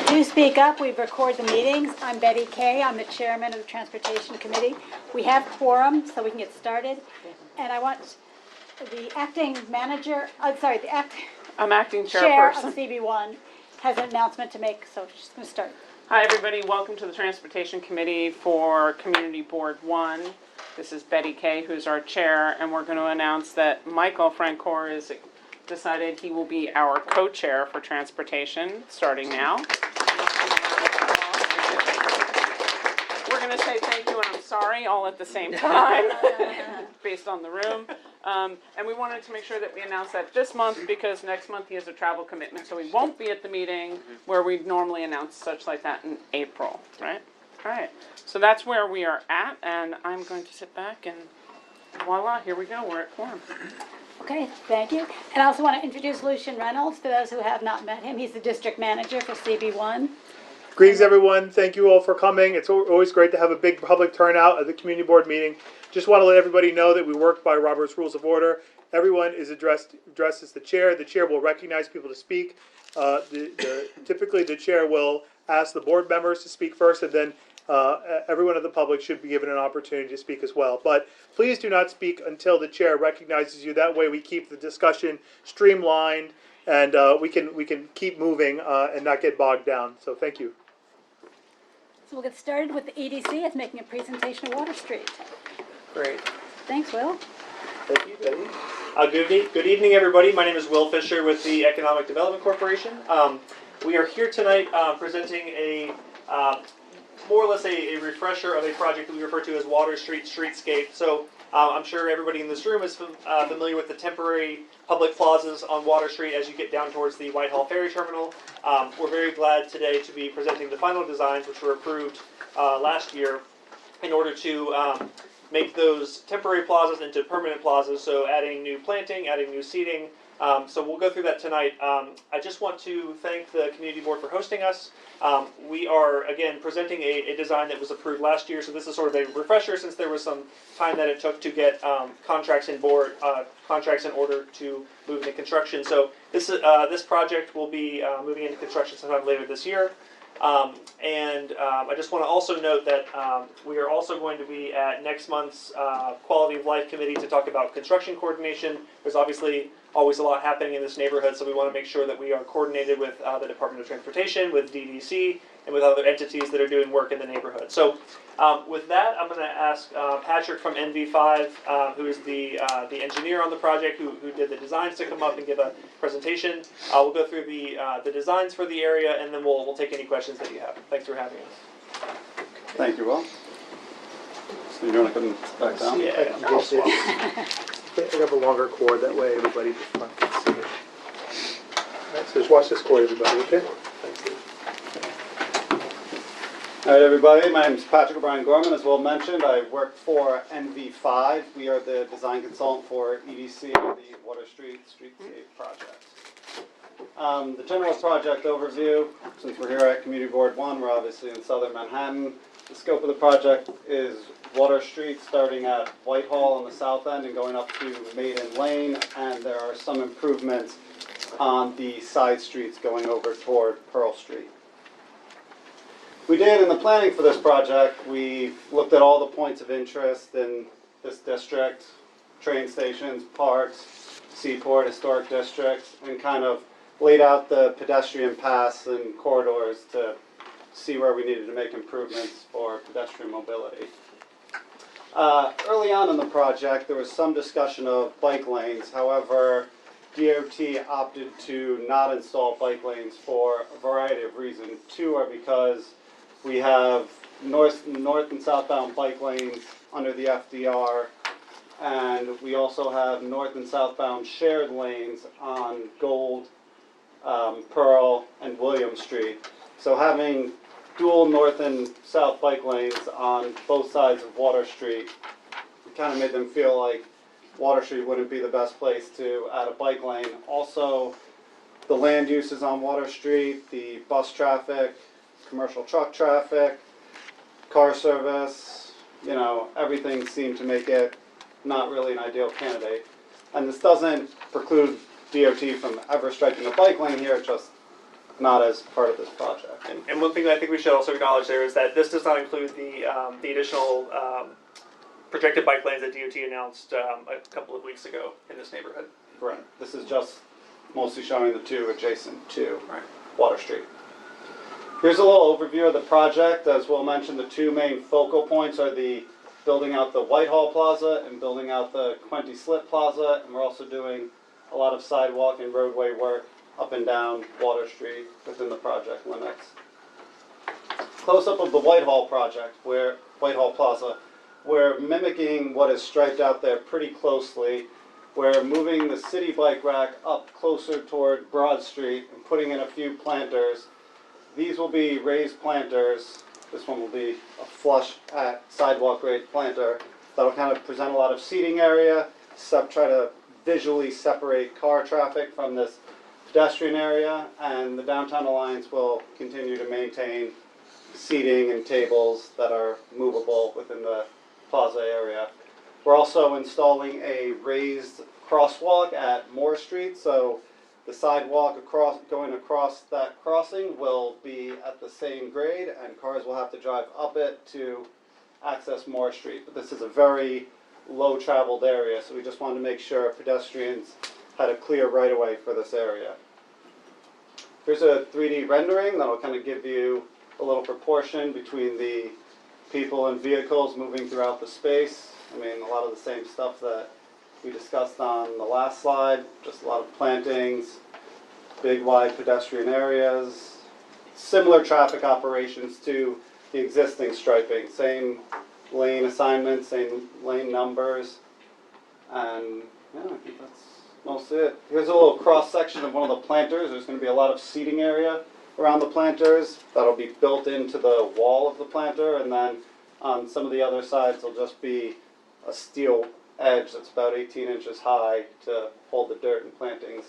Do speak up. We record the meetings. I'm Betty Kay. I'm the chairman of the Transportation Committee. We have quorum, so we can get started. And I want the acting manager, I'm acting chair of chairperson. CB1 has an announcement to make, so she's going to start. Hi, everybody. Welcome to the Transportation Committee for Community Board 1. This is Betty Kay, who's our chair, and we're going to announce that Michael Francoeur has decided he will be our co-chair for transportation starting now. We're going to say thank you and I'm sorry all at the same time, based on the room. And we wanted to make sure that we announce that this month because next month he has a travel commitment, so he won't be at the meeting where we normally announce such like that in April, right? All right. So that's where we are at, and I'm going to sit back and voila, here we go. We're at quorum. Okay, thank you. And I also want to introduce Lucian Reynolds, for those who have not met him. He's the district manager for CB1. Greetings, everyone. Thank you all for coming. It's always great to have a big public turnout at the community board meeting. Just want to let everybody know that we work by Robert's Rules of Order. Everyone is addressed as the chair. The chair will recognize people to speak. Typically, the chair will ask the board members to speak first, and then everyone of the public should be given an opportunity to speak as well. But please do not speak until the chair recognizes you. That way we keep the discussion streamlined and we can keep moving and not get bogged down. So thank you. So we'll get started with the EDC. It's making a presentation of Water Street. Great. Thanks, Will. Thank you, Betty. Good evening, everybody. My name is Will Fisher with the Economic Development Corporation. We are here tonight presenting a more or less a refresher of a project that we refer to as Water Street Streetscape. So I'm sure everybody in this room is familiar with the temporary public plazas on Water Street as you get down towards the Whitehall Ferry Terminal. We're very glad today to be presenting the final designs, which were approved last year, in order to make those temporary plazas into permanent plazas, so adding new planting, adding new seating. So we'll go through that tonight. I just want to thank the community board for hosting us. We are, again, presenting a design that was approved last year, so this is sort of a refresher since there was some time that it took to get contracts in order to move into construction. So this project will be moving into construction sometime later this year. I just want to also note that we are also going to be at next month's Quality of Life Committee to talk about construction coordination. There's obviously always a lot happening in this neighborhood, so we want to make sure that we are coordinated with the Department of Transportation, with DDC, and with other entities that are doing work in the neighborhood. So with that, I'm going to ask Patrick from NV5, who is the engineer on the project, who did the designs, to come up and give a presentation. We'll go through the designs for the area, and then we'll take any questions that you have. Thanks for having us. Thank you, Will. So you want to come back down? Yeah, I'll swap. I have a longer cord, that way everybody can see it. All right, so just watch this cord, everybody, okay? All right, everybody. My name is Patrick O'Brien Gorman. As Will mentioned, I work for NV5. We are the design consultant for EDC, the Water Street Streetscape project. The general project overview, since we're here at Community Board 1, we're obviously in southern Manhattan. The scope of the project is Water Street starting at Whitehall on the south end and going up to Maiden Lane, and there are some improvements on the side streets going over toward Pearl Street. We did, in the planning for this project, we looked at all the points of interest in this district, train stations, parks, Seaport, historic districts, and kind of laid out the pedestrian paths and corridors to see where we needed to make improvements for pedestrian mobility. Early on in the project, there was some discussion of bike lanes. However, DOT opted to not install bike lanes for a variety of reasons. Two are because we have north and southbound bike lanes under the FDR, and we also have north and southbound shared lanes on Gold, Pearl, and William Street. So having dual north and south bike lanes on both sides of Water Street kind of made them feel like Water Street wouldn't be the best place to add a bike lane. Also, the land uses on Water Street, the bus traffic, commercial truck traffic, car service, everything seemed to make it not really an ideal candidate. And this doesn't preclude DOT from ever striking a bike lane here, just not as part of this project. And one thing that I think we should also acknowledge there is that this does not include the additional projected bike lanes that DOT announced a couple of weeks ago in this neighborhood. Correct. This is just mostly showing the two adjacent to Right. Water Street. Here's a little overview of the project. As Will mentioned, the two main focal points are the building out the Whitehall Plaza and building out the Quinty Slip Plaza, and we're also doing a lot of sidewalk and roadway work up and down Water Street within the project limits. Close-up of the Whitehall project, Whitehall Plaza, we're mimicking what is striped out there pretty closely. We're moving the city bike rack up closer toward Broad Street and putting in a few planters. These will be raised planters. This one will be a flush at sidewalk grade planter. That'll kind of present a lot of seating area, try to visually separate car traffic from this pedestrian area, and the Downtown Alliance will continue to maintain seating and tables that are movable within the plaza area. We're also installing a raised crosswalk at Moore Street, so the sidewalk going across that crossing will be at the same grade, and cars will have to drive up it to access Moore Street. But this is a very low traveled area, so we just wanted to make sure pedestrians had a clear right of way for this area. Here's a 3D rendering that'll kind of give you a little proportion between the people and vehicles moving throughout the space. I mean, a lot of the same stuff that we discussed on the last slide, just a lot of plantings, big wide pedestrian areas, similar traffic operations to the existing striping, same lane assignments, same lane numbers, and yeah, I think that's mostly it. Here's a little cross section of one of the planters. There's going to be a lot of seating area around the planters that'll be built into the wall of the planter, and then on some of the other sides there'll just be a steel edge that's about 18 inches high to hold the dirt and plantings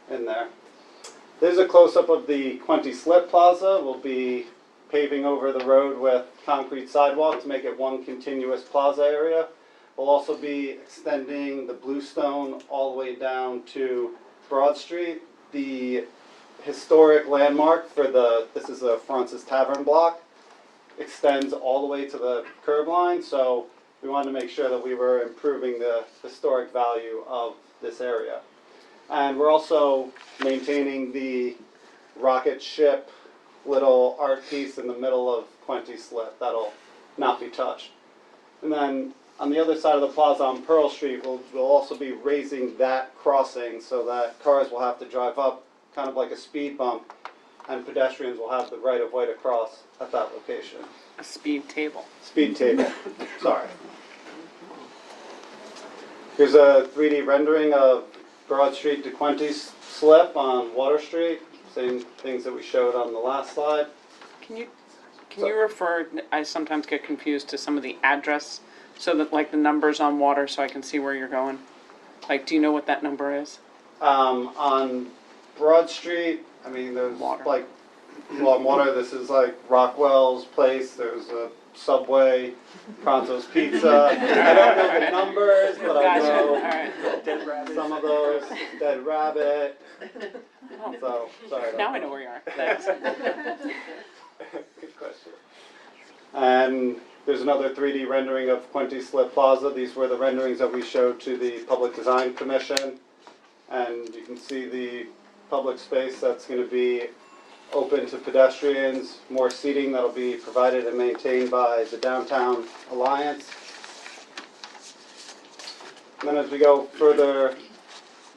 in there. There's a close-up of the Quinty Slip Plaza. We'll be paving over the road with concrete sidewalk to make it one continuous plaza area. We'll also be extending the Bluestone all the way down to Broad Street. The historic landmark for this is a Francis Tavern block, extends all the way to the curb line, so we wanted to make sure that we were improving the historic value of this area. And we're also maintaining the rocket ship little art piece in the middle of Quinty Slip. That'll not be touched. And then on the other side of the plaza on Pearl Street, we'll also be raising that crossing so that cars will have to drive up kind of like a speed bump, and pedestrians will have the right of way to cross at that location. A speed table. Speed table, sorry. Here's a 3D rendering of Broad Street to Quinty Slip on Water Street. Same things that we showed on the last slide. Can you refer, I sometimes get confused to some of the address, so that like the numbers on water so I can see where you're going? Like, do you know what that number is? On Broad Street, I mean, there's Water. like, on Water, this is like Rockwell's Place, there's a Subway, Pronto's Pizza. I don't know the numbers, but I Gotcha, know alright. Dead rabbits. some of those, Dead Rabbit, so, sorry. about Now I that. know where you are. Thanks. Good question. And there's another 3D rendering of Quinty Slip Plaza. These were the renderings that we showed to the Public Design Commission. And you can see the public space that's going to be open to pedestrians, more seating that'll be provided and maintained by the Downtown Alliance. And then as we go further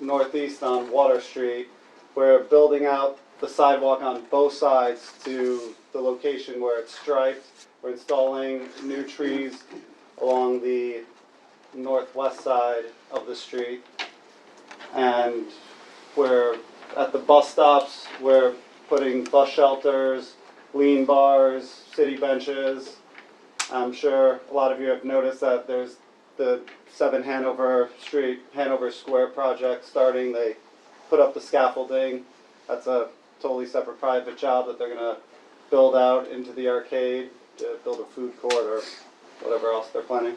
northeast on Water Street, we're building out the sidewalk on both sides to the location where it's striped. We're installing new trees along the northwest side of the street. And we're at the bus stops, we're putting bus shelters, lean bars, city benches. I'm sure a lot of you have noticed that there's the 7 Hanover Street, Hanover Square project starting. They put up the scaffolding. That's a totally separate private job that they're going to build out into the arcade to build a food court or whatever else they're planning.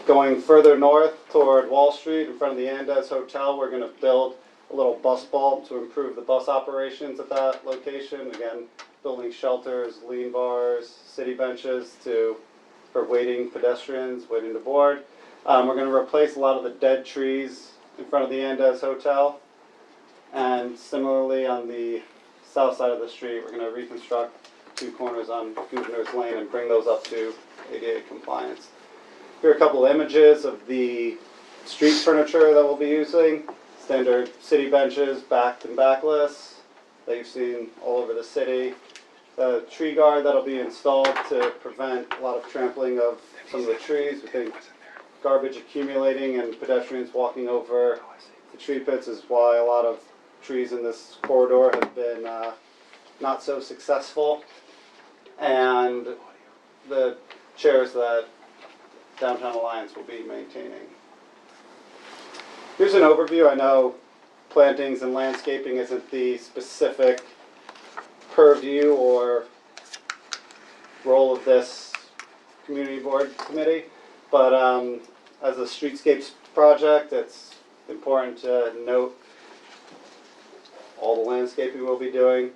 Going further north toward Wall Street in front of the Andes Hotel, we're going to build a little bus bulb to improve the bus operations at that location. Again, building shelters, lean bars, city benches for waiting pedestrians, waiting to board. We're going to replace a lot of the dead trees in front of the Andes Hotel. And similarly, on the south side of the street, we're going to reconstruct 2 corners on Gouverneurs Lane and bring those up to ADA compliance. Here are a couple images of the street furniture that we'll be using. Standard city benches, backed and backless, that you've seen all over the city. The tree guard that'll be installed to prevent a lot of trampling of some of the trees. We think garbage accumulating and pedestrians walking over the tree pits is why a lot of trees in this corridor have been not so successful. And the chairs that Downtown Alliance will be maintaining. Here's an overview. I know plantings and landscaping isn't the specific purview or role of this community board committee, but as a streetscapes project, it's important to note all the landscaping we'll be doing.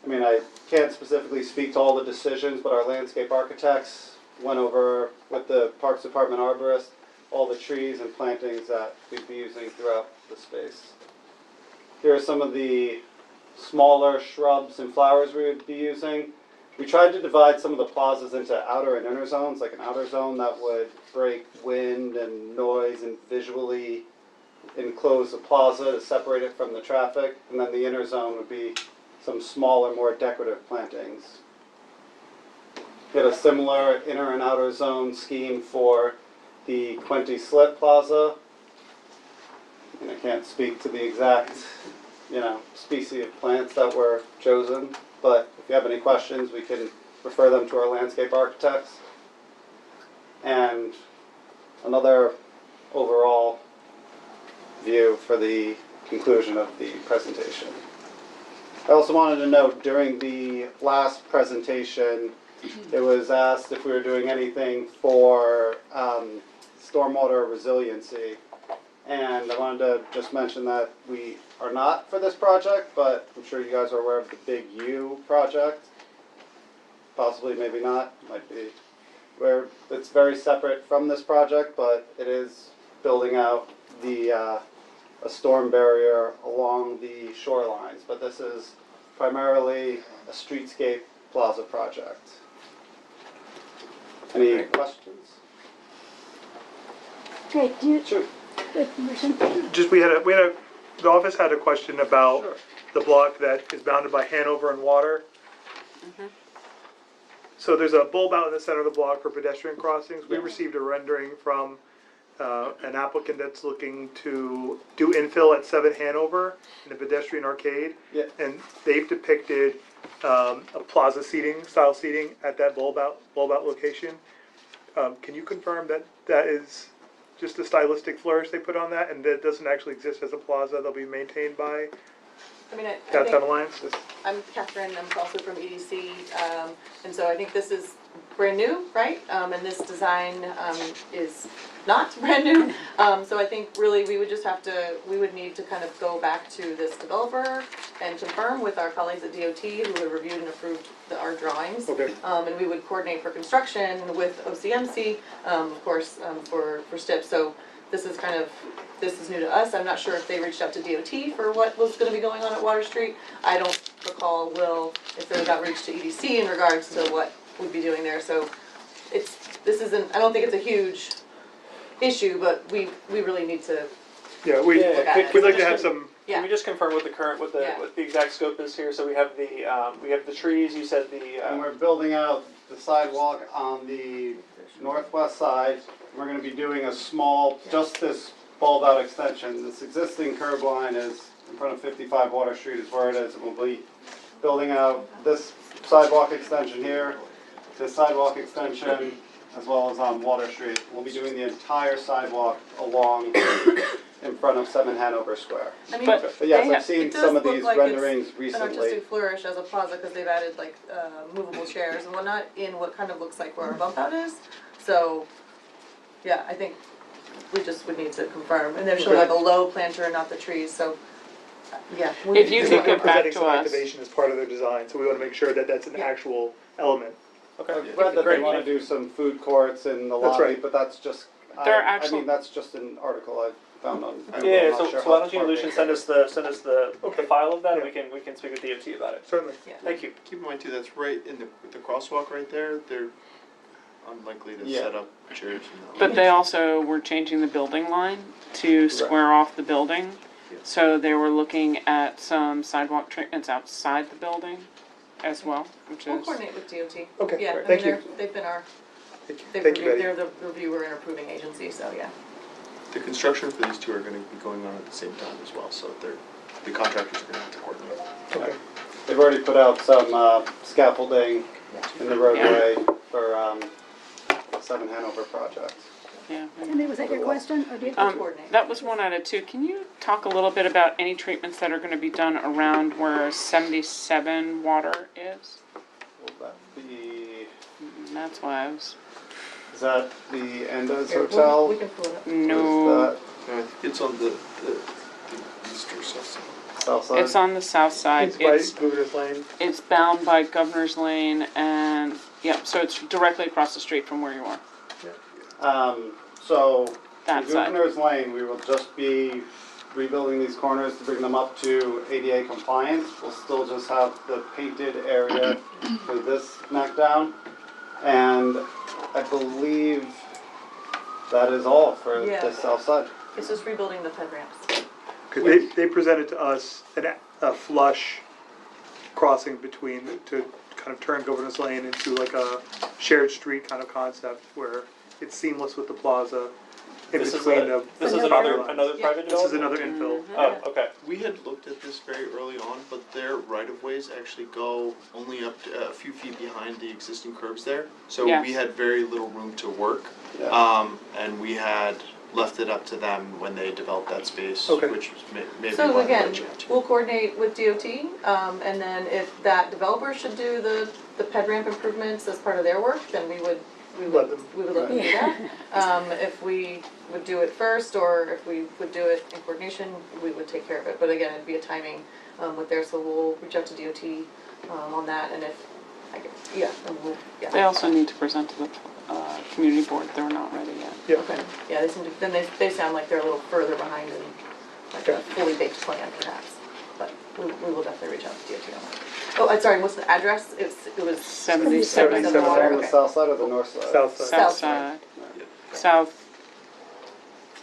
I mean, I can't specifically speak to all the decisions, but our landscape architects went over with the Parks Department arborist all the trees and plantings that we'd be using throughout the space. Here are some of the smaller shrubs and flowers we would be using. We tried to divide some of the plazas into outer and inner zones, like an outer zone that would break wind and noise and visually enclose the plaza to separate it from the traffic, and then the inner zone would be some smaller, more decorative plantings. We had a similar inner and outer zone scheme for the Quinty Slit Plaza. And I can't speak to the exact, species of plants that were chosen, but if you have any questions, we can refer them to our landscape architects. And another overall view for the conclusion of the presentation. I also wanted to note during the last presentation, it was asked if we were doing anything for stormwater resiliency. And I wanted to just mention that we are not for this project, but I'm sure you guys are aware of the Big U project. Possibly, maybe not, might be. Where it's very separate from this project, but it is building out the a storm barrier along the shorelines. But this is primarily a streetscape plaza project. Any questions? Great, do you, Sure. Just the office had a question about the block that is bounded by Hanover and Water. So there's a bulb out in the center of the block for pedestrian crossings. We received a rendering from an applicant that's looking to do infill at 7 Hanover in a pedestrian arcade. Yeah. And they've depicted a plaza style seating at that bulb out location. Can you confirm that that is just a stylistic flourish they put on that, and that doesn't actually exist as a plaza? They'll be maintained by I mean, I Downtown think, Alliance? I'm Catherine, I'm also from EDC, and so I think this is brand new, right? And this design is not brand new. So I think really we would need to kind of go back to this developer and confirm with our colleagues at DOT who have reviewed and approved our drawings. Okay. And we would coordinate for construction with OCMC, of course, for STIP. So this is new to us. I'm not sure if they reached out to DOT for what was gonna be going on at Water Street. I don't recall, Will, if there was outreach to EDC in regards to what we'd be doing there. So I don't think it's a huge issue, but we really need to, Yeah, Look at it. we'd like to have some, Can we just confirm what Yeah. what the exact scope is here? So we have the trees. You said And we're building out the sidewalk on the northwest side. We're gonna be doing a small, just this bulb out extension. This existing curb line is in front of 55 Water Street is where it is. And we'll be building out this sidewalk extension here, this sidewalk extension, as well as on Water Street. We'll be doing the entire sidewalk along in front of 7 Hanover Square. I mean, But- But yes, They I've seen it does some of look these like it's renderings an recently. artistic flourish as a plaza because they've added like movable chairs and whatnot in what kind of looks like where our bump out is. So, yeah, I think we just would need to confirm. And they're showing like a low planter and not the trees, so Yeah. If you Because could they're get back presenting to some us. activation as part of their design, so we want to make sure that that's an Yeah. actual element. Okay, I've read that they Great. wanna do some food courts in the That's lobby, right. but that's just, There are I actual- mean, that's just an article I found on Google. Yeah, I'm not so sure why how don't you, far Lucian, they send go. us the Okay. file of that, and Yeah. we can speak with DOT about it. Certainly. Thank you. Keep in mind too, that's right in the crosswalk right there, they're unlikely to Yeah. set up chairs and But they also were changing the building line to square off the building. So they were looking at some sidewalk treatments outside the building as well, which We'll is, coordinate with DOT. Okay, Yeah, great. I Thank mean, you. they've been they've Thank you, reviewed, Betty. they're the reviewer and approving agency, so yeah. the construction for these two are gonna be going on at the same time as well, so the contractors are gonna have to coordinate. Okay. They've already put out some scaffolding in the roadway for the 7 Hanover project. yeah. Tammy, was that your question, or do you? Coordinate. That was one out of two. Can you talk a little bit about any treatments that are gonna be done around where 77 water is? Will that be, And that's why I was, is that the Enda's Here, Hotel? we can pull it up. no, Is I think it's on the east or south. that south side? it's on the south side. It's by Governor's Lane. It's bound by Governor's Lane and, yep, so it's directly across the street from where you are, So, that in side. Governor's Lane, we will just be rebuilding these corners to bring them up to ADA compliance. We'll still just have the painted area for this neck down. And I believe that is all for Yeah. the south side. It's just rebuilding the ped ramps. They presented to us a flush crossing between, to kind of turn Governor's Lane into like a shared street kind of concept where it's seamless with the plaza in This is between a- the. This is property another lines. private This is development? another infill. Oh, okay. We had looked at this very early on, but their right-of-ways actually go only up to a few feet behind the existing curbs there. So Yes. we had very little room to work, Yeah. and we had left it up to them when they developed that space, Okay. which was maybe So why they again, let you have to. we'll coordinate with DOT, and then if that developer should do the ped ramp improvements as part of their work, then we would Let them. let them do that. If we would do it first, or if we would do it in coordination, we would take care of it. But again, it'd be a timing, with there, so we'll reach out to DOT, on that, and if, and we'll, They also need to present to the, community board, they're not ready yet. Yeah. Okay, yeah, they seem to, then they sound like they're a little further behind in like a fully baked plan perhaps, but we will definitely reach out to DOT on that. Oh, I'm sorry, what's the address? It was. 77 77 Water, On the okay. south side or the north side? South side. South South side. side. South,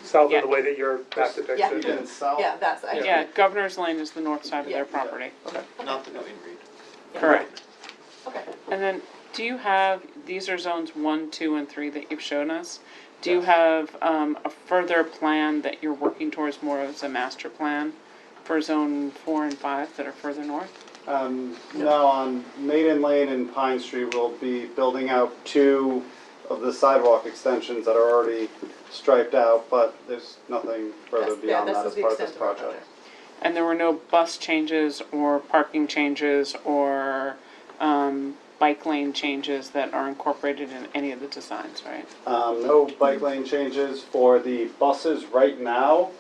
South of the way that your map depicts Yeah. it. Even south? Yeah, that's, I. yeah, Governor's Lane is the north side of their Yeah. property. Not the Million Reed. Yeah. Correct. Okay. And then, do you have, these are zones 1, 2, and 3 that you've shown us. Do you have a further plan that you're working towards more as a master plan for zone 4 and 5 that are further north? No, on Maiden Lane and Pine Street, we'll be building out 2 of the sidewalk extensions that are already striped out, but there's nothing further That's- yeah, beyond this that is as the part of this extent of our project. And there were no bus changes or parking changes or bike lane changes that are incorporated in any of the designs, right? No bike lane changes for the buses right now.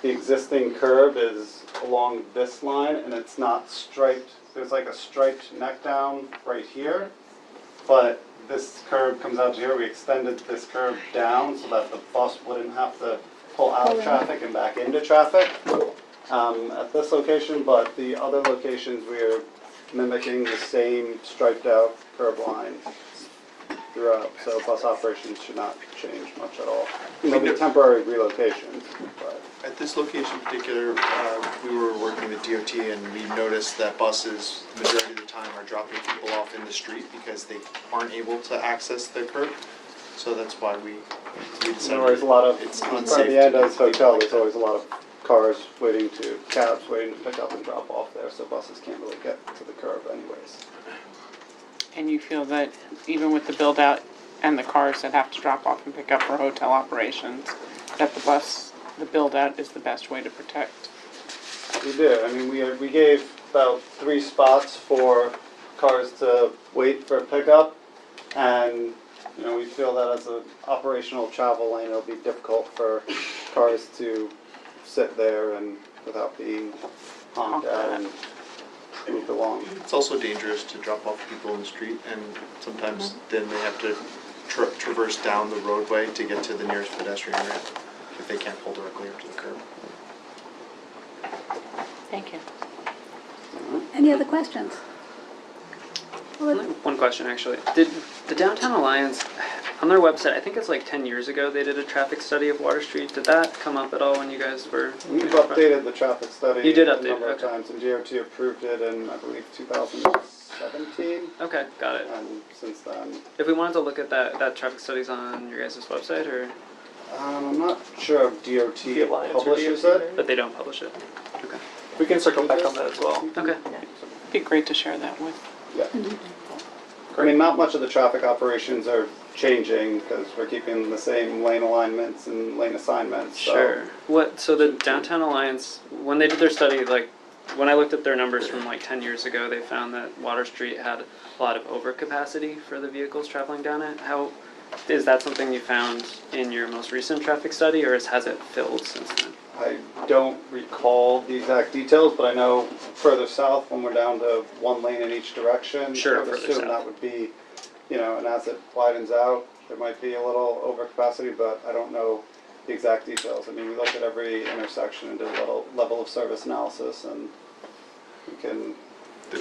The existing curb is along this line and it's not striped. There's like a striped neck down right here. But this curb comes out to here. We extended this curb down so that the bus wouldn't have to pull out of traffic and back into traffic at this location. But the other locations, we're mimicking the same striped out curb line throughout, so bus operations should not change much at all. There'll be temporary relocations, but At this location in particular, we were working with DOT and we noticed that buses, the majority of the time, are dropping people off in the street because they aren't able to access the curb. So that's why we decided there's a lot of, it's by unsafe. the end of this to leave hotel, like there's that. always a lot of cars waiting to, cabs waiting to pick up and drop off there, so buses can't really get to the curb anyways. And you feel that even with the build out and the cars that have to drop off and pick up for hotel operations, that the build out is the best way to protect? We did, I mean, we gave about 3 spots for cars to wait for pickup, and, you know, we feel that as an operational travel lane, it'll be difficult for cars to sit there and without being honk at and move along. It's also dangerous to drop off people in the street, and sometimes then they have to traverse down the roadway to get to the nearest pedestrian ramp if they can't pull directly up to the curb. Thank you. Any other questions? Well, One question, actually. Did the Downtown Alliance, on their website, I think it's like 10 years ago, they did a traffic study of Water Street. Did that come up at all when you guys were? We've updated the traffic study You did a update, number of okay. times, and DOT approved it in, I believe, 2017, Okay, got it. and since then. If we wanted to look at that traffic study's on your guys' website, or, I'm not sure if DOT The Alliance or publishes DOT? it. but they don't publish it? Okay. We can circle back on that as well. Okay. Be great to share that with. Yeah. I mean, not much of the traffic operations are changing because we're keeping the same lane alignments and lane assignments. So Sure. So the Downtown Alliance, when they did their study, like, when I looked at their numbers from like 10 years ago, they found that Water Street had a lot of overcapacity for the vehicles traveling down it. Is that something you found in your most recent traffic study, or has it filled since then? I don't recall the exact details, but I know further south, when we're down to one lane in each direction, Sure, I would further assume south. that would be, and as it widens out, there might be a little overcapacity, but I don't know the exact details. I mean, we look at every intersection and do a little level of service analysis, and we can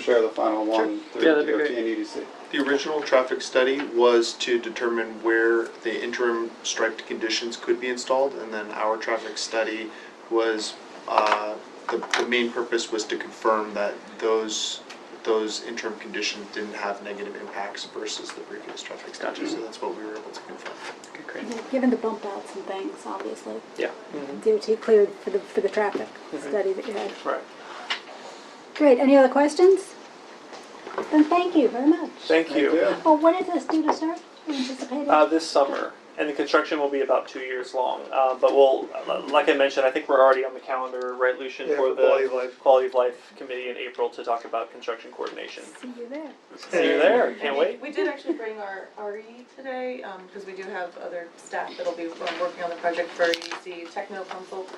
share the final one through Yeah, that'd be DOT great. and EDC. The original traffic study was to determine where the interim striped conditions could be installed, and then our traffic study was, the main purpose was to confirm that those interim conditions didn't have negative impacts versus the previous traffic study, so that's what we were able to confirm. Okay, great. Given the bump outs and things, obviously, Yeah. DOT cleared for the traffic study that you had. Right. Great, any other questions? Then thank you very much. Thank you. Well, when is this due to start? Anticipated? This summer, and the construction will be about 2 years long. But we'll, like I mentioned, I think we're already on the calendar, right, Lucian, Yeah, for for Quality the of Life. Quality of Life Committee in April to talk about construction coordination. See you there. See you there. Can't wait. We did actually bring our RE today, because we do have other staff that'll be working on the project for EDC Techno Consult.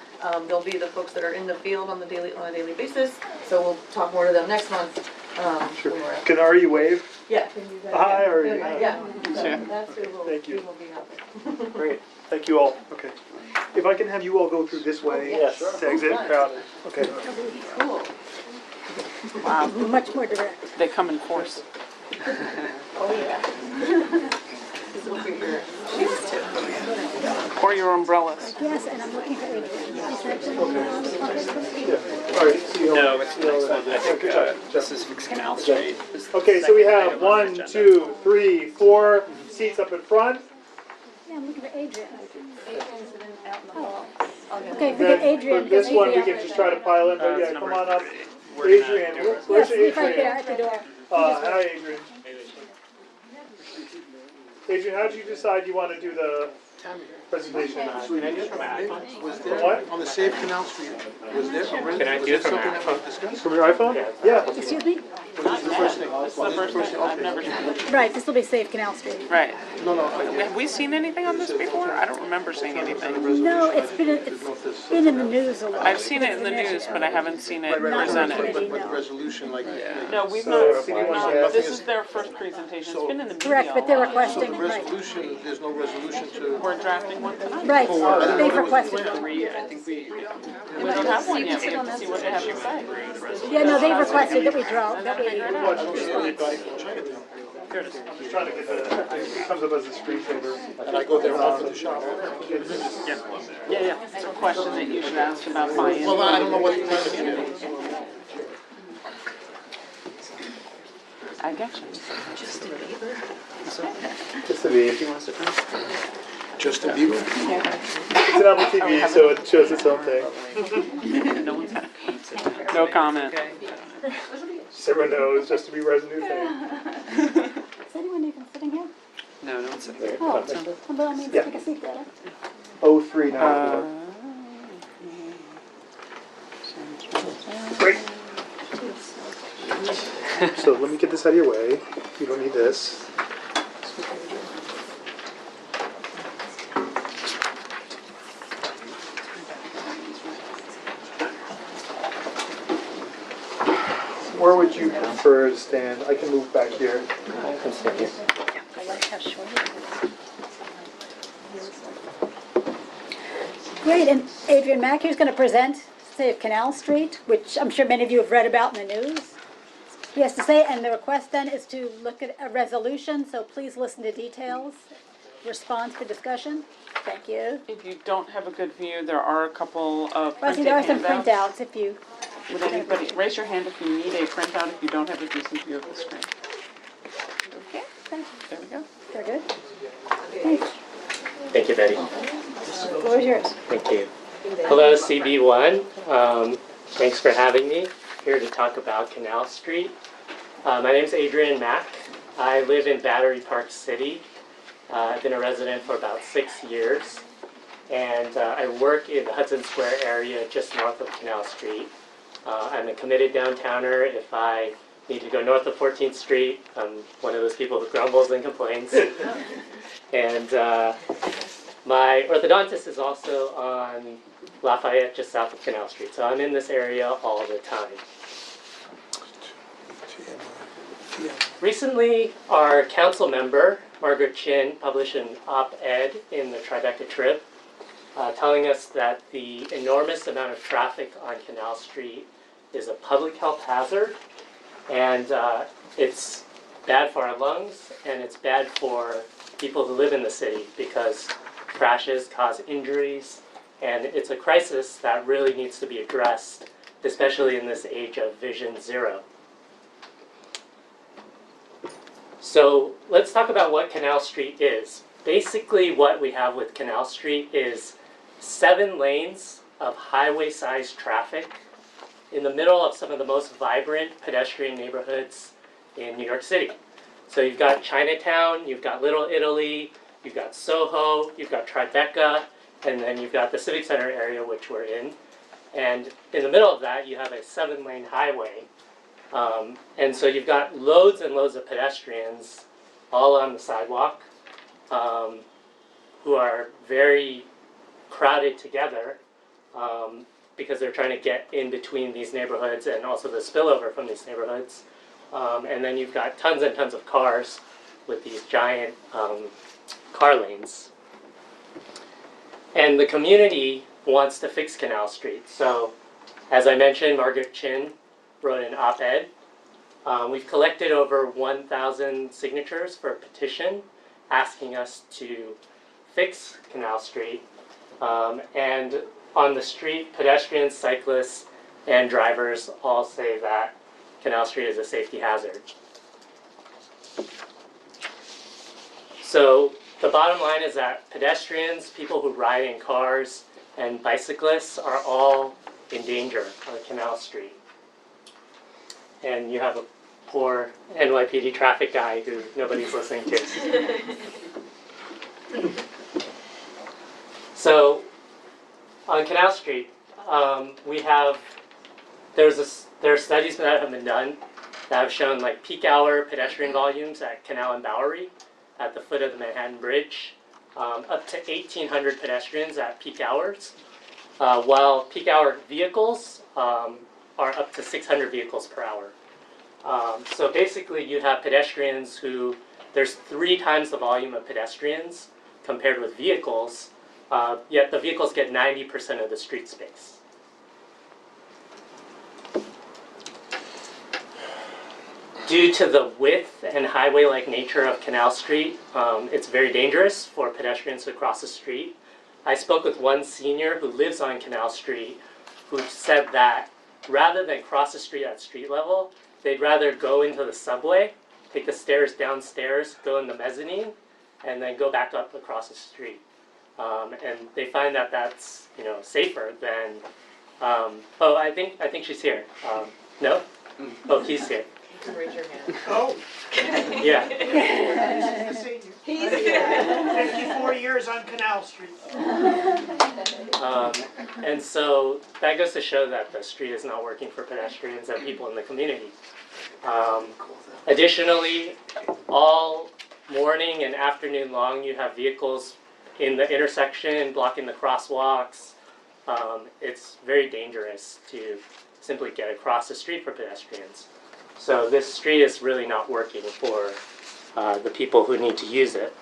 They'll be the folks that are in the field on a daily basis, so we'll talk more to them next month. Sure. when we're out. Can Ari wave? Yeah. Hi, RE. Yeah, Sure. so that's who will, Thank you. who will be out there. Great. Thank you all. Okay. If I can have you all go through this way Yes. to exit. Crowded. Okay. Cool. Wow, Much more direct. they come in force. Oh, yeah. This will be your shoes too. Or your umbrellas. Yes, and I'm looking for Adrian. Is that okay. All right. See you all. No, it's the next one. I think Good job. this is Canal Street. Okay, so we have 1, 2, 3, 4 seats up in front. Yeah, I'm looking for Adrian. Adrian's been out in the hall. I'll get Okay, him. forget Adrian. For this because one, we Adrian- can just try to pile in, but yeah, come on up. We're gonna Adrian, do it. where's Yes, he's right there Adrian? at the door. Hi, Adrian. Adrian, how did you decide you want to do the presentation? Was there, What? on the Save Canal Street, was there a rent, was there something that was discussed? From your iPhone? Yeah. Excuse me? This is the first thing. This is the first time I've never seen it. Right, this will be Safe Canal Street. Right. No, Have we seen anything on this before? I don't remember seeing anything. No, it's been in the news a lot. I've seen it in the news, but I haven't seen it presented. but the resolution, like, No, we've So, not, we've not, this is their first presentation. It's been in the media. Correct, but they're a lot. requesting, the right, resolution, there's no resolution to. We're drafting one tonight. right, they've requested. I think we. We don't have one yet. We have to see what they have to say. Yeah, no, they've requested that we draw, that we, Figure it out. I'm just trying to get it comes up as a screensaver. And I go there often to shop. Yeah. It's a question that you should ask about buy-in. Well, I don't know what the plan is. I get you. Just to be. Just a view. It's an Apple TV, so it shows its own thing. No one's, no comment. Just everyone knows, just to be res a new thing. is anyone even sitting here? No, no one's sitting there. Oh, well, I mean, Yeah. take a seat there. 0394. Great. So let me get this out of your way. You don't need this. you prefer to stand? I can move back here. I like how short it is. Great, and Adrian Mack here's going to present City of Canal Street, which I'm sure many of you have read about in the news. He has to say, and the request then is to look at a resolution, so please listen to details, response for discussion. Thank you. If you don't have a good view, there are a couple of Well, I see printed there are some handouts. printouts if you, Would anybody, raise your hand if you need a printout if you don't have a decent view of the screen. okay, thank you. There we go. They're good. Thanks. Thank you, Betty. The floor is yours. Thank you. Hello, CB1. Thanks for having me here to talk about Canal Street. My name is Adrian Mack. I live in Battery Park City. I've been a resident for about 6 years. And I work in the Hudson Square area just north of Canal Street. I'm a committed downtowner. If I need to go north of 14th Street, I'm one of those people who grumbles and complains. And my orthodontist is also on Lafayette, just south of Canal Street. So I'm in this area all the time. Recently, our council member, Margaret Chin, published an op-ed in the Tribeca Trib telling us that the enormous amount of traffic on Canal Street is a public health hazard, and it's bad for our lungs, and it's bad for people who live in the city because crashes cause injuries, and it's a crisis that really needs to be addressed, especially in this age of Vision Zero. So let's talk about what Canal Street is. Basically, what we have with Canal Street is 7 lanes of highway-sized traffic in the middle of some of the most vibrant pedestrian neighborhoods in New York City. So you've got Chinatown, you've got Little Italy, you've got Soho, you've got Tribeca, and then you've got the Civic Center area, which we're in. And in the middle of that, you have a 7-lane highway. And so you've got loads and loads of pedestrians all on the sidewalk who are very crowded together because they're trying to get in between these neighborhoods and also the spillover from these neighborhoods. And then you've got tons and tons of cars with these giant car lanes. And the community wants to fix Canal Street. So, as I mentioned, Margaret Chin wrote an op-ed. We've collected over 1,000 signatures for a petition asking us to fix Canal Street. And on the street, pedestrians, cyclists, and drivers all say that Canal Street is a safety hazard. So the bottom line is that pedestrians, people who ride in cars, and bicyclists are all in danger on Canal Street. And you have a poor NYPD traffic guy who nobody's listening to. So on Canal Street, there are studies that have been done that have shown like peak hour pedestrian volumes at Canal and Bowery at the foot of the Manhattan Bridge, up to 1,800 pedestrians at peak hours, while peak hour vehicles are up to 600 vehicles per hour. So basically you have pedestrians who, there's 3 times the volume of pedestrians compared with vehicles, yet the vehicles get 90% of the street space. Due to the width and highway-like nature of Canal Street, it's very dangerous for pedestrians to cross the street. I spoke with one senior who lives on Canal Street who said that rather than cross the street at street level, they'd rather go into the subway, take the stairs downstairs, go in the mezzanine, and then go back up across the street. And they find that that's, safer than. Oh, I think she's here. No? Oh, he's here. You can raise your hand. Oh. Yeah. He's here. 54 years on Canal Street. And so that goes to show that the street is not working for pedestrians and people in the community. Additionally, all morning and afternoon long, you have vehicles in the intersection blocking the crosswalks. It's very dangerous to simply get across the street for pedestrians. So this street is really not working for the people who need to use it.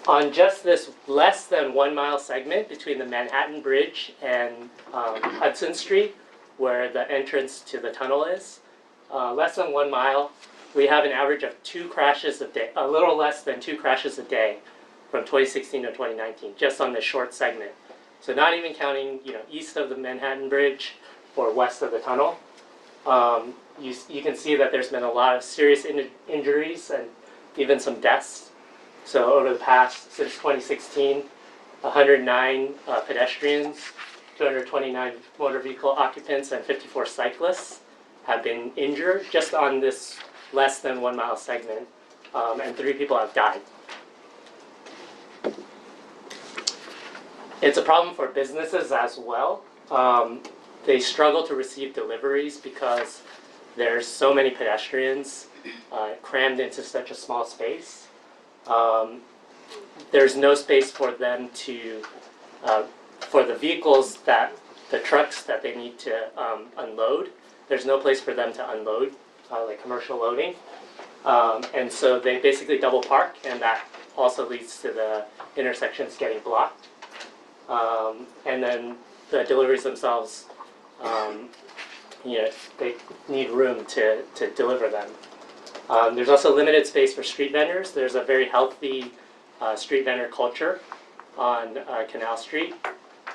On just this less than 1 mile segment between the Manhattan Bridge and Hudson Street, where the entrance to the tunnel is, less than 1 mile, we have an average of 2 crashes a day, a little less than 2 crashes a day from 2016 to 2019, just on this short segment. So not even counting, east of the Manhattan Bridge or west of the tunnel. You can see that there's been a lot of serious injuries and even some deaths. So over the past, since 2016, 109 pedestrians, 229 motor vehicle occupants, and 54 cyclists have been injured just on this less than 1 mile segment, and 3 people have died. It's a problem for businesses as well. They struggle to receive deliveries because there's so many pedestrians crammed into such a small space. There's no space for them to, for the vehicles the trucks that they need to unload. There's no place for them to unload, like commercial loading. And so they basically double park, and that also leads to the intersections getting blocked. And then the deliveries themselves, they need room to deliver them. There's also limited space for street vendors. There's a very healthy street vendor culture on Canal Street.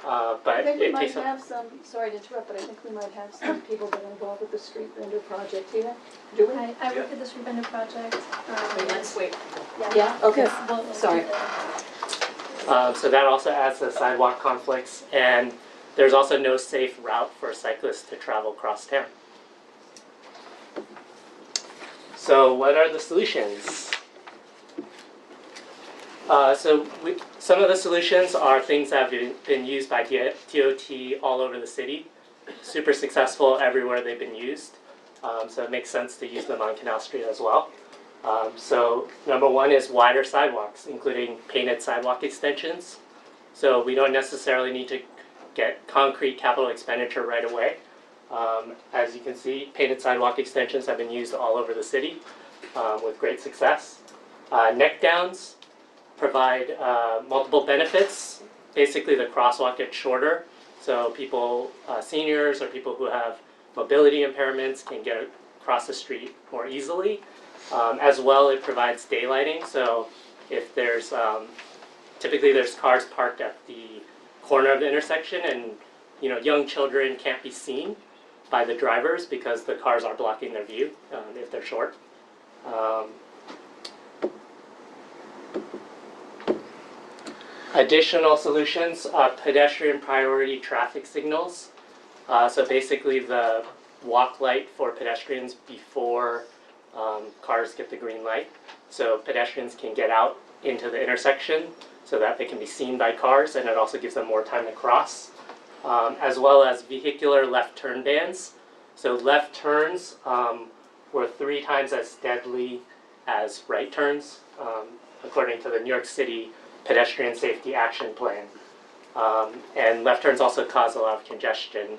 But I think we it might takes have some, sorry to interrupt, but I think we might have some people that are involved with the street vendor project here. Do we? I work at the street vendor project. Let's wait. Yeah, okay, Well, sorry. So that also adds to sidewalk conflicts, and there's also no safe route for cyclists to travel across town. So what are the solutions? Some of the solutions are things that have been used by DOT all over the city. Super successful everywhere they've been used. So it makes sense to use them on Canal Street as well. So number one is wider sidewalks, including painted sidewalk extensions. So we don't necessarily need to get concrete capital expenditure right away. As you can see, painted sidewalk extensions have been used all over the city with great success. Neck downs provide multiple benefits. Basically, the crosswalk gets shorter, so people, seniors or people who have mobility impairments can get across the street more easily. As well, it provides daylighting, so if there's, typically there's cars parked at the corner of the intersection, and young children can't be seen by the drivers because the cars are blocking their view if they're short. Additional solutions are pedestrian priority traffic signals. So basically the walk light for pedestrians before cars get the green light. So pedestrians can get out into the intersection so that they can be seen by cars, and it also gives them more time to cross. As well as vehicular left turn bans. So left turns were 3 times as deadly as right turns, according to the New York City Pedestrian Safety Action Plan. And left turns also cause a lot of congestion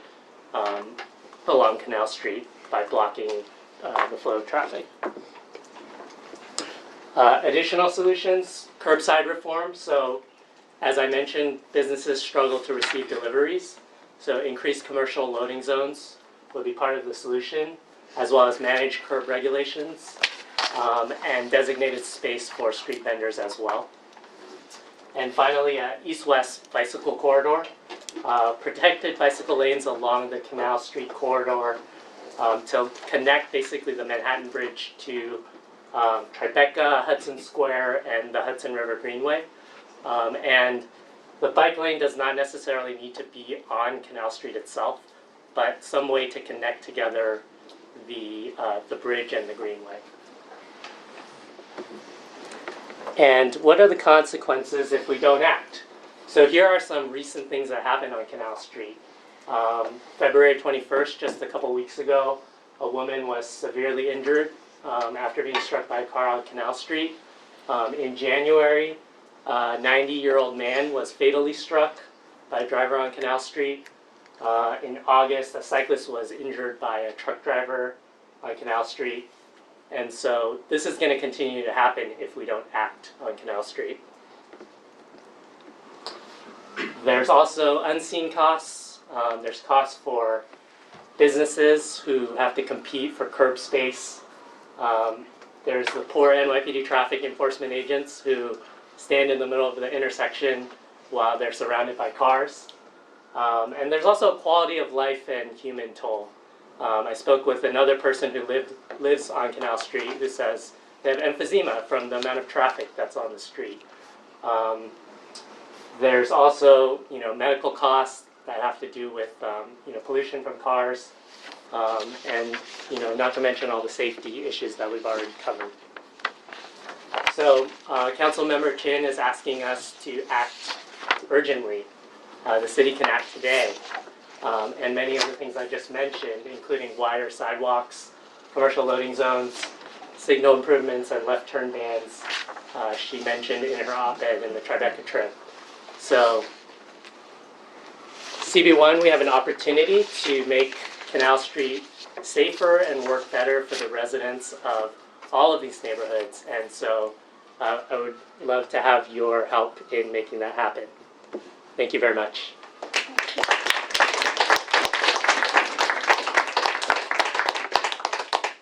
along Canal Street by blocking the flow of traffic. Additional solutions, curbside reform. So as I mentioned, businesses struggle to receive deliveries. So increased commercial loading zones would be part of the solution, as well as managed curb regulations and designated space for street vendors as well. And finally, east-west bicycle corridor. Protected bicycle lanes along the Canal Street corridor to connect basically the Manhattan Bridge to Tribeca, Hudson Square, and the Hudson River Greenway. And the bike lane does not necessarily need to be on Canal Street itself, but some way to connect together the bridge and the Greenway. And what are the consequences if we don't act? So here are some recent things that happened on Canal Street. February 21st, just a couple weeks ago, a woman was severely injured after being struck by a car on Canal Street. In January, a 90-year-old man was fatally struck by a driver on Canal Street. In August, a cyclist was injured by a truck driver on Canal Street. And so this is going to continue to happen if we don't act on Canal Street. There's also unseen costs. There's costs for businesses who have to compete for curb space. There's the poor NYPD traffic enforcement agents who stand in the middle of the intersection while they're surrounded by cars. And there's also a quality of life and human toll. I spoke with another person who lives on Canal Street who says they have emphysema from the amount of traffic that's on the street. There's also, medical costs that have to do with, pollution from cars, and, not to mention all the safety issues that we've already covered. So, Councilmember Chin is asking us to act urgently. The city can act today. And many of the things I just mentioned, including wider sidewalks, commercial loading zones, signal improvements, and left turn bans, she mentioned in her op-ed in the Tribeca Trib. So, CB1, we have an opportunity to make Canal Street safer and work better for the residents of all of these neighborhoods. And so I would love to have your help in making that happen. Thank you very much.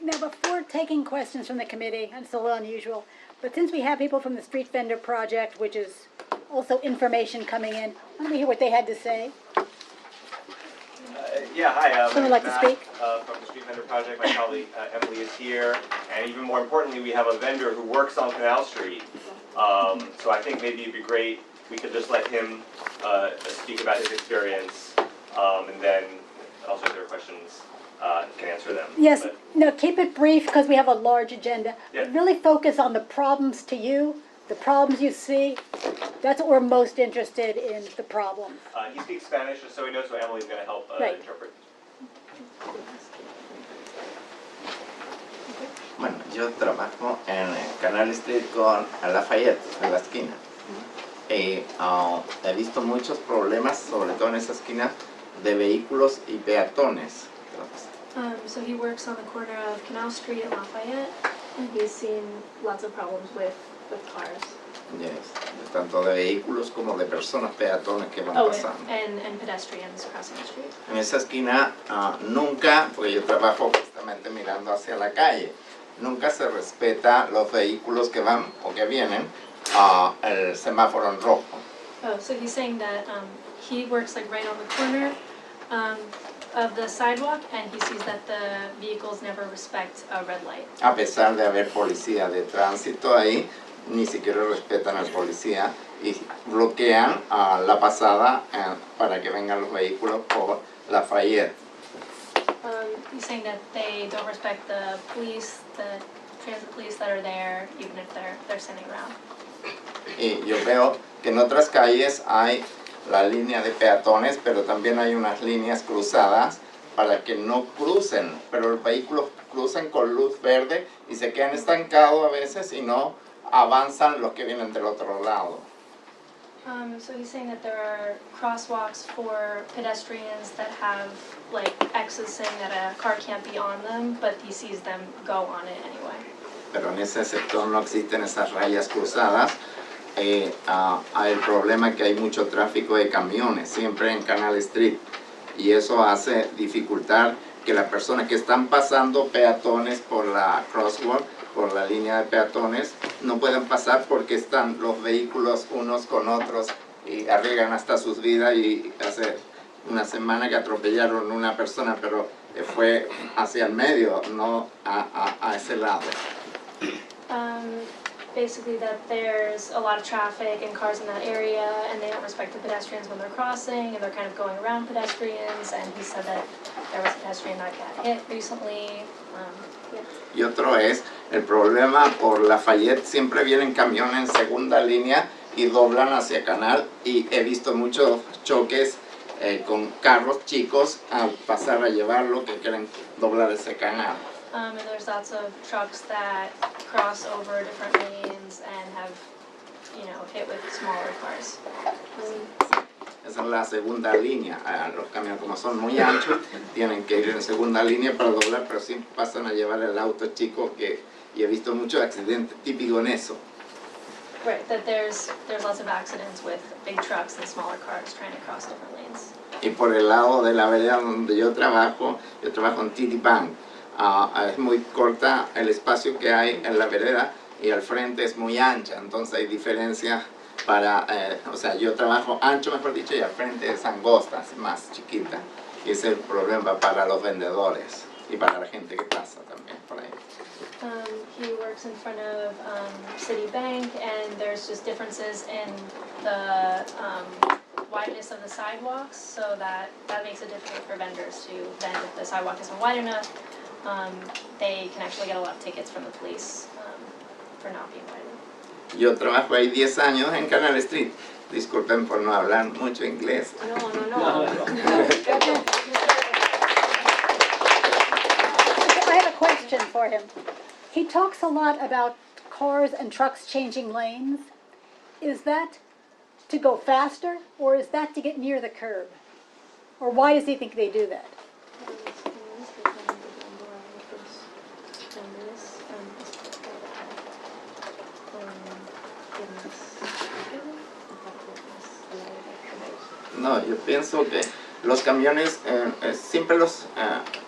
Now, before taking questions from the committee, and it's a little unusual, but since we have people from the Street Vendor Project, which is also information coming in, why don't we hear what they had to say? Yeah, hi. Someone like to Matt, speak? From the Street Vendor Project. My colleague Emily is here. And even more importantly, we have a vendor who works on Canal Street. So I think maybe it'd be great, we could just let him speak about his experience. And then also if there are questions, can answer them. Yes, But, no, keep it brief because we have a large agenda. Yeah. But really focus on the problems to you, the problems you see. That's what we're most interested in, the problems. he speaks Spanish, just so he knows, so Emily's going to help Right. interpret. Bueno, yo trabajo en Canal Street con Lafayette, en la esquina. Y he visto muchos problemas, sobre todo en esa esquina, de vehículos y peatones. So he works on the corner of Canal Street and Lafayette, and he's seen lots of problems with cars. Yes, tanto de vehículos como de personas peatones que van Oh, pasando. and pedestrians crossing the street. En esa esquina nunca, porque yo trabajo justamente mirando hacia la calle, nunca se respeta los vehículos que van o que vienen el semáforo en rojo. Oh, so he's saying that he works like right on the corner of the sidewalk, and he sees that the vehicles never respect a red light. A pesar de haber policía de tránsito ahí, ni siquiera respetan al policía y bloquean la pasada para que vengan los vehículos por Lafayette. He's saying that they don't respect the police, the transit police that are there, even if they're sending around. Y yo veo que en otras calles hay la línea de peatones, pero también hay unas líneas cruzadas para que no crucen, pero los vehículos cruzan con luz verde y se quedan estancados a veces y no avanzan los que vienen del otro lado. So he's saying that there are crosswalks for pedestrians that have like X's saying that a car can't be on them, but he sees them go on it anyway. Pero en ese sector no existen esas rayas cruzadas. Hay el problema que hay mucho tráfico de camiones siempre en Canal Street y eso hace dificultar que las personas que están pasando peatones por la crosswalk, por la línea de peatones, no puedan pasar porque están los vehículos unos con otros y arriesgan hasta sus vidas. Y hace una semana que atropellaron a una persona, pero fue hacia el medio, no a ese lado. Basically that there's a lot of traffic and cars in that area, and they don't respect the pedestrians when they're crossing, and they're kind of going around pedestrians, and he said that there was a pedestrian that got hit recently. Yeah. Y otro es el problema por Lafayette, siempre vienen camiones en segunda línea y doblan hacia Canal, y he visto muchos choques con carros chicos al pasar a llevarlo que quieren doblar ese canal. And there's lots of trucks that cross over different lanes and have, hit with smaller cars. esa es la segunda línea. Los camiones como son muy anchos, tienen que ir en segunda línea para doblar, pero siempre pasan a llevar el auto chico y he visto muchos accidentes típicos en eso. Right, that there's lots of accidents with big trucks and smaller cars trying to cross different lanes. Y por el lado de la vereda donde yo trabajo en Titipán. Es muy corta el espacio que hay en la vereda y al frente es muy ancha, entonces hay diferencias para, o sea, yo trabajo ancho, mejor dicho, y al frente es angosta, es más chiquita. Y ese es el problema para los vendedores y para la gente que pasa también por ahí. He works in front of Citibank, and there's just differences in the wideness of the sidewalks, so that makes it difficult for vendors to vend if the sidewalk isn't wide enough. They can actually get a lot of tickets from the police for not being wide enough. Yo trabajo ahí 10 años en Canal Street. Disculpen por no hablar mucho inglés. I have a question for him. He talks a lot about cars and trucks changing lanes. Is that to go faster, or is that to get near the curb? Or why does he think they do that? No, yo pienso que los camiones, siempre los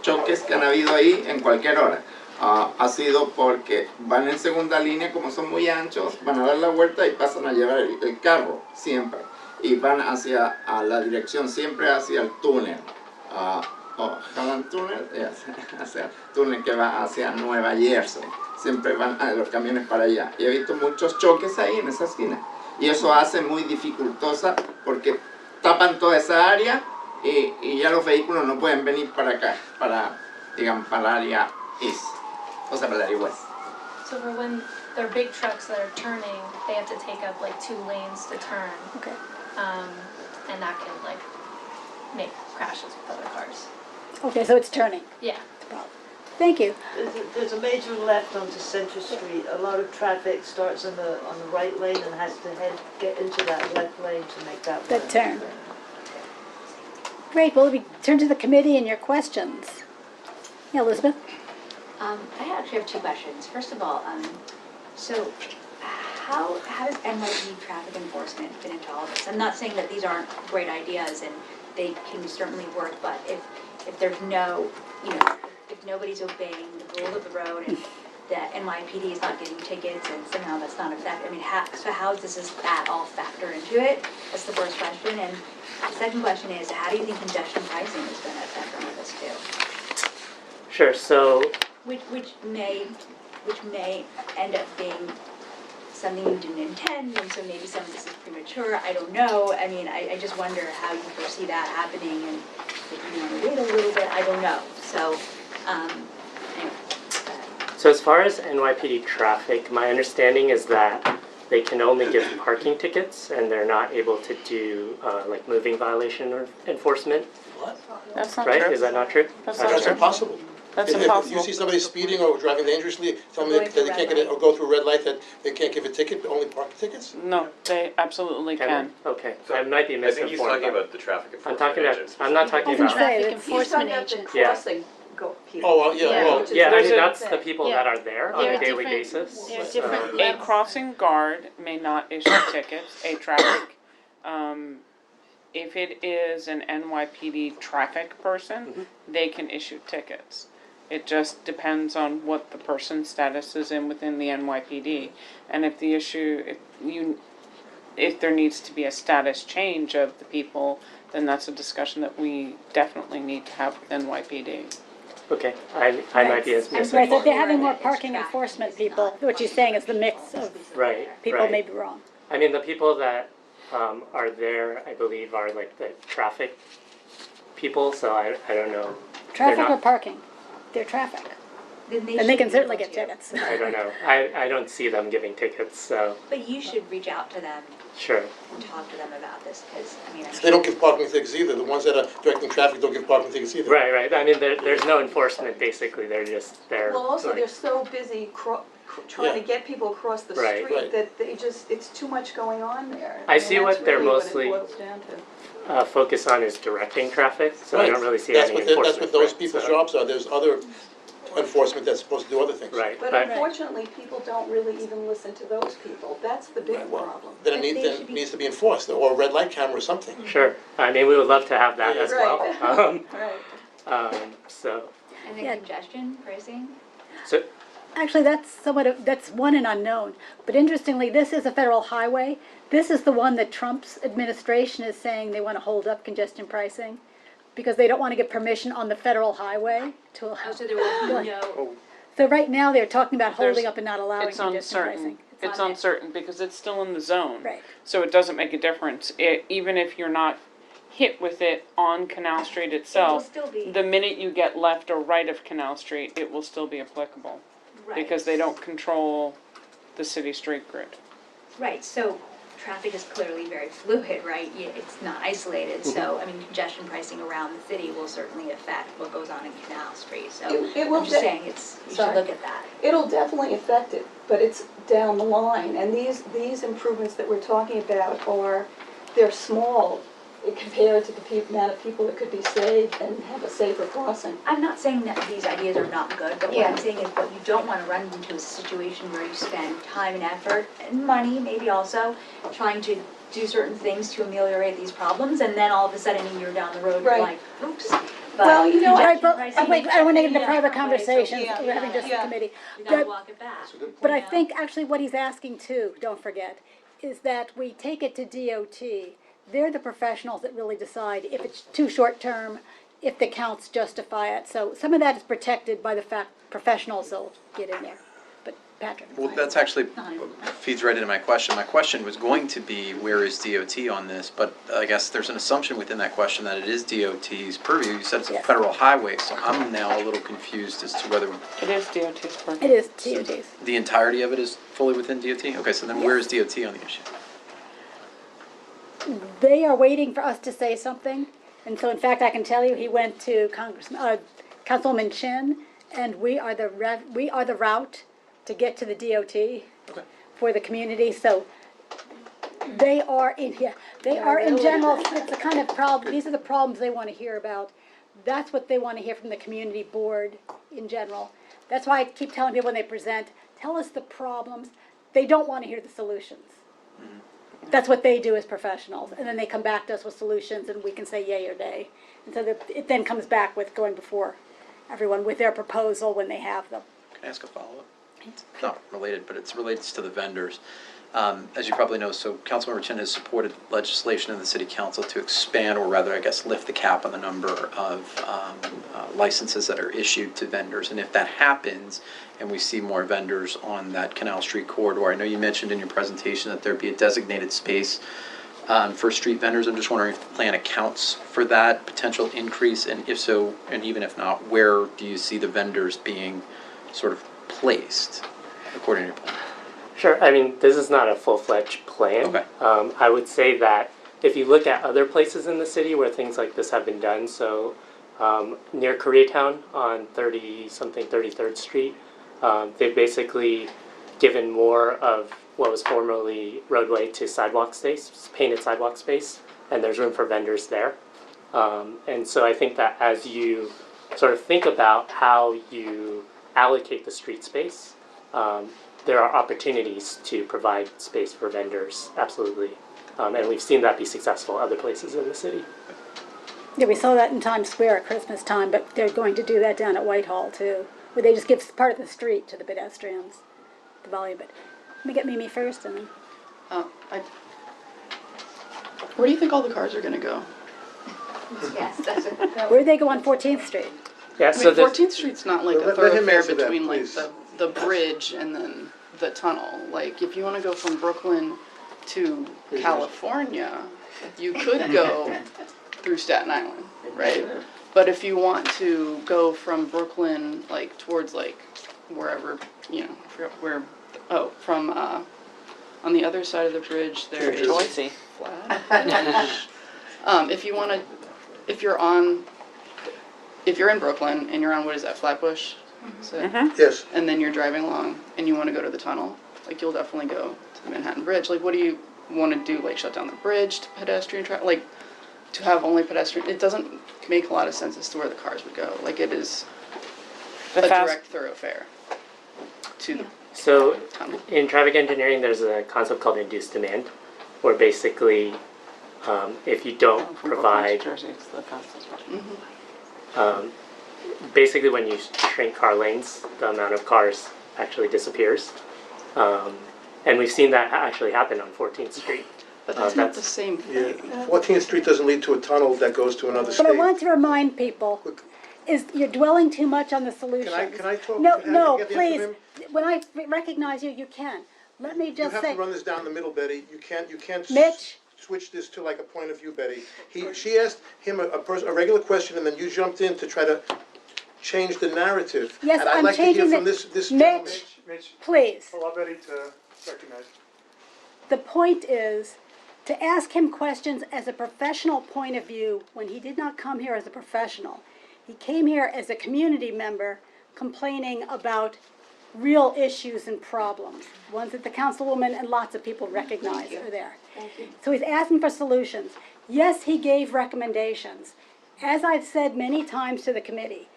choques que han habido ahí en cualquier hora, ha sido porque van en segunda línea, como son muy anchos, van a dar la vuelta y pasan a llevar el carro, siempre. Y van hacia la dirección, siempre hacia el túnel. Holland Tunnel, hacia el túnel que va hacia Nueva Jersey. Siempre van los camiones para allá. Y he visto muchos choques ahí en esa esquina. Y eso hace muy dificultosa porque tapan toda esa área y ya los vehículos no pueden venir para acá, digamos, para el área east, o sea, para el área west. So for when they're big trucks that are turning, they have to take up like 2 lanes to turn. Okay. And that can like make crashes with other cars. Okay, so it's turning. Yeah. Thank you. There's a major left onto Central Street. A lot of traffic starts on the right lane and has to get into that left lane to make that That turn. Great, well, we turn to the committee and your questions. Yeah, Elizabeth? I actually have 2 questions. First of all, so how does NYPD traffic enforcement fit into all this? I'm not saying that these aren't great ideas and they can certainly work, but if there's no, if nobody's obeying the rules of the road and the NYPD is not getting tickets and somehow that's not effective, I mean, how does that all factor into it? That's the first question. And the second question is, how do you think congestion pricing is going to affect all of this too? Sure, so Which may end up being something you didn't intend, and so maybe some of this is premature, I don't know. I mean, I just wonder how you foresee that happening, and if you want to wait a little bit, I don't know. So, anyway. So as far as NYPD traffic, my understanding is that they can only give parking tickets and they're not able to do like moving violation or enforcement. What? That's not Right? true. Is that not true? That's I'm not not That's sure. impossible. That's If impossible. you see somebody speeding or driving dangerously, tell them that they can't get it, or go through a red light, that they can't give a ticket, only parking tickets? No, they absolutely can. Okay, I might be I misinformed. think he's talking about the traffic I'm enforcement talking about, agents. I'm not talking can about, say Traffic enforcement agent. Yeah. Crossing people. Oh, well, yeah, well, yeah, I There's mean, a- that's the people yeah. that are there on There a are daily different- basis. there's different A levels. crossing guard may not issue tickets, a traffic, if it is an NYPD traffic person, they can issue tickets. It just depends on what the person's status is in within the NYPD. And if the issue, if there needs to be a status change of the people, then that's a discussion that we definitely need to have with NYPD. Okay, I might be Right, so misinformed. if they're having more It's parking traffic, enforcement it's people, not- what you're saying is the mix of Right, people right. may be wrong. I mean, the people that are there, I believe, are like the traffic people, so I don't know. Traffic They're or not- parking? They're traffic. Then they And they should can be certainly able get to. tickets. I don't know. I don't see them giving tickets, so But you should reach out to them sure. and talk to them about this, because, I mean, I'm They don't give parking tickets either, the ones that are directing traffic don't give parking tickets either. Right, right. I mean, there's no enforcement, basically. They're just there. Well, also, like- they're so busy trying to get people across the Right. street Right. that they just, it's too much going on there. I mean, see that's what they're really mostly- what it boils down to. Focus on is directing traffic, so I Right. don't really see That's any what enforcement. That's what those threats, people's so- jobs are, there's other enforcement that's supposed to do other things. Right, But but unfortunately, people don't really even listen to those people. That's the big Right, well, problem. Then it needs to be enforced, or a red light camera or something. sure. I mean, we would love to have that as well. Right. Right. So, And then Yeah. congestion pricing? so Actually, that's that's one and unknown. But interestingly, this is a federal highway. This is the one that Trump's administration is saying they want to hold up congestion pricing because they don't want to get permission on the federal highway to allow. Oh, so there will be no, So right now, they're talking about holding There's- up and not allowing It's congestion uncertain. pricing. It's on it. uncertain because it's still in the zone. Right. So it doesn't make a difference. Even if you're not hit with it on Canal Street itself, still be- the minute you get left or right of Canal Street, it will still be applicable. right. Because they don't control the city street grid. Right, so traffic is clearly very fluid, right? It's not isolated, so, I mean, congestion pricing around the city will certainly affect what goes on in Canal Street, so It will I'm just de- saying you should Sorry. look at that. It'll definitely affect it, but it's down the line. And these improvements that we're talking about they're small compared to the amount of people that could be saved and have a safer crossing. I'm not saying that these ideas are not good, but what Yeah. I'm saying is what you don't wanna run into is a situation where you spend time and effort and money, maybe also, trying to do certain things to ameliorate these problems, and then all of a sudden, a year down the road, you're Right. like, oops. Well, you know, Right, congestion but, pricing wait, I don't want to get into yeah, private right, so conversations, yeah, we're having just a yeah. committee. You gotta But- walk it back. But I think actually what he's asking too, don't forget, is that we take it to DOT. They're the professionals that really decide if it's too short-term, if the counts justify it. So some of that is protected by the fact professionals will get in there. But Patrick. Well, that's actually feeds right into my question. My question was going to be, where is DOT on this? But I guess there's an assumption within that question that it is DOT's purview. You said it's a Yes. federal highway, so I'm now a little confused as to whether It is DOT's purview. It is DOT's. the entirety of it is fully within DOT? Okay, so then where is DOT on the issue? They are waiting for us to say something. And so in fact, I can tell you, he went to Councilman Chin, and we are the route to get to the DOT for the community. So they are in general, it's the kind of problem, these are the problems they want to hear about. That's what they want to hear from the community board in general. That's why I keep telling people when they present, tell us the problems. They don't want to hear the solutions. That's what they do as professionals, and then they come back to us with solutions, and we can say yay or nay. And so it then comes back with going before everyone with their proposal when they have them. Can I ask a follow-up? It's not related, but it's related to the vendors. As you probably know, so Councilmember Chin has supported legislation in the City Council to expand, or rather, I guess, lift the cap on the number of licenses that are issued to vendors. And if that happens, and we see more vendors on that Canal Street corridor, I know you mentioned in your presentation that there'd be a designated space for street vendors. I'm just wondering if the plan accounts for that potential increase, and if so, and even if not, where do you see the vendors being sort of placed according to your plan? Sure. I mean, this is not a full-fledged plan. Okay. I would say that if you look at other places in the city where things like this have been done, so near Koreatown on 33rd Street, they've basically given more of what was formerly roadway to sidewalk space, painted sidewalk space, and there's room for vendors there. And so I think that as you sort of think about how you allocate the street space, there are opportunities to provide space for vendors, absolutely. And we've seen that be successful other places in the city. Yeah, we saw that in Times Square at Christmas time, but they're going to do that down at Whitehall too, where they just give part of the street to the pedestrians, the volume. But let me get Mimi first, and then. Where do you think all the cars are gonna go? Yes, that's a. Where do they go on 14th Street? Yeah, I so mean, there's- 14th Street's not like a Let him thoroughfare answer that, between like please. the bridge and then the tunnel. Like, if you wanna go from Brooklyn to California, you could go through Staten Island, right? But if you want to go from Brooklyn, like, towards, like, wherever, you know, I forgot where, from, on the other side of the bridge, there is Boise. if you wanna, if you're in Brooklyn and you're on, what is that, Flatbush? So, Yes. and then you're driving along and you wanna go to the tunnel, like, you'll definitely go to the Manhattan Bridge. Like, what do you wanna do, like, shut down the bridge to pedestrian traffic? Like, to have only pedestrian, it doesn't make a lot of sense as to where the cars would go. Like, it is a direct thoroughfare to the So tunnel. in traffic engineering, there's a concept called induced demand, where basically if you don't provide, basically when you shrink car lanes, the amount of cars actually disappears. And we've seen that actually happen on 14th Street. But that's not the same thing. 14th Street doesn't lead to a tunnel that goes to another But I state. want to remind people, is you're dwelling too much on the solutions. Can I talk? No, Can I no, get the answer please. from him? When I recognize you, you can. Let me You just have say, to run this down the middle, Betty. You can't Mitch? switch this to like a point of view, Betty. She asked him a regular question, and then you jumped in to try to change the narrative. Yes, and I'd I'm like to hear changing from the- this gentleman. Mitch, please. Allow Betty to recognize. The point is to ask him questions as a professional point of view when he did not come here as a professional. He came here as a community member complaining about real issues and problems, ones that the councilwoman and lots of people recognize are there. So he's asking for solutions. Yes, he gave recommendations. As I've said many times to the committee,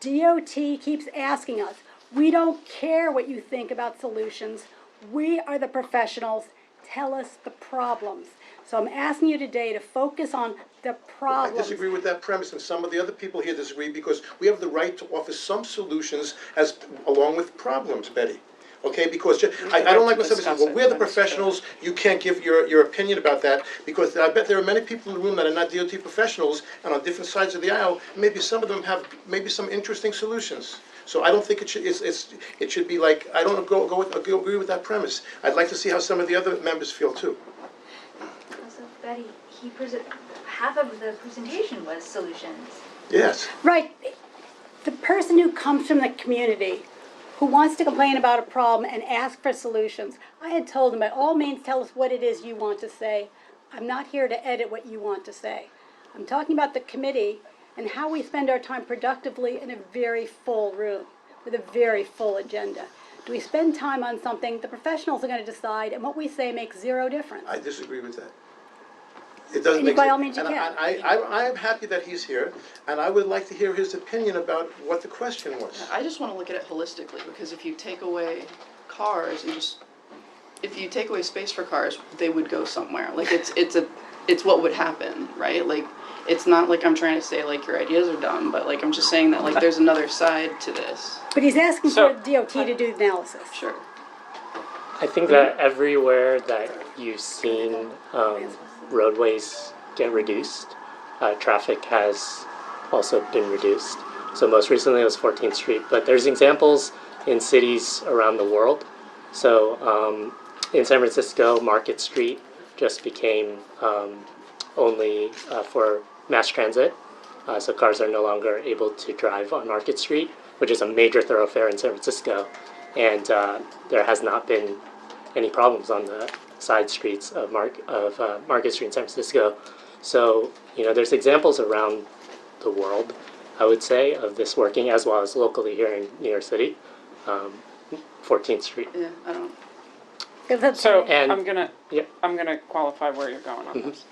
DOT keeps asking us, we don't care what you think about solutions. We are the professionals. Tell us the problems. So I'm asking you today to focus on the I problems. disagree with that premise, and some of the other people here disagree, because we have the right to offer some solutions along with problems, Betty. Okay, because I don't like when somebody says, well, we're the professionals, you can't give your opinion about that, because I bet there are many people in the room that are not DOT professionals, and on different sides of the aisle, maybe some of them have maybe some interesting solutions. So I don't think it should be like, I don't agree with that premise. I'd like to see how some of the other members feel too. Also, Betty, half of the presentation was solutions. Yes. Right. The person who comes from the community, who wants to complain about a problem and ask for solutions, I had told him, by all means, tell us what it is you want to say. I'm not here to edit what you want to say. I'm talking about the committee and how we spend our time productively in a very full room with a very full agenda. Do we spend time on something the professionals are going to decide, and what we say makes zero difference? I disagree with that. It doesn't And make by sense. all means you And can. I am happy that he's here, and I would like to hear his opinion about what the question was. I just want to look at it holistically, because if you take away cars and if you take away space for cars, they would go somewhere. Like, it's what would happen, right? Like, it's not like I'm trying to say, like, your ideas are dumb, but, like, I'm just saying that, like, there's another side to this. But he's asking for DOT to do the analysis. Sure. I think that everywhere that you've seen roadways get reduced, traffic has also been reduced. So most recently it was 14th Street, but there's examples in cities around the world. So in San Francisco, Market Street just became only for mass transit. So cars are no longer able to drive on Market Street, which is a major thoroughfare in San Francisco. And there has not been any problems on the side streets of Market Street in San Francisco. So, you know, there's examples around the world, I would say, of this working, as well as locally here in New York City, 14th Street. Yeah, I don't. So And- I'm gonna yeah. qualify where you're going on Mhm. this.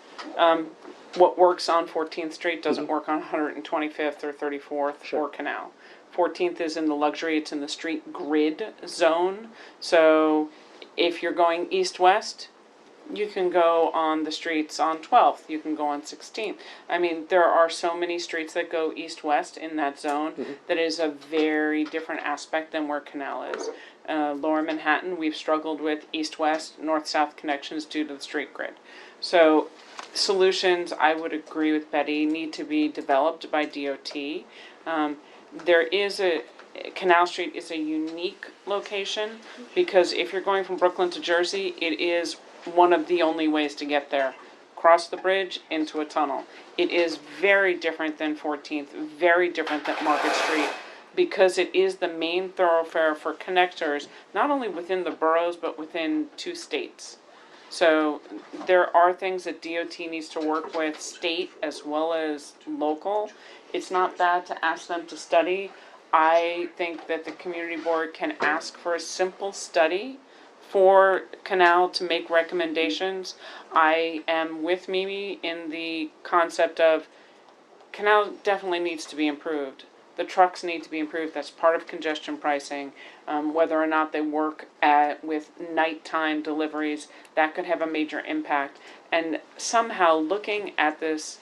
What works on 14th Street doesn't work on 125th or 34th or Canal. 14th is in the luxury, it's in the street grid zone. So if you're going east-west, you can go on the streets on 12th, you can go on 16th. I mean, there are so many streets that go east-west in that zone that is a very different aspect than where Canal is. Lower Manhattan, we've struggled with east-west, north-south connections due to the street grid. So solutions, I would agree with Betty, need to be developed by DOT. Canal Street is a unique location because if you're going from Brooklyn to Jersey, it is one of the only ways to get there cross the bridge into a tunnel. It is very different than 14th, very different than Market Street, because it is the main thoroughfare for connectors, not only within the boroughs, but within 2 states. So there are things that DOT needs to work with, state as well as local. It's not bad to ask them to study. I think that the community board can ask for a simple study for Canal to make recommendations. I am with Mimi in the concept of Canal definitely needs to be improved. The trucks need to be improved. That's part of congestion pricing. Whether or not they work with nighttime deliveries, that could have a major impact. And somehow looking at this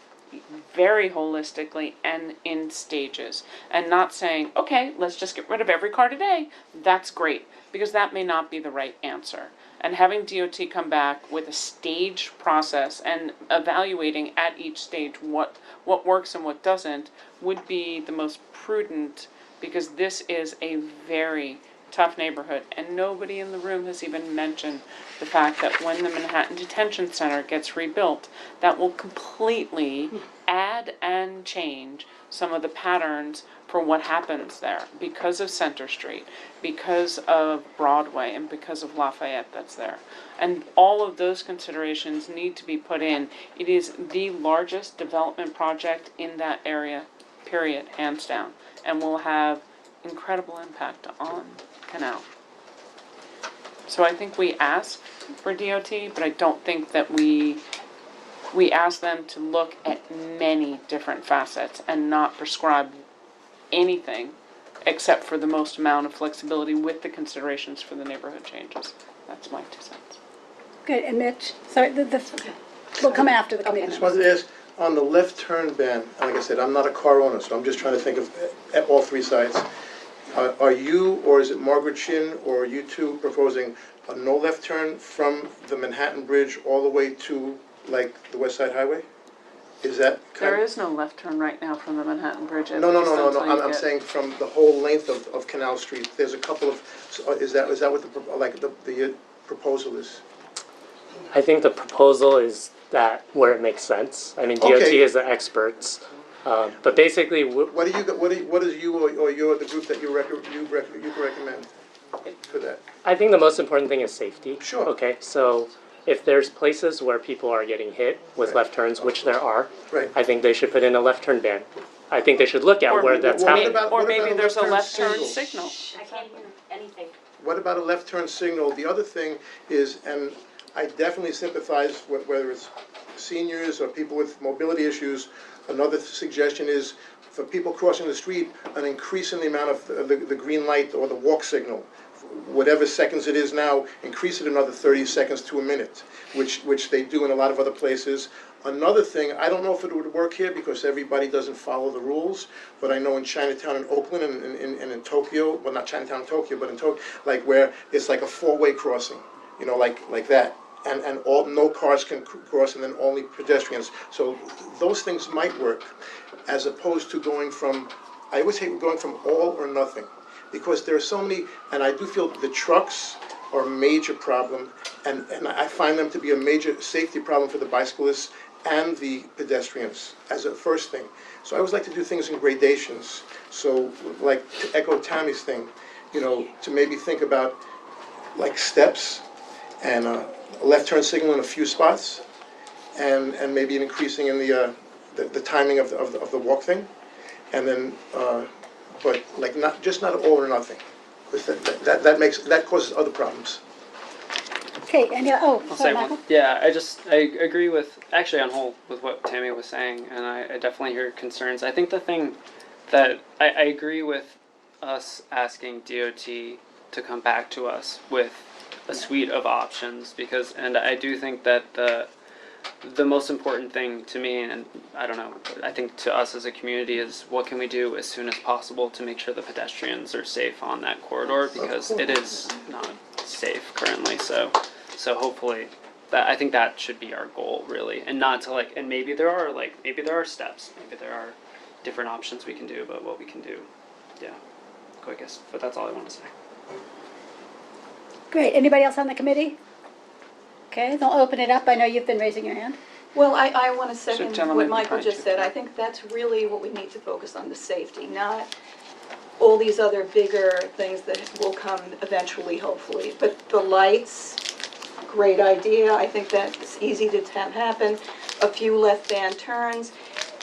very holistically and in stages, and not saying, okay, let's just get rid of every car today. That's great, because that may not be the right answer. And having DOT come back with a staged process and evaluating at each stage what works and what doesn't would be the most prudent, because this is a very tough neighborhood, and nobody in the room has even mentioned the fact that when the Manhattan Detention Center gets rebuilt, that will completely add and change some of the patterns for what happens there because of Center Street, because of Broadway, and because of Lafayette that's there. And all of those considerations need to be put in. It is the largest development project in that area, period, hands down, and will have incredible impact on Canal. So I think we ask for DOT, but I don't think that we ask them to look at many different facets and not prescribe anything except for the most amount of flexibility with the considerations for the neighborhood changes. That's my 2 cents. Good, and Mitch, sorry, we'll come after the I committee. just wanted to ask, on the left turn ban, like I said, I'm not a car owner, so I'm just trying to think of at all 3 sides. Are you, or is it Margaret Shin, or are you two proposing a no left turn from the Manhattan Bridge all the way to, like, the West Side Highway? Is that There is no left turn right now from the Manhattan Bridge. No, I'm saying from the whole length of Canal Street. There's a couple of, is that what the proposal is? I think the proposal is that where it makes sense. I mean, DOT Okay. is the experts, but basically, What is you or you're the group that you recommend for that? I think the most important thing is safety. Sure. Okay, so if there's places where people are getting hit with left turns, which there are, Right. I think they should put in a left turn ban. I think they should look at where that's happening. Or maybe there's a left turn signal? signal. I can't hear anything. What about a left turn signal? The other thing is, and I definitely sympathize with whether it's seniors or people with mobility issues, another suggestion is for people crossing the street, an increase in the amount of the green light or the walk signal. Whatever seconds it is now, increase it another 30 seconds to a minute, which they do in a lot of other places. Another thing, I don't know if it would work here because everybody doesn't follow the rules, but I know in Chinatown and Oakland and in Tokyo, well, not Chinatown and Tokyo, but in Tokyo, like where it's like a 4-way crossing, you know, like that. And no cars can cross, and then only pedestrians. So those things might work, as opposed to going from, I always hate going from all or nothing, because there are so many, and I do feel the trucks are a major problem, and I find them to be a major safety problem for the bicyclists and the pedestrians as a first thing. So I always like to do things in gradations. So like to echo Tammy's thing, you know, to maybe think about like steps and a left turn signal in a few spots, and maybe an increasing in the timing of the walk thing, and then but like not all or nothing, because that causes other problems. Okay, and I'll sorry, say Michael. one. Yeah, I agree with, actually on whole, with what Tammy was saying, and I definitely hear concerns. I think the thing that, I agree with us asking DOT to come back to us with a suite of options, because, and I do think that the most important thing to me, and I don't know, I think to us as a community, is what can we do as soon as possible to make sure the pedestrians are safe on that corridor, because it is not safe currently. So hopefully, that, I think that should be our goal, really, and not to like, and maybe there are steps, maybe there are different options we can do, but what we can do, yeah, I guess. But that's all I want to say. Great, anybody else on the committee? Okay, they'll open it up, I know you've been raising your hand. Well, I want to second gentleman what Michael behind just you. said. I think that's really what we need to focus on, the safety, not all these other bigger things that will come eventually, hopefully. But the lights, great idea. I think that's easy to have happen. A few left-hand turns,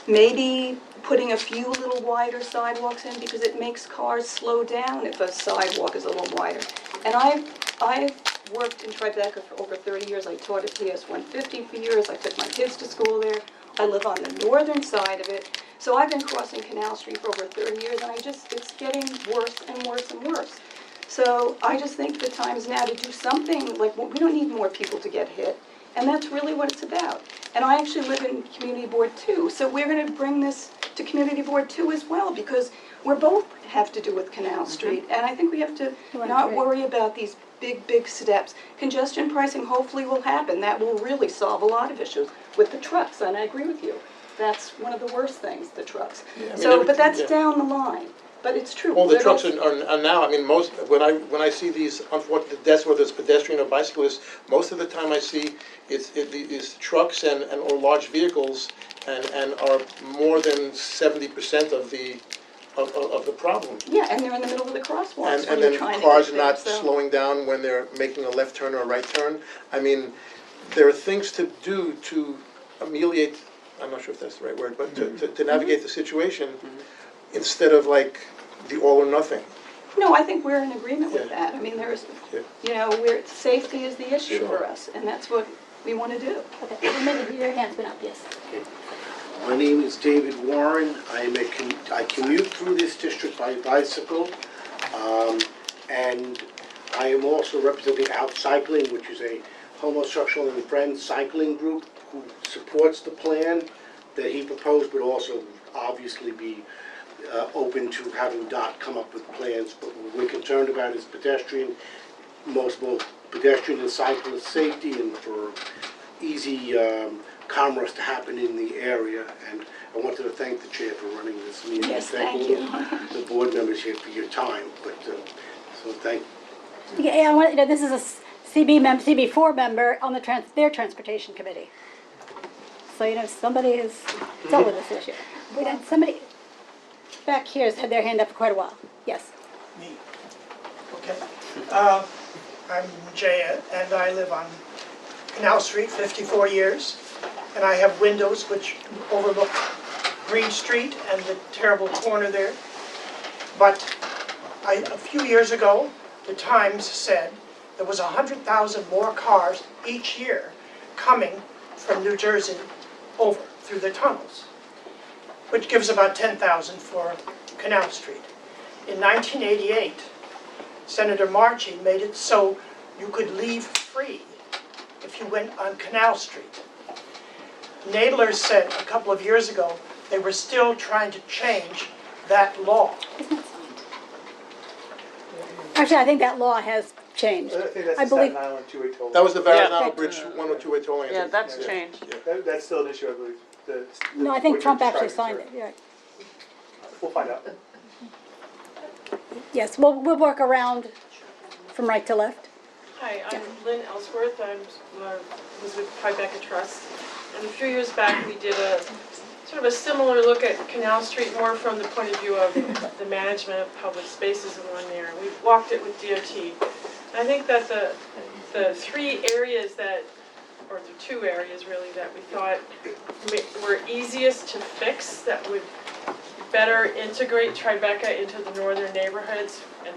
maybe putting a few little wider sidewalks in because it makes cars slow down if a sidewalk is a little wider. And I've worked in Tribeca for over 30 years. I taught at PS 150 for years. I took my kids to school there. I live on the northern side of it. So I've been crossing Canal Street for over 30 years, and it's getting worse and worse and worse. So I just think the time is now to do something, like, we don't need more people to get hit, and that's really what it's about. And I actually live in Community Board 2, so we're going to bring this to Community Board 2 as well, because we're both have to do with Canal Street, and I think we have to not worry about these big steps. Congestion pricing hopefully will happen. That will really solve a lot of issues with the trucks, and I agree with you. That's one of the worst things, the trucks. Yeah, I mean, So, but that's yeah. down the line. But it's true. All the Little- trucks are now, I mean, when I see these unfortunate deaths, whether it's pedestrian or bicyclists, most of the time I see it's trucks and or large vehicles and are more than 70% of the problem. Yeah, and they're in the middle of the crosswalks when And you're then trying to cars get are not there, so- slowing down when they're making a left turn or a right turn. I mean, there are things to do to ameliorate, I'm not sure if that's the right word, but to navigate the situation instead of like the all or nothing. No, I think we're in agreement with that. I mean, there's, you know, safety is the issue for us, and that's what we want to do. Okay, a minute, your hand's been up, yes. My name is David Warren. I commute through this district by bicycle, and I am also representing Out Cycling, which is a homosexual and friends cycling group who supports the plan that he proposed, but also obviously be open to having DOT come up with plans. But what we're concerned about is both pedestrian and cyclist safety, and for easy commerce to happen in the area. And I wanted to thank the chair for running this meeting. Yes, Thank thank all the board members here for your time. But so thank. Yeah, I want, you know, this is a CB4 member on their transportation committee. So, you know, somebody has dealt with this issue. We had somebody back here has had their hand up for quite a while. Yes. Me. Okay. I'm Jay, and I live on Canal Street, 54 years, and I have windows which overlook Green Street and the terrible corner there. But a few years ago, the Times said there was 100,000 more cars each year coming from New Jersey over through the tunnels, which gives about 10,000 for Canal Street. In 1988, Senator Marchie made it so you could leave free if you went on Canal Street. Nadler said a couple of years ago they were still trying to change that law. Actually, I think that law has changed. I think that's I the believe. Staten Island two-way toll. That was the Verrazano Yeah. Bridge 102-way tolling. I Yeah, think. that's changed. That's still an issue, I believe. No, I think what Trump you're actually describing, signed it. You're right. We'll find out. Yes, we'll work around from right to left. Hi, I'm Lynn Ellsworth. I was with Tribeca Trust. And a few years back, we did a sort of a similar look at Canal Street, more from the point of view of the management of public spaces along there. We walked it with DOT. I think that the three areas that, or the two areas really, that we thought were easiest to fix, that would better integrate Tribeca into the northern neighborhoods and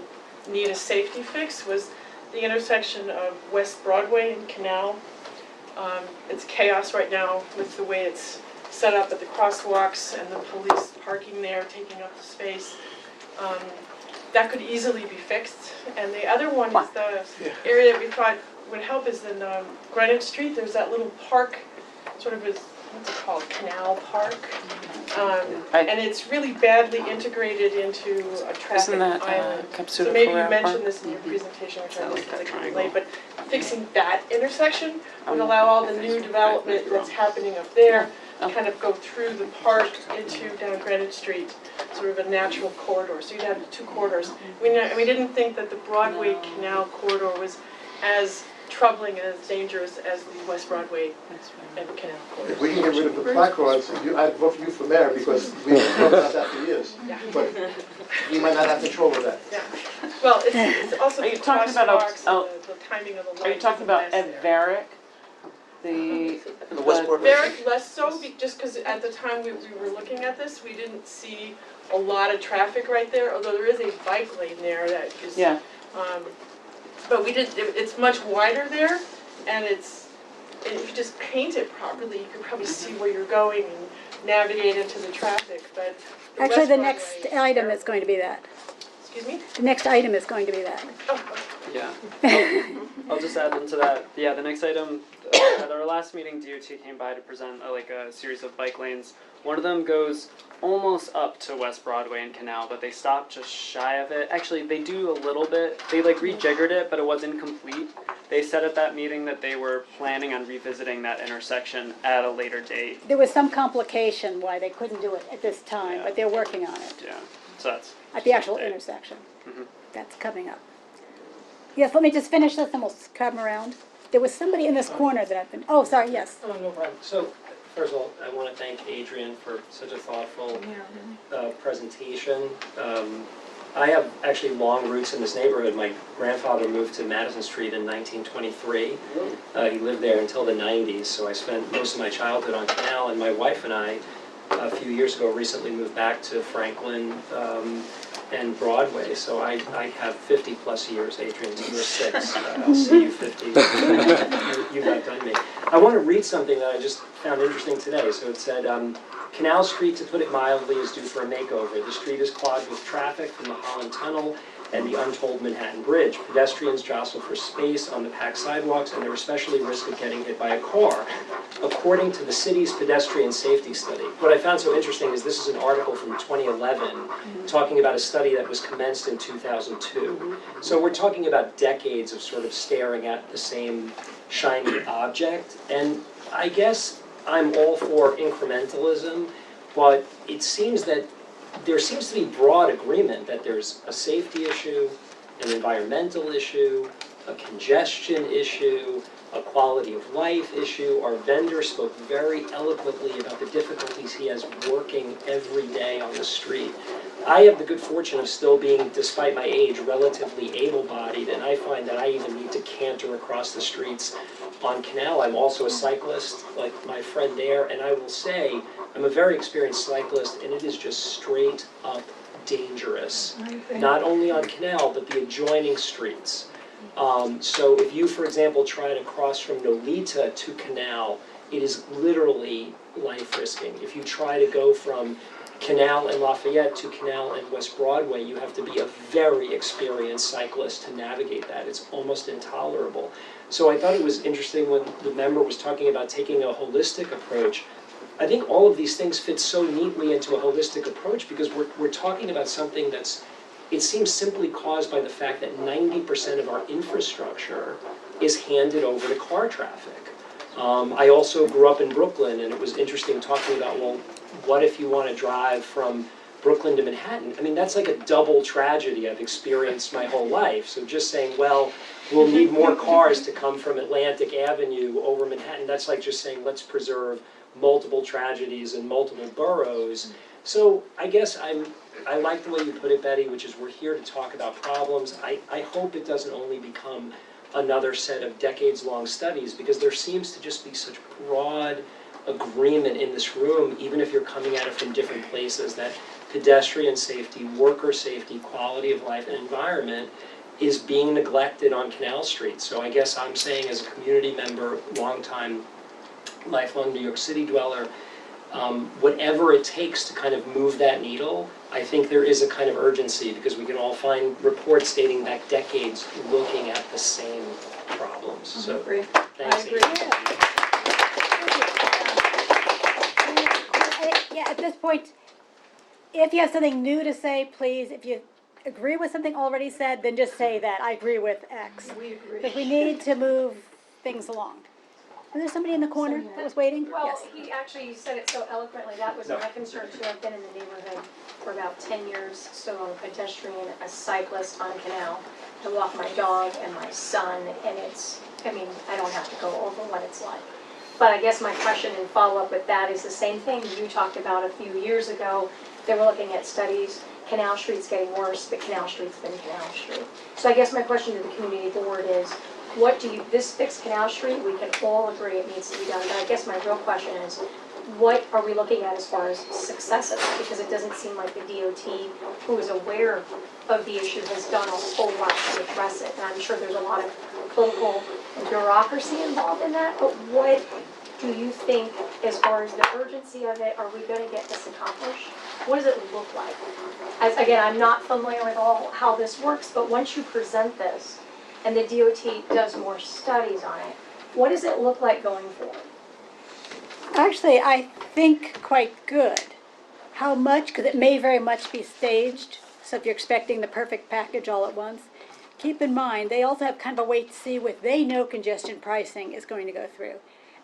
need a safety fix, was the intersection of West Broadway and Canal. It's chaos right now with the way it's set up at the crosswalks and the police parking there, taking up the space. That could easily be fixed. And the other one is the area that we thought would help is in Greenwich Street. There's that little park, sort of what's it called, Canal Park. And it's really badly integrated into a traffic Isn't that, island. Capsuta So maybe you Ferrer mentioned Park? this in your presentation, which I missed because I came late, but fixing that intersection would Oh, allow all the new development that's happening up there to kind of go through the park into down Greenwich Street, sort of a natural corridor. So you'd have two corridors. We didn't think that the Broadway Canal corridor was as troubling and as dangerous as the West Broadway and Canal corridor. If we can get rid of the placards, I'd vote for you for mayor because we've been talking about that for years. Yeah. But we might not have control of that. Yeah. Well, it's also Are you the talking about crosswalks and the timing of the lights. Are you talking about at Varick? The Very less so, just because at the time we were looking at this, we didn't see a lot of traffic right there, although there is a bike lane there that is. Yeah. But it's much wider there, and if you just paint it properly, you could probably see where you're going and navigate into the traffic, but. Actually, the next item is going to be that. Excuse me? The next item is going to be that. Yeah. I'll just add into that. Yeah, the next item, at our last meeting, DOT came by to present a series of bike lanes. One of them goes almost up to West Broadway and Canal, but they stopped just shy of it. Actually, they do a little bit. They rejiggered it, but it wasn't complete. They said at that meeting that they were planning on revisiting that intersection at a later date. There was some complication why they couldn't do it at this time, but they're working on it. Yeah, so that's... At the actual intersection. That's coming up. Yes, let me just finish this and we'll come around. There was somebody in this corner that I've been, oh, sorry, yes. Oh, no problem. So, first of all, I want to thank Adrian for such a thoughtful presentation. I have actually long roots in this neighborhood. My grandfather moved to Madison Street in 1923. He lived there until the 90s, so I spent most of my childhood on Canal, and my wife and I, a few years ago, recently moved back to Franklin and Broadway, so I have 50 plus years, Adrian, you're 6, I'll see you 50, you've outdone me. I want to read something that I just found interesting today. So it said, Canal Street, to put it mildly, is due for a makeover. The street is clogged with traffic from the Holland Tunnel and the untold Manhattan Bridge. Pedestrians jostle for space on the packed sidewalks, and they're especially at risk of getting hit by a car, according to the city's pedestrian safety study. What I found so interesting is this is an article from 2011 talking about a study that was commenced in 2002. So we're talking about decades of sort of staring at the same shiny object, and I guess I'm all for incrementalism, but it seems that there seems to be broad agreement that there's a safety issue, an environmental issue, a congestion issue, a quality of life issue. Our vendor spoke very eloquently about the difficulties he has working every day on the street. I have the good fortune of still being, despite my age, relatively able-bodied, and I find that I even need to canter across the streets on Canal. I'm also a cyclist, like my friend there, and I will say, I'm a very experienced cyclist, and it is just straight up dangerous. Not only on Canal, but the adjoining streets. So if you, for example, try to cross from Nolita to Canal, it is literally life-risking. If you try to go from Canal and Lafayette to Canal and West Broadway, you have to be a very experienced cyclist to navigate that. It's almost intolerable. So I thought it was interesting when the member was talking about taking a holistic approach. I think all of these things fit so neatly into a holistic approach because we're talking about something that's, it seems simply caused by the fact that 90% of our infrastructure is handed over to car traffic. I also grew up in Brooklyn, and it was interesting talking about, well, what if you want to drive from Brooklyn to Manhattan? I mean, that's like a double tragedy I've experienced my whole life. So just saying, well, we'll need more cars to come from Atlantic Avenue over Manhattan, that's like just saying, let's preserve multiple tragedies in multiple boroughs. So I guess I like the way you put it, Betty, which is we're here to talk about problems. I hope it doesn't only become another set of decades-long studies, because there seems to just be such broad agreement in this room, even if you're coming at it from different places, that pedestrian safety, worker safety, quality of life, and environment is being neglected on Canal Street. So I guess I'm saying, as a community member, longtime, lifelong New York City dweller, whatever it takes to kind of move that needle, I think there is a kind of urgency, because we can all find reports dating back decades looking at the same problems. So, thanks. I agree. Yeah, at this point, if you have something new to say, please, if you agree with something already said, then just say that, I agree with X. We agree. Because we need to move things along. Was there somebody in the corner that was waiting? Well, Yes. he actually said it so eloquently, that was my concern too. I've been in the neighborhood for about 10 years, so I'm a pedestrian, a cyclist on Canal. I walk my dog and my son, and it's, I mean, I don't have to go over what it's like. But I guess my question and follow-up with that is the same thing you talked about a few years ago. They were looking at studies, Canal Street's getting worse, but Canal Street's been Canal Street. So I guess my question to the community board is, what do you, this fixed Canal Street, we can all agree it needs to be done, but I guess my real question is, what are we looking at as far as successes? Because it doesn't seem like the DOT, who is aware of the issue, has done a whole lot to address it. And I'm sure there's a lot of political bureaucracy involved in that, but what do you think as far as the urgency of it, are we gonna get this accomplished? What does it look like? As, again, I'm not familiar with all how this works, but once you present this and the DOT does more studies on it, what does it look like going forward? Actually, I think quite good. How much? Because it may very much be staged. So if you're expecting the perfect package all at once, keep in mind they also have kind of a wait to see what they know congestion pricing is going to go through.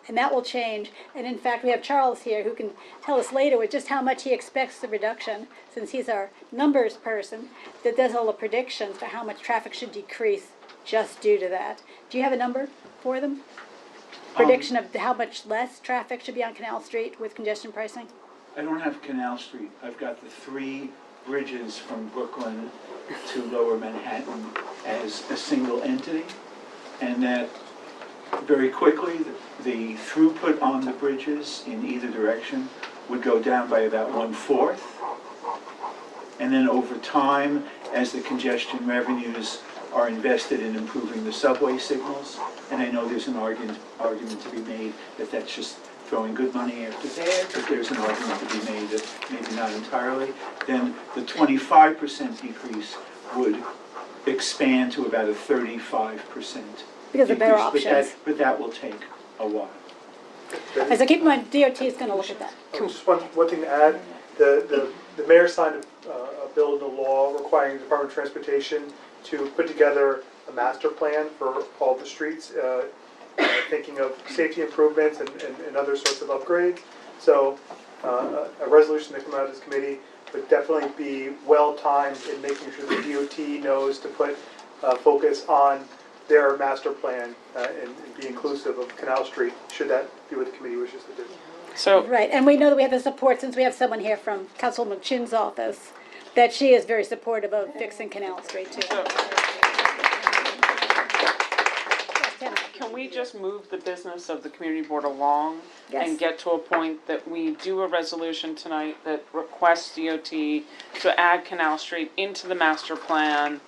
And that will change. And in fact, we have Charles here who can tell us later with just how much he expects the reduction, since he's our numbers person that does all the predictions for how much traffic should decrease just due to that. Do you have a number for them? Prediction of how much less traffic should be on Canal Street with congestion pricing? I don't have Canal Street. I've got the 3 bridges from Brooklyn to Lower Manhattan as a single entity, and that very quickly the throughput on the bridges in either direction would go down by about 1/4. And then over time, as the congestion revenues are invested in improving the subway signals, and I know there's an argument to be made that that's just throwing good money after bad, but there's an argument to be made that maybe not entirely, then the 25% decrease would expand to about a 35% Because of better decrease, options. but that will take a while. And so keep in mind, DOT is going to look at that. Just one thing to add, the mayor signed a bill into law requiring the Department of Transportation to put together a master plan for all the streets, thinking of safety improvements and other sorts of upgrades. So a resolution that come out of this committee would definitely be well-timed in making sure the DOT knows to put focus on their master plan and be inclusive of Canal Street, should that be what the committee wishes to do. So Right, and we know that we have the support, since we have someone here from Councilwoman Chin's office, that she is very supportive of fixing Canal Street too. can we just move the business of the community board along Yes. and get to a point that we do a resolution tonight that requests DOT to add Canal Street into the master plan?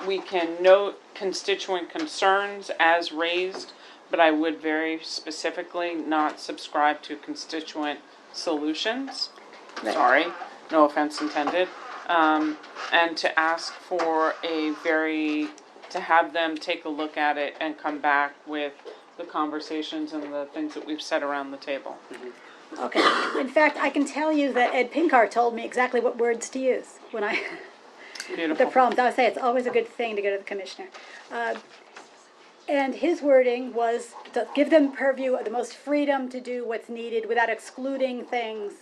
We can note constituent concerns as raised, but I would very specifically not subscribe to constituent solutions. Right. Sorry, no offense intended. And to ask for to have them take a look at it and come back with the conversations and the things that we've said around the table. Okay, in fact, I can tell you that Ed Pinkar told me exactly what words to use when I, Beautiful. the problems. I would say it's always a good thing to go to the commissioner. And his wording was to give them purview of the most freedom to do what's needed without excluding things.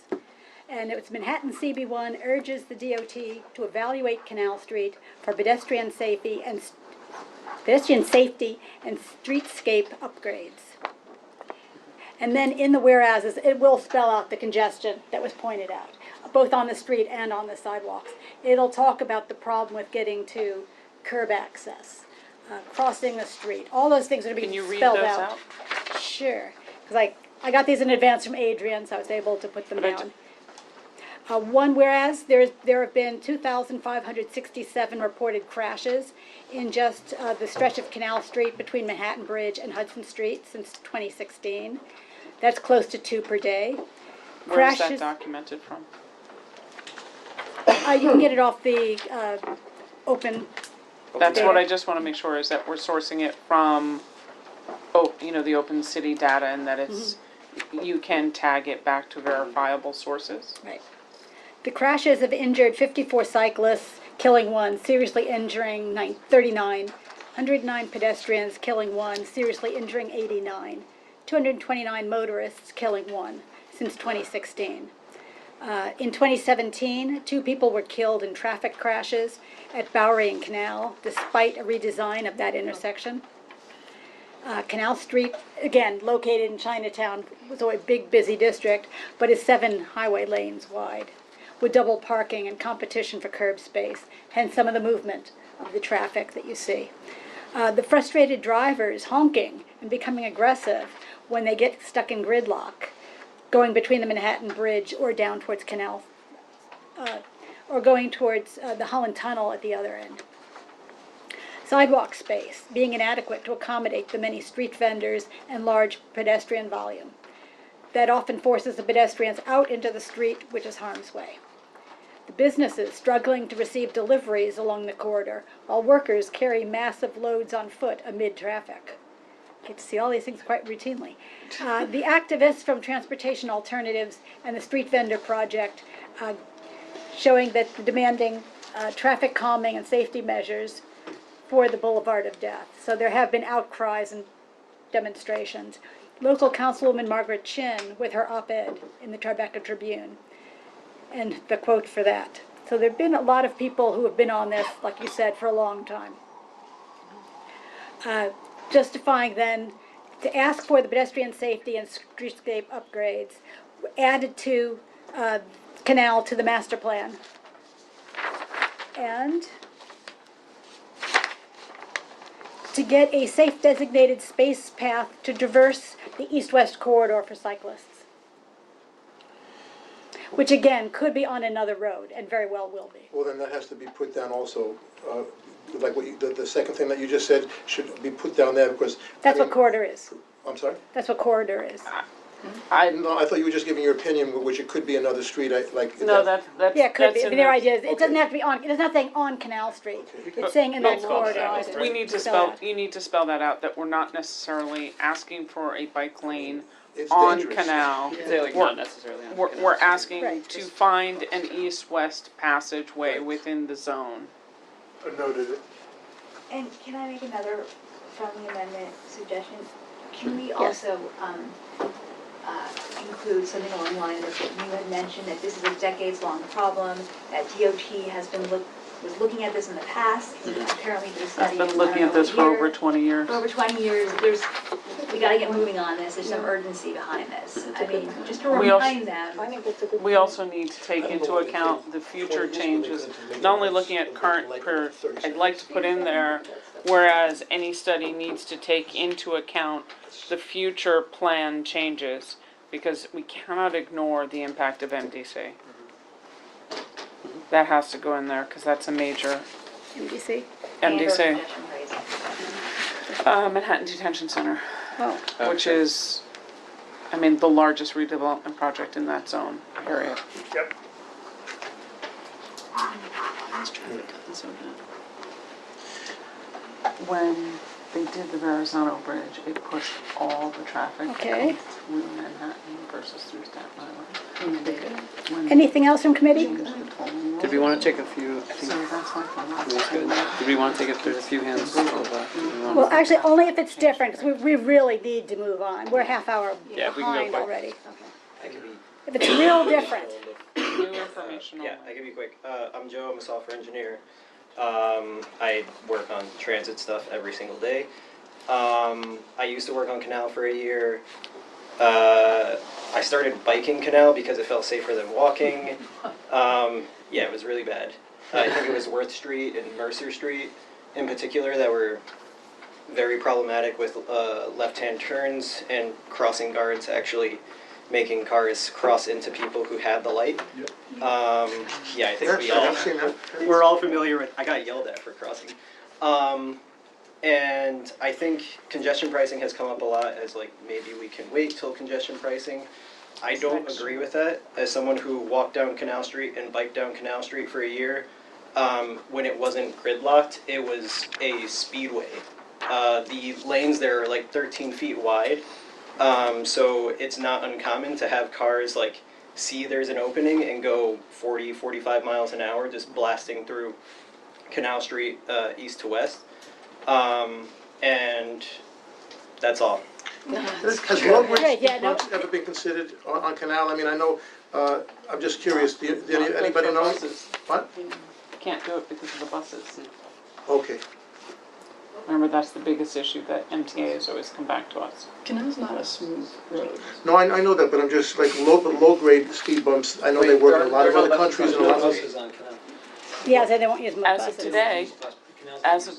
And it was Manhattan CB1 urges the DOT to evaluate Canal Street for pedestrian safety and streetscape upgrades. And then in the whereases, it will spell out the congestion that was pointed out, both on the street and on the sidewalks. It'll talk about the problem with getting to curb access, crossing the street. All those things are going to Can be you read spelled those out. Sure, because I got these in advance from Adrian, so I was able to put them down. One, whereas there have been 2,567 reported crashes in just the stretch of Canal Street between Manhattan Bridge and Hudson Street since 2016. That's close to 2 per day. Where is that documented from? You can get it off the open. That's data. what I just want to make sure is that we're sourcing it from, the open city data, and that it's, you can tag it back to verifiable sources. Right. The crashes have injured 54 cyclists, killing 1, seriously injuring 39, 109 pedestrians, killing 1, seriously injuring 89. 229 motorists, killing 1 since 2016. In 2017, 2 people were killed in traffic crashes at Bowery and Canal, despite a redesign of that intersection. Canal Street, again, located in Chinatown, was a big, busy district, but is 7 highway lanes wide, with double parking and competition for curb space, hence some of the movement of the traffic that you see. The frustrated drivers honking and becoming aggressive when they get stuck in gridlock, going between the Manhattan Bridge or down towards Canal, or going towards the Holland Tunnel at the other end. Sidewalk space being inadequate to accommodate the many street vendors and large pedestrian volume. That often forces the pedestrians out into the street, which is harm's way. The businesses struggling to receive deliveries along the corridor, while workers carry massive loads on foot amid traffic. Get to see all these things quite routinely. The activists from Transportation Alternatives and the Street Vendor Project showing that demanding traffic calming and safety measures for the Boulevard of Death. So there have been outcries and demonstrations. Local Councilwoman Margaret Chin with her op-ed in the Tribeca Tribune, and the quote for that. So there have been a lot of people who have been on this, like you said, for a long time. Justifying then to ask for the pedestrian safety and streetscape upgrades added to Canal to the master plan. And to get a safe designated space path to traverse the east-west corridor for cyclists, which again could be on another road and very well will be. Well, then that has to be put down also, like what you, the second thing that you just said should be put down there because. That's what corridor is. I'm sorry? That's what corridor is. No, I thought you were just giving your opinion, which it could be another street, like. No, that's. Yeah, it could be. that's in Their the- idea is, it doesn't have to be on, it's not saying on Canal Street. It's saying in that corridor. We need to spell, you need to spell that out, that we're not necessarily asking for a bike lane It's on dangerous. Canal. Say like We're- not necessarily on We're, Canal we're Street. asking Right. to find an east-west passageway within the zone. Noted. And can I make another friendly amendment suggestion? Can we also include something along the lines of what you had mentioned, that this is a decades-long problem, that DOT has been was looking at this in the past, apparently the I've study been is looking not at this for here. over 20 years. For over 20 years, we gotta get moving on this, there's some urgency behind this. I mean, just to We also- remind them. I think that's a good. We also need to take into account the future changes, not only looking at current, I'd like to put in there, whereas any study needs to take into account the future plan changes, because we cannot ignore the impact of MDC. That has to go in there, because that's a major MDC? MDC. Manhattan Detention Center, Oh, which is, I mean, the largest redevelopment project in that zone, period. Yep. When they did the Verrazano Bridge, it pushed all the traffic Okay. through Manhattan versus through Staten Island. When- anything else from committee? Did we want to take a few? I think So that's like it was good. Did we want to take a few hands? Of, do we want Well, actually, only if it's different, because we really need to move on. We're a half hour Yeah, we can go behind quick. already. I can be, If it's real different. new information yeah, only. I can be quick. I'm Joe, I'm a software engineer. I work on transit stuff every single day. I used to work on Canal for a year. I started biking Canal because it felt safer than walking. Yeah, it was really bad. I think it was Worth Street and Mercer Street in particular that were very problematic with left-hand turns and crossing guards actually making cars cross into people who had the light. Yeah, I think we're all familiar with, I got yelled at for crossing. And I think congestion pricing has come up a lot as like, maybe we can wait till congestion pricing. I don't agree with that. As someone who walked down Canal Street and biked down Canal Street for a year, when it wasn't gridlocked, it was a speedway. The lanes there are like 13 feet wide. So it's not uncommon to have cars like see there's an opening and go 40, 45 miles an hour just blasting through Canal Street east to west. And that's all. Has long-range Right, speed yeah, no. bumps ever been considered on Canal? I mean, I know, I'm just curious, do anybody know? What? Can't do it because of the buses. Okay. Remember, that's the biggest issue that MTA has always come back to us. Canal's not a smooth road. No, I know that, but I'm just, like, low-grade speed bumps, I know they work in a lot of other countries and a lot of. Yeah, so they won't use most As buses. of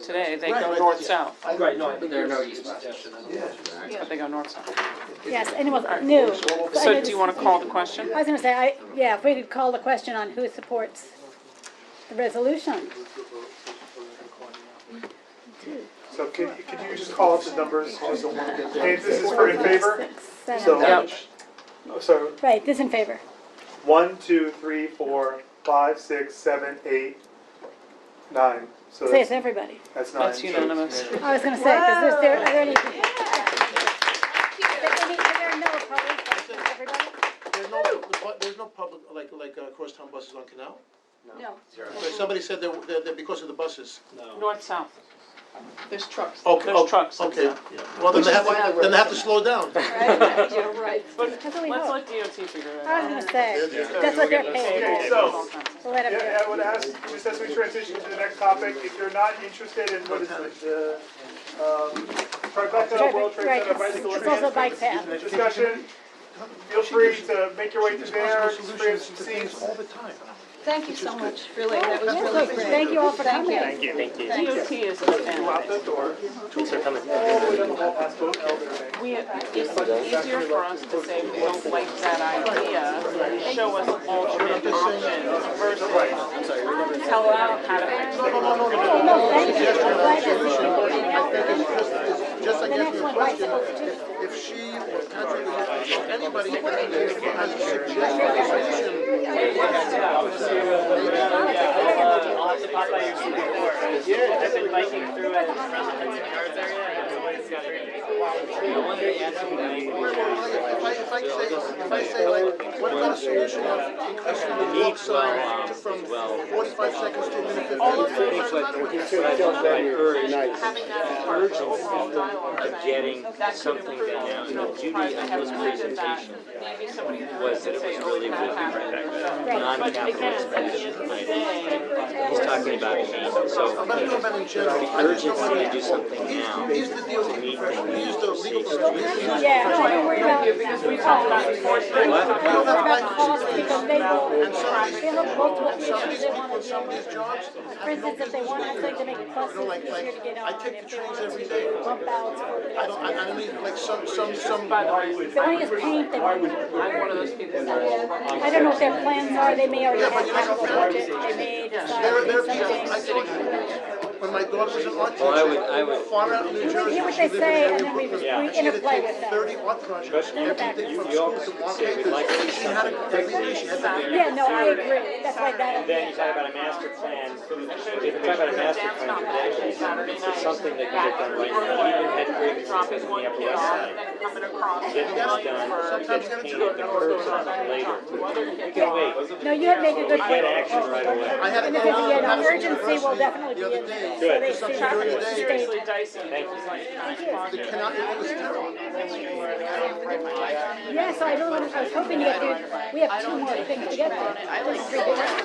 today, they Right, go right, north-south. Right, no, I think there's no suggestion. But they go north-south. Yes, and it was new. So do you want to call the question? I was gonna say, if we could call the question on who supports the resolution. So can you just call up the numbers? James, this is for in favor? Seven. So, Yep. so Right, this in favor. 1, 2, 3, 4, 5, 6, 7, 8, 9. So Say it's everybody. that's 9. That's unanimous. I was gonna say, because are there any? Are there no opposed? Everybody? There's no public, like, cross-town buses on Canal? No. Okay, somebody said they're because of the buses. North-south. There's trucks. Okay, There's trucks. Okay, yeah. Well, then they have to slow down. Right, you're right. But That's what we let's hope. let DOT figure it I out. was gonna say, that's what they're paid Okay, for. so, So let them do yeah, it. I would ask, just as we transition to the next topic, if you're not interested in what is the Tribeca World Trade Right, Center bicycle it's also a bike path. discussion, feel free to make your way through there, experience some seats. All the time. Thank you so much, really, that was Yes, really so great. thank you all for Thank coming. you. Thank you. DOT is a fan. Thanks for coming. It's easier for us to say we don't like that idea, show us alternate options versus tell out how to fix it. No, thank you. I'm glad to see you. Just like The next asking a one, question, bicycles too. if she or Patrick or anybody has a suggestion or solution. I've been biking through it around the Hudson Yards area, and everybody's got a great. I wonder If I say like, what about a solution of increasing the walk sign from 45 seconds to a minute 15? All of those That's are not a good having that as part of the overall dialogue, saying that could improve, I have pointed that, maybe somebody was that it was really, really non-capital expenditure item. He's talking about change, so I'm not talking about in general. the urgency to do something now He's the deal to meet professional. the He's needs the of legal State professional. Yeah, I don't worry about, because we talked about enforcement. I don't know about cost because they have multiple issues they want to deal with. For instance, if they want to to make buses easier to get on, if they want to bump outs for I don't need, like, some. By the way, If they want to use paint, they want. I'm one of those people that I don't know what their plans are, they may already have capital budget, they may decide There to do are people, I something. told you, when my daughter was an art teacher. Well, I would. Far out in New We Jersey. hear what she they lived in say an and area then we where we she had to interplay take with them. 30 art projects, everything from school to market. She had to, every day she had to. Yeah, no, I agree, that's why that. Then you talk about a master plan, if you talk about a master plan, it's something that can get done right now, even head rigs on the Upper West Side. Get this done, get painted, the curbs on them later. We can wait. No, you have made a good Get point. action right away. And if it's, yeah, no, urgency will definitely be in there, so Good. they see. seriously dicey. Thank you. The canal, it was terrible. Yeah, so I really wanted, I was hoping to get through, we have two more things to get through.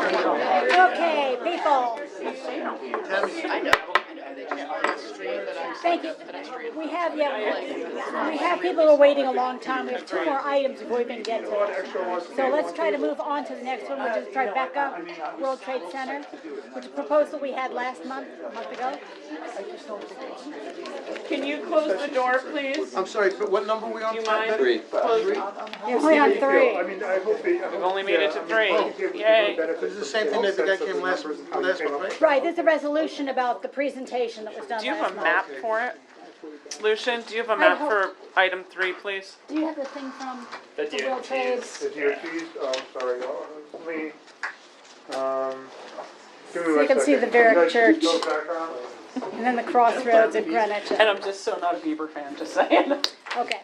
Okay, people. Thank you. We have, we have people who are waiting a long time. We have two more items before we can get to it. So let's try to move on to the next one, which is Tribeca World Trade Center, which is a proposal we had last month, a month ago. Can you close the door, please? I'm sorry, but what number are we on? Do you mind? Three. Closing? You're only on three. I mean, I hope they. We've only made it to three. Yay. This is the same thing that the guy came last month, right? Right, there's a resolution about the presentation that was done last Do you month. have a map for it? Lucian, do you have a I map hope- for item 3, please? Do you have the thing from The the World Trade? The DOTs, oh, sorry, let me, give me So you 1 can see second. the Varick You guys Church. go background. And then the crossroads at Greenwich. And I'm just so not a Bieber fan, just saying. Okay,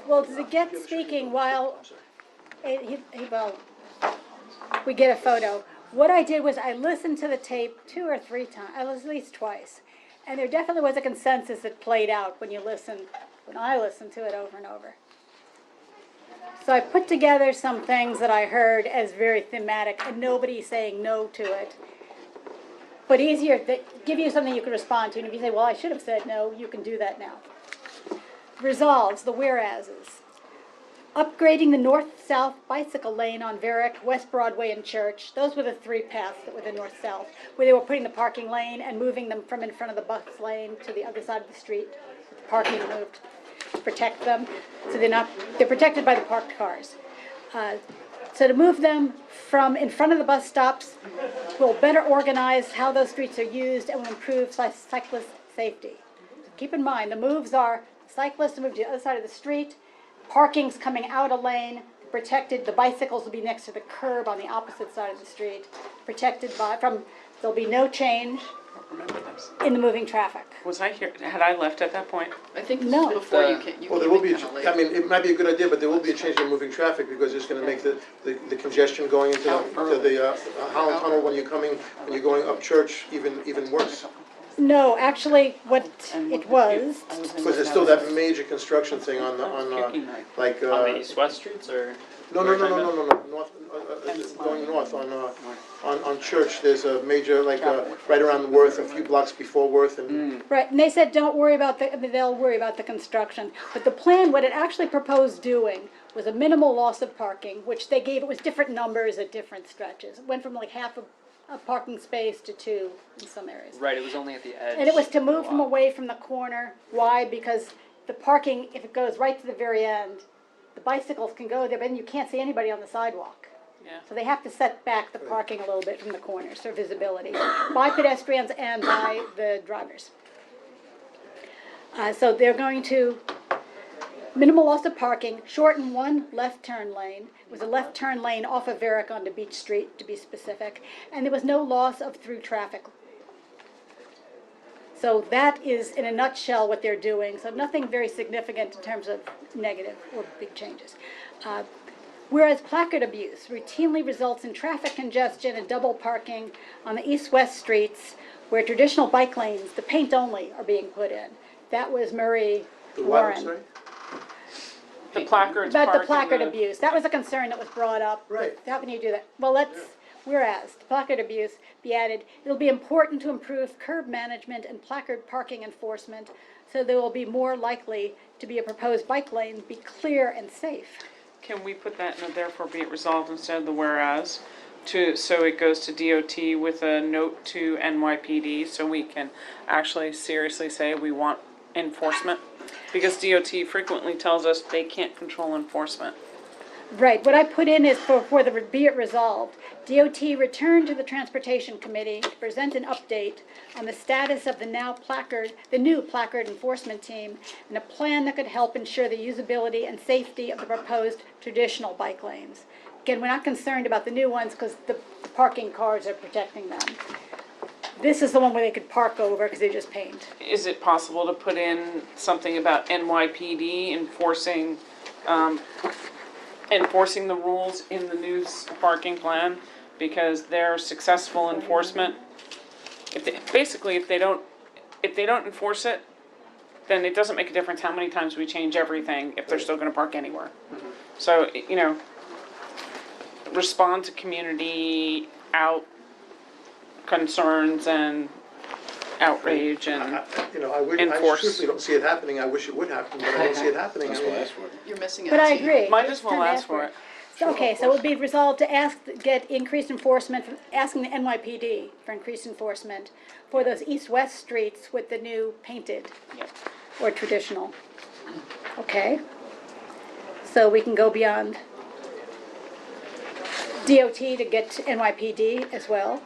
well, to get speaking while, well, we get a photo. What I did was I listened to the tape 2 or 3 times, at least twice. And there definitely was a consensus that played out when I listened to it over and over. So I put together some things that I heard as very thematic, and nobody saying no to it. But easier, that give you something you can respond to, and if you say, well, I should have said no, you can do that now. Resolves, the whereases. Upgrading the north-south bicycle lane on Varick, West Broadway, and Church. Those were the 3 paths that were the north-south, where they were putting the parking lane and moving them from in front of the bus lane to the other side of the street. The parking moved to protect them, so they're protected by the parked cars. So to move them from in front of the bus stops will better organize how those streets are used and will improve cyclist safety. Keep in mind, the moves are cyclists to move to the other side of the street, parking's coming out a lane, protected, the bicycles will be next to the curb on the opposite side of the street, protected there'll be no change in the moving traffic. Was I here, had I left at that point? I think No. before you can, Well, there will be, I mean, it might be a good idea, but there will be a change in moving traffic because it's gonna make the congestion going into the Holland Tunnel when you're going up Church even worse. No, actually, what it was, Because there's still that major construction thing on like, On the east-west streets, or? no, north, going north on Church, there's a major, like, right around Worth, a few blocks before Worth, and right, and they said don't worry about they'll worry about the construction. But the plan, what it actually proposed doing was a minimal loss of parking, which they gave, it was different numbers at different stretches. It went from like half a parking space to 2 in some areas. Right, it was only at the edge. And it was to move them away from the corner. Why? Because the parking, if it goes right to the very end, the bicycles can go there, but then you can't see anybody on the sidewalk. Yeah. So they have to set back the parking a little bit from the corners for visibility, by pedestrians and by the drivers. So they're going to minimal loss of parking, shorten 1 left turn lane. It was a left turn lane off of Varick onto Beach Street, to be specific, and there was no loss of through traffic. So that is, in a nutshell, what they're doing. So nothing very significant in terms of negative or big changes. Whereas placard abuse routinely results in traffic congestion and double parking on the east-west streets where traditional bike lanes, the paint only, are being put in. That was Murray the Warren. what, I'm sorry? The placards About the parked in placard abuse. That was a concern that was brought up. Right. How can you do that? Well, whereas the placard abuse be added, it'll be important to improve curb management and placard parking enforcement so there will be more likely to be a proposed bike lane be clear and safe. Can we put that in the therefore be it resolved instead of the whereas? So it goes to DOT with a note to NYPD so we can actually seriously say we want enforcement? Because DOT frequently tells us they can't control enforcement. Right, what I put in is for the be it resolved, DOT returned to the Transportation Committee to present an update on the status of the new placard enforcement team and a plan that could help ensure the usability and safety of the proposed traditional bike lanes. Again, we're not concerned about the new ones because the parking cars are protecting them. This is the one where they could park over because they just paint. Is it possible to put in something about NYPD enforcing the rules in the new parking plan? Because their successful enforcement, if they don't enforce it, then it doesn't make a difference how many times we change everything if they're still gonna park anywhere. So, respond to community concerns and outrage and I enforce. truthfully don't see it happening. I wish it would happen, but I don't see it happening. You're missing it. But I agree. Might as well ask for it. Okay, so it would be resolved to get increased enforcement, asking the NYPD for increased enforcement for those east-west streets with the new painted or traditional. Okay, so we can go beyond DOT to get to NYPD as well.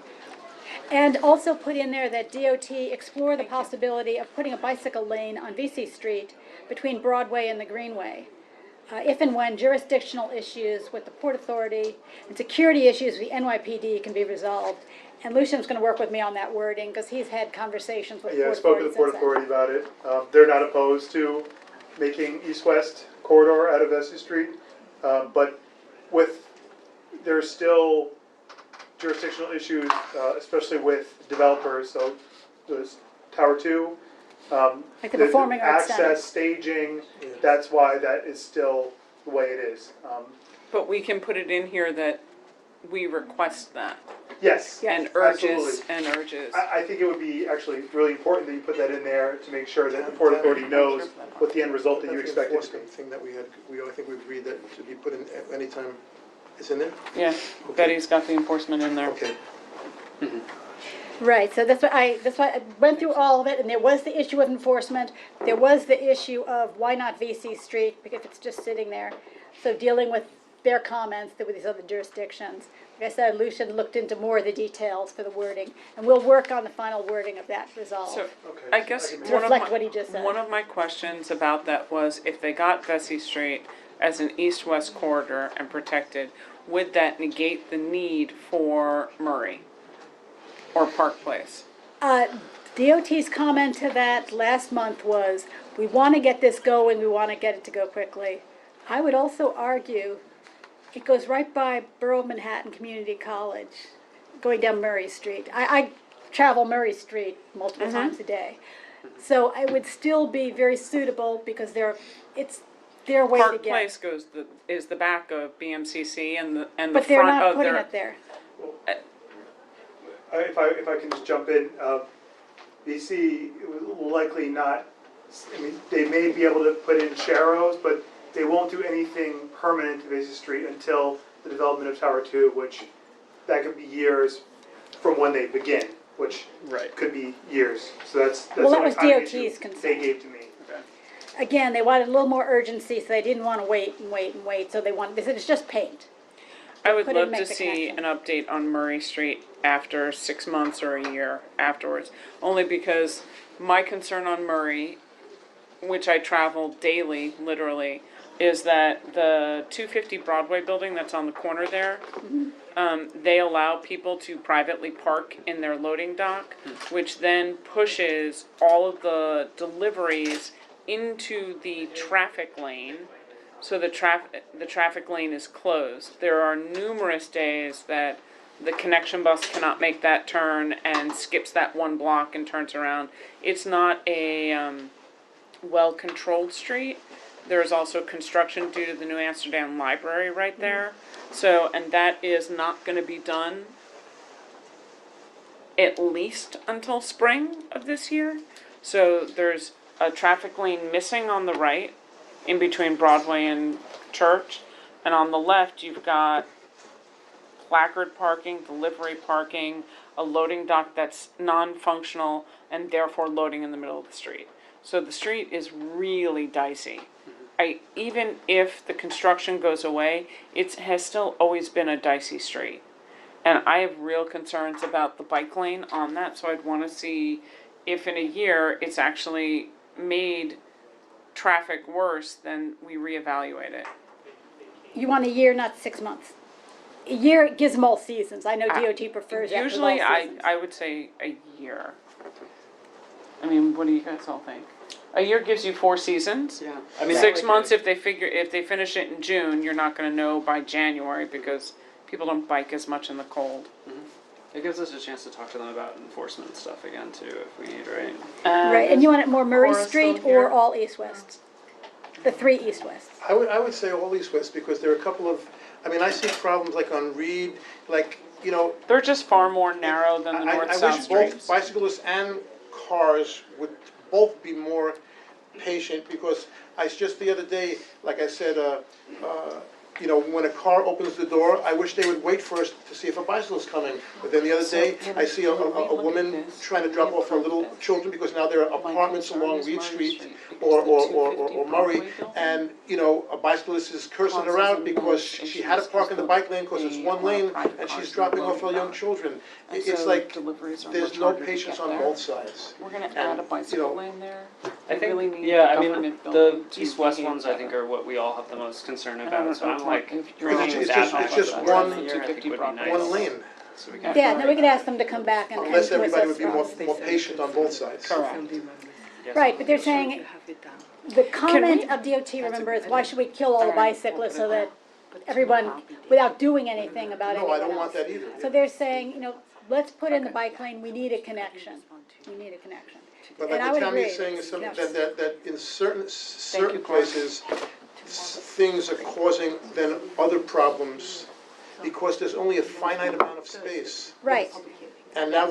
And also put in there that DOT explore the possibility of putting a bicycle lane on VC Street between Broadway and the Greenway. If and when jurisdictional issues with the Port Authority and security issues with the NYPD can be resolved. And Lucian's going to work with me on that wording because he's had conversations with the Yeah, I Port spoke to the Port Authority about it. They're not opposed to making east-west corridor out of Vesey Street, but there's still jurisdictional issues, especially with developers, so there's Tower Two. Like the Performing Arts Center. Access, staging, that's why that is still the way it is. But we can put it in here that we request that. Yes. And absolutely. urges. I think it would be actually really important that you put that in there to make sure that the Port Authority knows what the end result that you expect it to be. That's the enforcement thing that we had, I think we agreed that to be put in anytime, it's in there? Yeah, Betty's got the enforcement in there. Okay. Right, so that's why I went through all of it, and there was the issue of enforcement, there was the issue of why not VC Street, because it's just sitting there. So dealing with their comments, there were these other jurisdictions. Like I said, Lucian looked into more of the details for the wording, and we'll work on the final wording of that resolve. So, I guess To reflect what he just said. one of my questions about that was if they got Vesey Street as an east-west corridor and protected, would that negate the need for Murray or Park Place? DOT's comment to that last month was, we want to get this going, we want to get it to go quickly. I would also argue, it goes right by Borough of Manhattan Community College, going down Murray Street. I travel Murray Street multiple times a day. So it would still be very suitable because it's their way to Park get. Place is the back of BMCC and the But they're front not of putting their. it there. If I can just jump in, BC will likely not, I mean, they may be able to put in Sharrows, but they won't do anything permanent to Vesey Street until the development of Tower Two, which that could be years from when they begin, which could be years. So that's Well, the that only was kind of DOT's issue concern. they gave to me. Again, they wanted a little more urgency, so they didn't want to wait and wait and wait, so they said it's just paint. I would Couldn't love make to the see an update on Murray Street after 6 months or a year afterwards. Only because my concern on Murray, which I travel daily, literally, is that the 250 Broadway building that's on the corner there, they allow people to privately park in their loading dock, which then pushes all of the deliveries into the traffic lane. So the traffic lane is closed. There are numerous days that the connection bus cannot make that turn and skips that one block and turns around. It's not a well-controlled street. There is also construction due to the New Amsterdam Library right there. So, and that is not going to be done at least until spring of this year. So there's a traffic lane missing on the right, in between Broadway and Church, and on the left you've got placard parking, delivery parking, a loading dock that's non-functional and therefore loading in the middle of the street. So the street is really dicey. Even if the construction goes away, it has still always been a dicey street. And I have real concerns about the bike lane on that, so I'd want to see if in a year it's actually made traffic worse, then we reevaluate it. You want a year, not 6 months. A year gives them all seasons. I know DOT prefers that with all Usually, seasons. I would say a year. I mean, what do you guys all think? A year gives you 4 seasons. Yeah, I mean, 6 months if they finish it in June, you're not going to know by January because people don't bike as much in the cold. It gives us a chance to talk to them about enforcement stuff again too, if we need, right? Right, and you want it more Murray Cora Street still here? or all east-west? The 3 east-west. I would say all east-west, because there are a couple of, I mean, I see problems like on Reed, like, you know. They're just far more narrow than the north-south I wish streets. both bicyclists and cars would both be more patient, because just the other day, like I said, you know, when a car opens the door, I wish they would wait first to see if a bicycle's coming. But then the other day, I see a woman trying to drop off her little children, because now there are apartments along Reed Street or Murray, and, you know, a bicyclist is cursing her out because she had to park in the bike lane because it's one lane, and she's dropping off her young children. It's like, there's no patience on both sides. We're going to add a bicycle lane there. I think, really need yeah, the I mean, government the building to east-west behave ones I think are what we all have the most concern about, so I'm like, bringing It's that just back one- for the year, I think would be nice. One lane. So we can. Yeah, then we could ask them to come back and Unless to everybody assess would be more problems. patient on both sides. Correct. Right, but they're saying, the comment of DOT, remember, is why should we kill all the bicyclists so that everyone without doing anything about anyone No, else. I don't want that either. So they're saying, let's put in the bike lane, we need a connection. We need a connection. But And I like would what Tammy agree. is saying is something Yes. that in certain places, things are causing then other problems because there's only a finite amount of space. Right. And now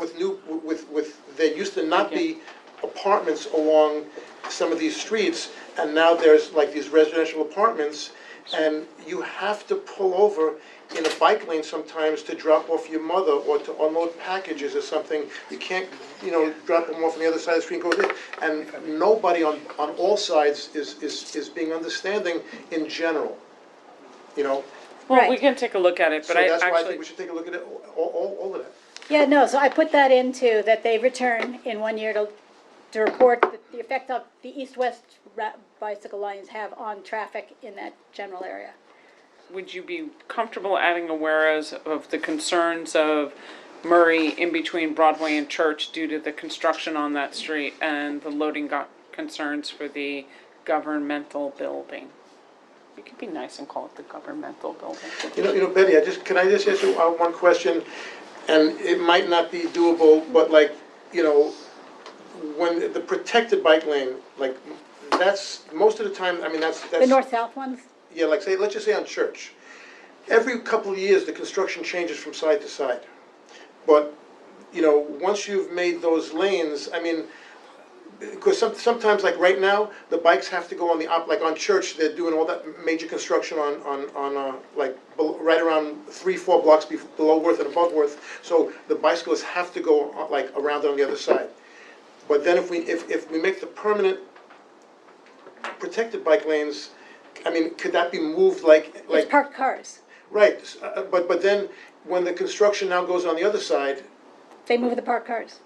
there used to not be apartments along some of these streets, and now there's like these residential apartments, and you have to pull over in a bike lane sometimes to drop off your mother or to unload packages or something. You can't, drop them off on the other side of the street and go there. And nobody on all sides is being understanding in general, Well, we can take a look at it, So but that's why I think actually, we should take a look at it, all of that. Yeah, no, so I put that into, that they return in 1 year to report the effect of the east-west bicycle lanes have on traffic in that general area. would you be comfortable adding a whereas of the concerns of Murray in between Broadway and Church due to the construction on that street and the loading concerns for the governmental building? You could be nice and call it the governmental building. Betty, can I just ask you one question? And it might not be doable, but when the protected bike lane, that's, most of the time, that's. The north-south ones? Yeah, let's just say on Church. Every couple of years, the construction changes from side to side. But, once you've made those lanes, because sometimes, like right now, the bikes have to go on on Church, they're doing all that major construction on right around 3-4 blocks below Worth and above Worth. So the bicyclists have to go around on the other side. But then if we make the permanent protected bike lanes, could that be moved It's parked cars. Right, but then when the construction now goes on the other side, They move the parked cars.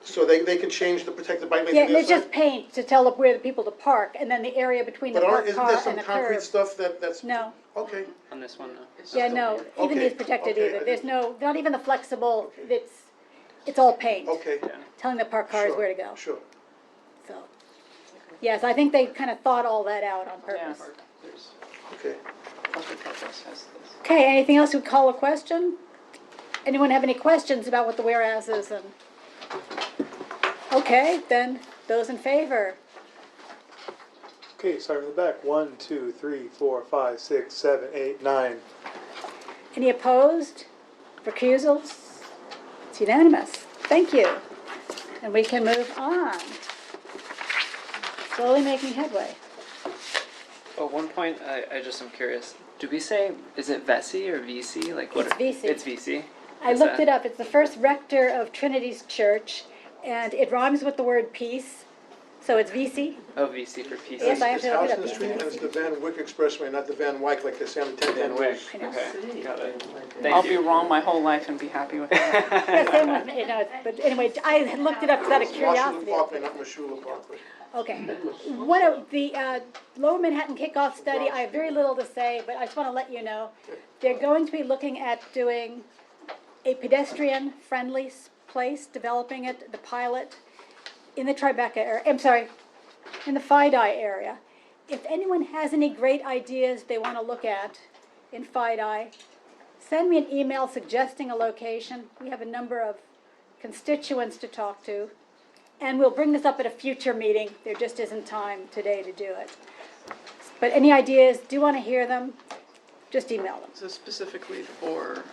so they can change the protected bike lane Yeah, to the other it's side? just paint to tell where the people to park, and then the area between the But parked isn't car there and some the concrete curb. stuff that's? No. Okay. On this one, no. Yeah, no, even Okay, these protected okay, either. There's not even the flexible, it's all paint. Okay. Telling the parked cars Sure, where to go. Sure. So, yes, I think they kind of thought all that out on purpose. Okay. Okay, anything else? We call a question? Anyone have any questions about what the whereas is? And okay, then those in favor. Okay, start from the back. 1, 2, 3, 4, 5, 6, 7, 8, 9. Any opposed? Recusals? It's unanimous. Thank you. And we can move on. Slowly making headway. Oh, one point, I just am curious. Do we say, is it VESI or VC? Like what? It's VC. It's VC? I looked it up. It's the first rector of Trinity's Church, and it rhymes with the word peace, so it's VC. Oh, VC for peace. Yes, I have It's to look House it in the up. Street, and it's the Van Wyck Expressway, not the Van Wyck like they say on the 1010 Van Wyck, news. okay, got it. I'll Thank be you. wrong my whole life and be happy with that. Yes, same with, but anyway, I had looked it up out of Washington curiosity. Parkway, not Mashula Parkway. Okay. One of the Lower Manhattan Kickoff Study, I have very little to say, but I just want to let you know, they're going to be looking at doing a pedestrian-friendly place, developing it, the pilot, in the Tribeca area, in the Fidei area. If anyone has any great ideas they want to look at in Fidei, send me an email suggesting a location. We have a number of constituents to talk to. And we'll bring this up at a future meeting. There just isn't time today to do it. But any ideas, do you want to hear them? Just email them. So specifically for,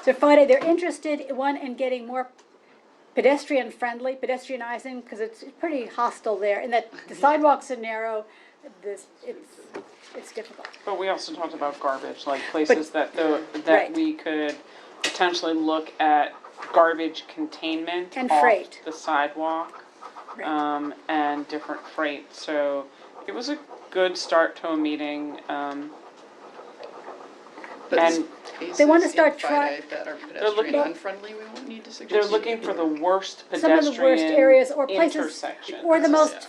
So Friday, they're interested, in getting more pedestrian-friendly, pedestrianizing, because it's pretty hostile there, and that the sidewalks are narrow, it's difficult. But we also talked about garbage, like places that Right. we could potentially look at garbage containment And off freight. the sidewalk, and different freight. So it was a good start to a meeting. And They want to start Friday that are looking- pedestrian unfriendly, we won't need to suggest. they're looking for the worst Some of the worst pedestrian areas or places, intersections. or the most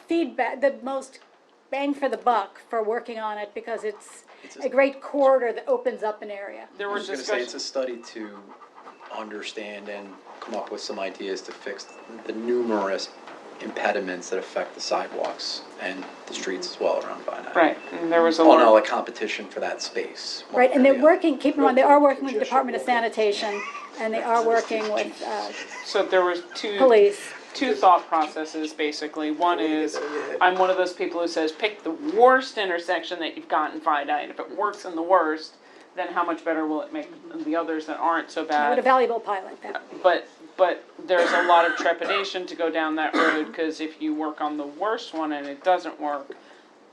feedback, the most bang for the buck for working on it, because it's a great corridor that opens up an area. There I were was going to say, it's a study to understand and come up with some ideas to fix the numerous impediments that affect the sidewalks and the streets as well around Vine. Right, and there was a Oh, lot. no, like competition for that space. more Right, and than they're the other. working, keep in mind, they are working with the Department of Sanitation, and they are working with So there was two police. thought processes, basically. One is, I'm one of those people who says, pick the worst intersection that you've got in Vidite, and if it works in the worst, then how much better will it make the others that aren't so What a bad? valuable pilot that. But there's a lot of trepidation to go down that road, because if you work on the worst one and it doesn't work,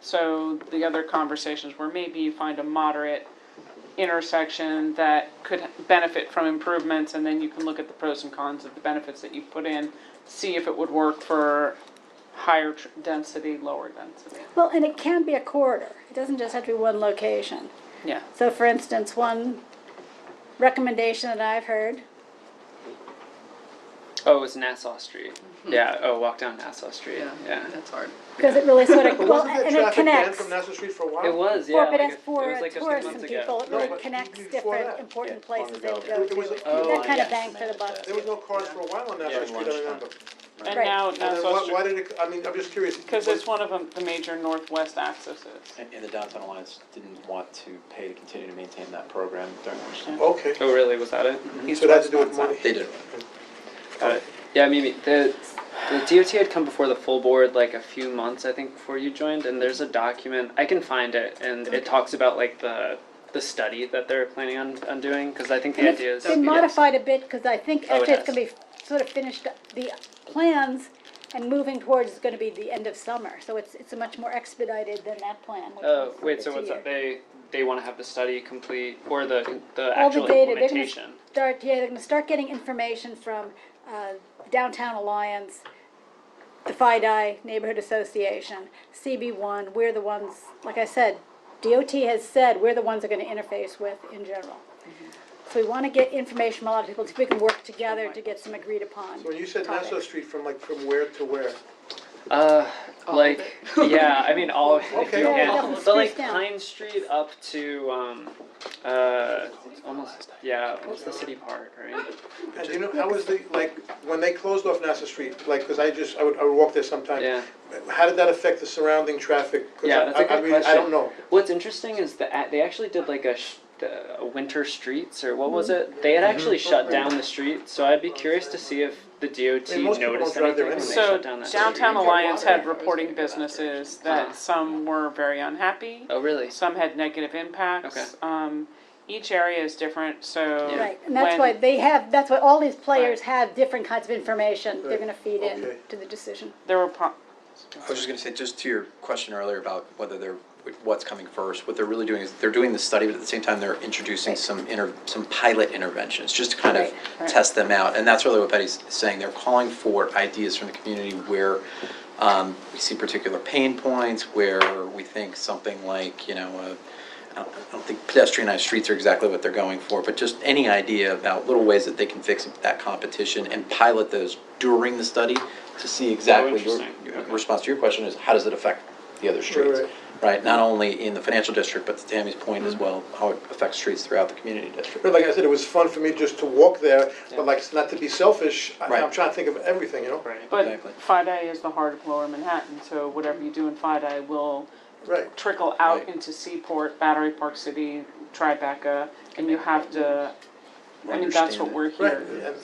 so the other conversations where maybe you find a moderate intersection that could benefit from improvements, and then you can look at the pros and cons of the benefits that you've put in, see if it would work for higher density, lower density. Well, and it can be a corridor. It doesn't just have to be one location. Yeah. So for instance, one recommendation that I've heard, Oh, it was Nassau Street. Yeah, oh, walk down Nassau Street. Yeah. That's hard. because it really sort of, But well, wasn't there and it traffic banned connects. from Nassau Street for a while? It was, For yeah. for it was like a few tourists months and ago. people, it No, really but connects before different that. important Yeah, places they long would ago. go There was to. a- That kind of yes. bang for the buck. There was no cars for a while on Nassau Street, I remember. And Right. now And then Nassau why Street, did it, I mean, I'm just curious. because it's one of the major northwest accesses. And the Downtown Alliance didn't want to pay to continue to maintain that program during which time. Okay. Oh, really? Was that it? East, So it had to west, do with north, south. money? They did. Got it. Yeah, I mean, the DOT had come before the full board like a few months, I think, before you joined, and there's a document, I can find it, and it talks about like the study that they're planning on doing, because I think the And idea is. it's been modified a bit, because I think Oh, it actually it's has. gonna be sort of finished, the plans and moving towards is gonna be the end of summer, so it's a much more expedited than that plan, which Oh, was wait, the so what's 2 that? year. They want to have the study complete, or the All the actual data, they're gonna implementation? start, yeah, they're gonna start getting information from, Downtown Alliance, the FIDI Neighborhood Association, CB1, we're the ones, like I said, DOT has said, we're the ones they're gonna interface with in general. So we wanna get information from a lot of people, so we can work together to get some agreed upon So when you said topics. Nassau Street, from where to where? Like, yeah, I mean, all of it, if Okay. you Yeah, can. definitely But like spruce down. Pine Street up to, almost, yeah, almost the city park, right? And you know, how was the, like, when they closed off Nassau Street, like, because I would walk there sometime. Yeah. How did that affect the surrounding traffic? 'Cause Yeah, that's a good I question. I don't know. What's interesting is that they actually did like a winter streets, or what was it? They had actually shut down the street, so I'd be curious to see if the DOT I mean, most people noticed don't drive anything there when they So shut down that street. Downtown Alliance had reporting businesses that some were very unhappy, Oh, really? some had negative impacts. Okay. Each area is different, so. Right, and that's when- why that's why all these players have different kinds of information they're gonna feed in Okay. to the decision. There were I was just gonna say, just to your question earlier about whether they're, what's coming first, what they're really doing is, they're doing the study, but at the same time, they're introducing some pilot interventions, just to kind of Right. test them out, and that's really what Betty's saying, they're calling for ideas from the community where we see particular pain points, where we think something like, I don't think pedestrianized streets are exactly what they're going for, but just any idea about little ways that they can fix that competition and pilot those during the study to see exactly your response to your question is, how does it affect the other streets? Right. Right, not only in the financial district, but to Tammy's point as well, how it affects streets throughout the community district. But like I said, it was fun for me just to walk there, but like, not to be selfish, Right. I'm trying to think of everything, you know? But Exactly. FIDI is the heart of Lower Manhattan, so whatever you do in FIDI will Right. trickle out Right. into Seaport, Battery Park City, Tribeca, and you have to, I mean, that's what we're Right, here.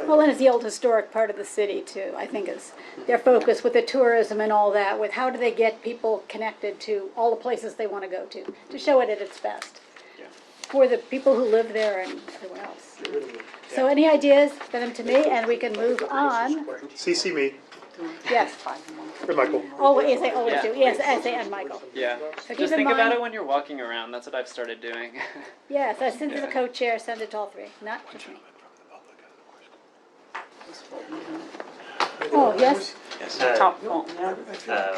Well, and it's the old historic part of the city too, I think is their focus with the tourism and all that, with how do they get people connected to all the places they wanna go to show it at its best. For the people who live there and everyone else. So any ideas, send them to me and we can move on. CC me, Yes. or Michael. Oh, yes, I always Yeah. do, yes, Essay and Michael. Yeah. So keep Just in think about mind- it when you're walking around. That's what I've started doing. Yes, since it's a co-chair, send it to all three, not just me. Oh, yes? Top, well, yeah.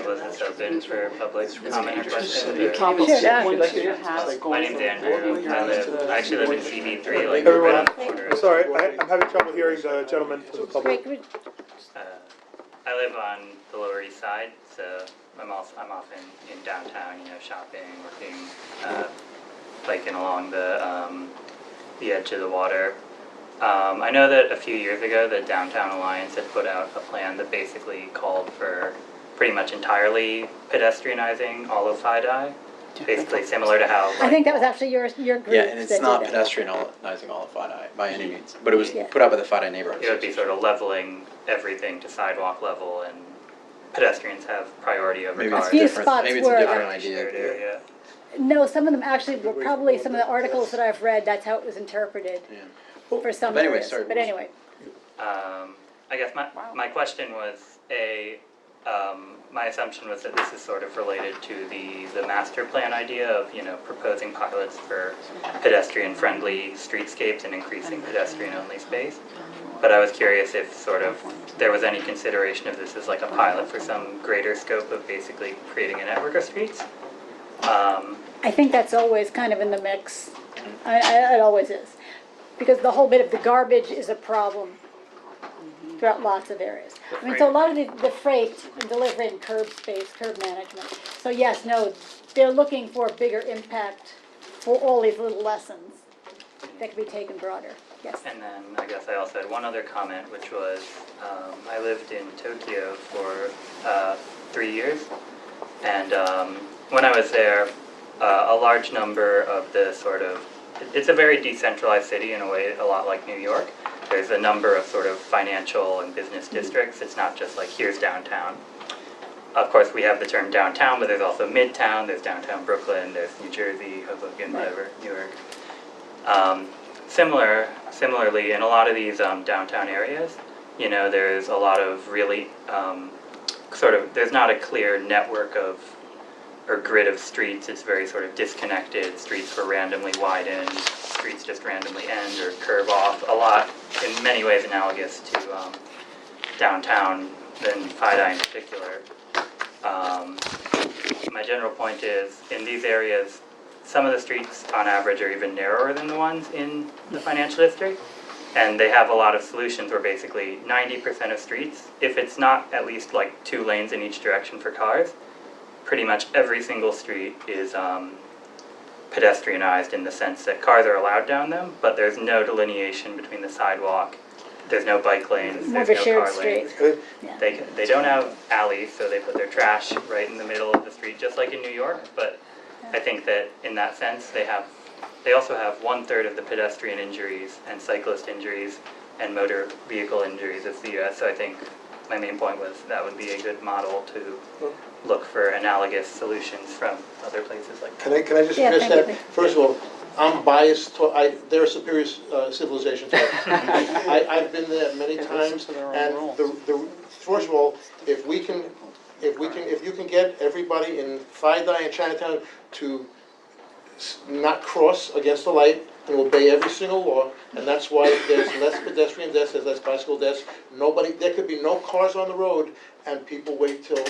Was this open for public comment or questions? You or- can't even sit once you have My name's Andrew. I actually live in CB3, like right Everyone, around the corner. I'm sorry, I'm having trouble hearing the gentleman from the public. Great, I live on the Lower East Side, so I'm often in downtown, shopping, working, biking along the edge of the water. I know that a few years ago, the Downtown Alliance had put out a plan that basically called for pretty much entirely pedestrianizing all of Fidei, basically similar to how. I think that was actually your group. Yeah, and it's that not did that. pedestrianizing all of Fidei by any means, but it was Yeah. put out by the Fidei neighborhood. It would be sort of leveling everything to sidewalk level, and pedestrians have priority over Maybe cars. it's A few different, spots maybe it's a were- different Shared idea. area. No, some of them actually were probably some of the articles that I've read, that's how it was interpreted for some But anyway, areas. sorry. But anyway, I guess my question was, my assumption was that this is sort of related to the master plan idea of, proposing pilots for pedestrian-friendly streetscapes and increasing pedestrian-only space. But I was curious if sort of there was any consideration of this as like a pilot for some greater scope of basically creating a network of streets. I think that's always kind of in the mix. It always is. Because the whole bit of the garbage is a problem throughout lots of areas. I mean, so a lot of the freight and delivery and curb space, curb management. So yes, no, they're looking for a bigger impact for all these little lessons that can be taken broader. Yes. And then I guess I also had one other comment, which was I lived in Tokyo for 3 years, and when I was there, a large number of the sort of, it's a very decentralized city in a way, a lot like New York. There's a number of sort of financial and business districts. It's not just like, here's downtown. Of course, we have the term downtown, but there's also Midtown, there's downtown Brooklyn, there's New Jersey, Hoboken, whatever, New York. Similarly, in a lot of these downtown areas, there's a lot of really there's not a clear network of or grid of streets. It's very sort of disconnected. Streets were randomly widened, streets just randomly end or curve off. A lot, in many ways, analogous to downtown than Fidei in particular. My general point is, in these areas, some of the streets on average are even narrower than the ones in the financial district. And they have a lot of solutions where basically 90% of streets, if it's not at least like 2 lanes in each direction for cars, pretty much every single street is pedestrianized in the sense that cars are allowed down them, but there's no delineation between the sidewalk, there's no bike lanes, More there's of a no car shared lanes. street. They don't have alleys, so they put their trash right in the middle of the street, just like in New York, but I think that in that sense, they also have 1/3 of the pedestrian injuries and cyclist injuries and motor vehicle injuries of the US. So I think my main point was that would be a good model to look for analogous solutions from other places like that. Can I just address that? First of all, I'm biased, they're a superior civilization to us. I've been there many times, and first of all, if you can get everybody in Fidei and Chinatown to not cross against the light and obey every single law, and that's why there's less pedestrian deaths, there's less bicycle deaths. There could be no cars on the road, and people wait till,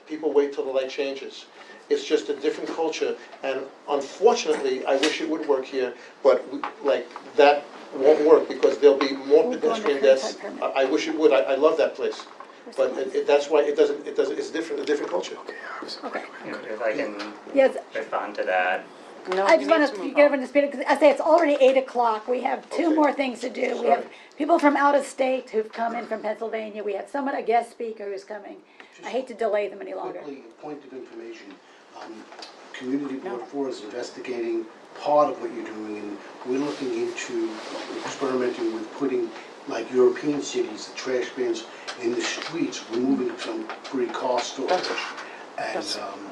people wait till the light changes. It's just a different culture, and unfortunately, I wish it would work here, but that won't work because there'll be more pedestrian deaths. I wish it would. I love that place, but that's why it doesn't. It's a different culture. Okay. If I can Yes. respond to that. I just want to get everyone to speed, because I say it's already 8 o'clock. We have 2 more things to do. We have people from out of state who've come in from Pennsylvania. We have a guest speaker who's coming. I hate to delay them any longer. Quickly, a point of information. Community Board 4 is investigating part of what you're doing, and we're looking into experimenting with putting, like European cities, the trash bins in the streets, removing some free car storage. And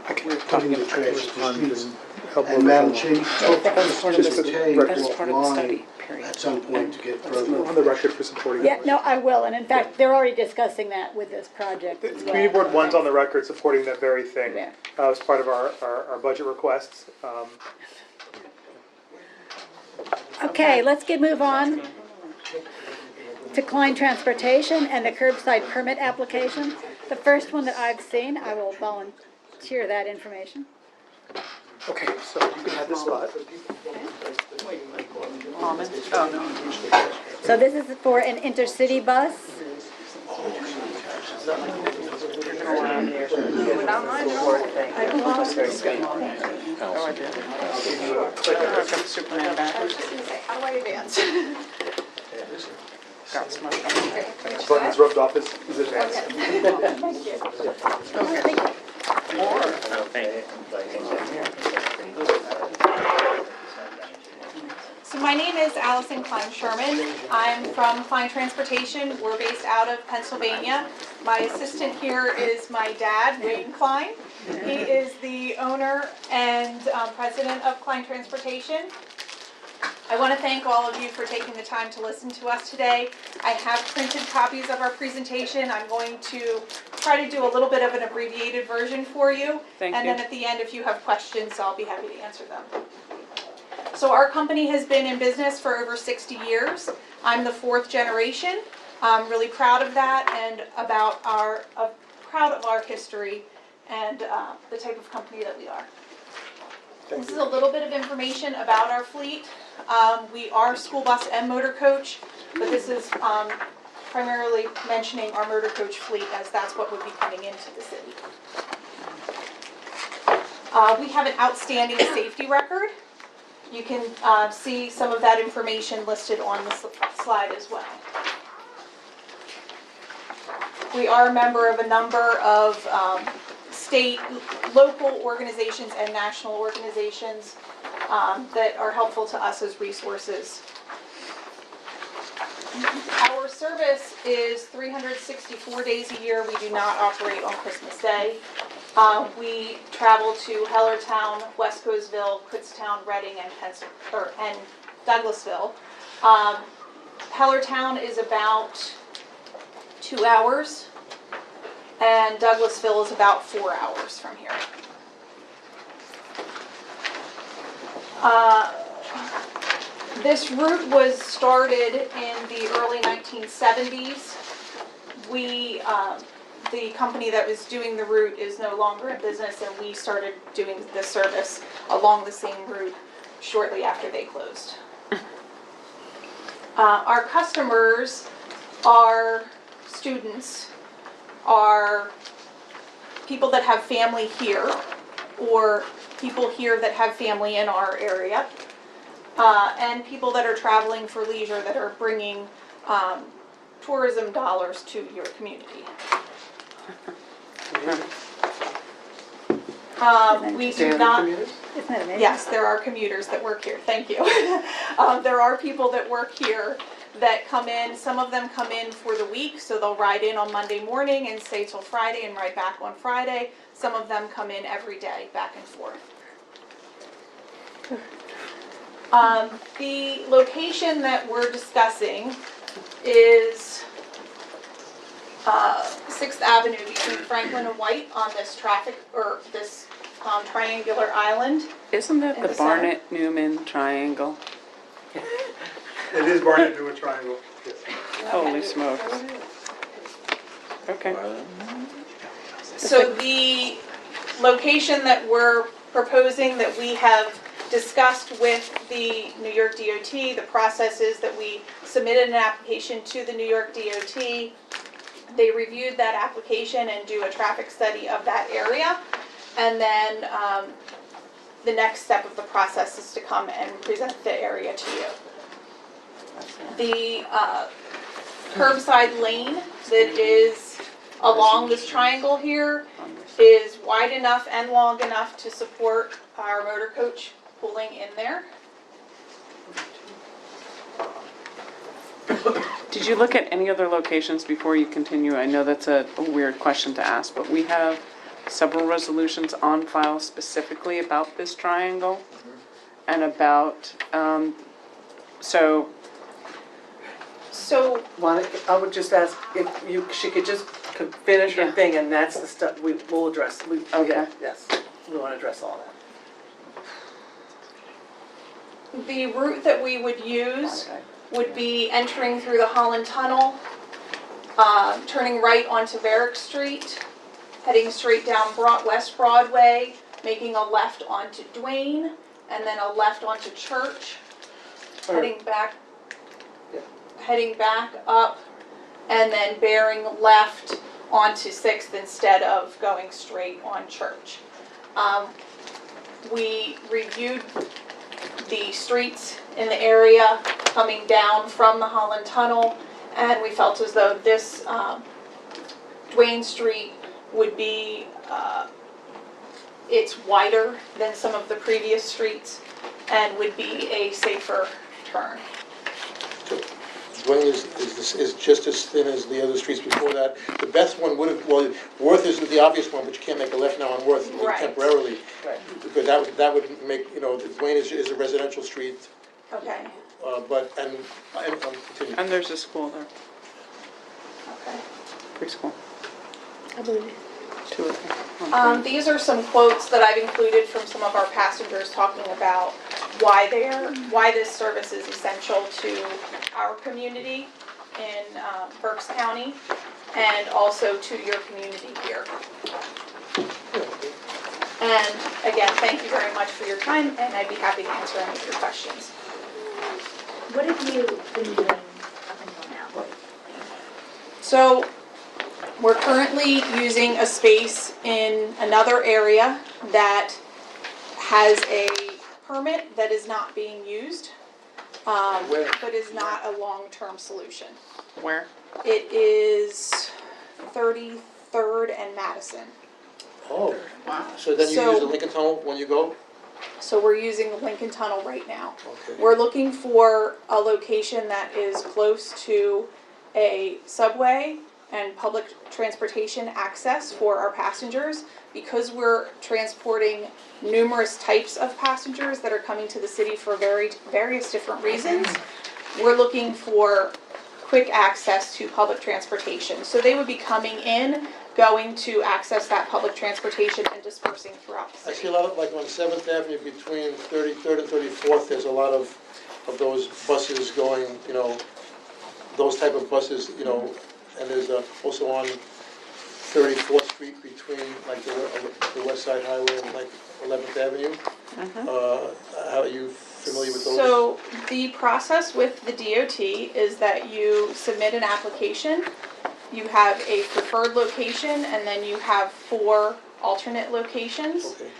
putting the trash in the streets. And Madam Chair, you talked to Mr. Tay offline at some point to get further. On the record for supporting Yeah, no, I will, and in fact, they're already discussing that with this project as well. Community Board 1's on the record supporting that very thing as part of our budget requests. Okay, let's move on to Klein Transportation and the curbside permit application. The first one that I've seen, I will volunteer that information. Okay, so you can have this spot. So this is for an intercity bus. Superman backwards. How do I advance? got smushed on my neck. Buttons rubbed off his advance. So my name is Allison Klein Sherman. I'm from Klein Transportation. We're based out of Pennsylvania. My assistant here is my dad, Wayne Klein. He is the owner and president of Klein Transportation. I want to thank all of you for taking the time to listen to us today. I have printed copies of our presentation. I'm going to try to do a little bit of an abbreviated version for you. Thank and you. then at the end, if you have questions, I'll be happy to answer them. So our company has been in business for over 60 years. I'm the 4th generation. I'm really proud of that and proud of our history and the type of company that we are. This is a little bit of information about our fleet. We are school bus and motor coach, but this is primarily mentioning our motor coach fleet as that's what would be coming into the city. We have an outstanding safety record. You can see some of that information listed on the slide as well. We are a member of a number of state, local organizations and national organizations that are helpful to us as resources. Our service is 364 days a year. We do not operate on Christmas Day. We travel to Hellertown, West Coesville, Kutztown, Reading, and Douglasville. Hellertown is about 2 hours, and Douglasville is about 4 hours from here. This route was started in the early 1970s. The company that was doing the route is no longer in business, and we started doing the service along the same route shortly after they closed. Our customers are students, are people that have family here, or people here that have family in our area, and people that are traveling for leisure that are bringing tourism dollars to your community. We do not. Yes, there are commuters that work here. Thank you. There are people that work here that come in. Some of them come in for the week, so they'll ride in on Monday morning and stay till Friday and ride back on Friday. Some of them come in every day, back and forth. The location that we're discussing is 6th Avenue between Franklin and White on this triangular island. Isn't that the Barnett-Newman triangle? It is Barnett-Newman triangle. Yes. Holy smokes. Okay. So the location that we're proposing, that we have discussed with the New York DOT, the process is that we submitted an application to the New York DOT. They reviewed that application and do a traffic study of that area. And then the next step of the process is to come and present the area to you. The curbside lane that is along this triangle here is wide enough and long enough to support our motor coach pulling in there. Did you look at any other locations before you continue? I know that's a weird question to ask, but we have several resolutions on file specifically about this triangle and about, I would just ask if she could just finish her thing, and that's the stuff we'll address. Okay. Yes, we want to address all that. The route that we would use would be entering through the Holland Tunnel, turning right onto Varick Street, heading straight down West Broadway, making a left onto Duane, and then a left onto Church, heading back up, and then bearing left onto 6th instead of going straight on Church. We reviewed the streets in the area coming down from the Holland Tunnel, And we felt as though this Duane Street would be, it's wider than some of the previous streets and would be a safer turn. Duane is just as thin as the other streets before that. The best one would have, well, Worth is the obvious one, but you can't make a left now on Worth Right. temporarily. Because that would make, Duane is a residential street, Okay, but, and continue. And there's a school there, okay. preschool. I believe. Two of them. These are some quotes that I've included from some of our passengers talking about why this service is essential to our community in Berks County and also to your community here. And again, thank you very much for your time, and I'd be happy to answer any of your questions. What have you been doing up until now? So we're currently using a space in another area that has a permit that is not being used, Where? but is not a long-term solution. Where? It is 33rd and Madison. Oh, so then you So- use the Lincoln Tunnel when you go? So we're using the Lincoln Tunnel right now. Okay. We're looking for a location that is close to a subway and public transportation access for our passengers. Because we're transporting numerous types of passengers that are coming to the city for various different reasons, we're looking for quick access to public transportation. So they would be coming in, going to access that public transportation and dispersing throughout the I city. see a lot of, like on 7th Avenue between 33rd and 34th, there's a lot of those buses going, those type of buses, and there's also on 34th Street between like the West Side Highway and like 11th Avenue. How are you familiar with those? So the process with the DOT is that you submit an application, you have a preferred location, and then you have 4 alternate locations. Okay.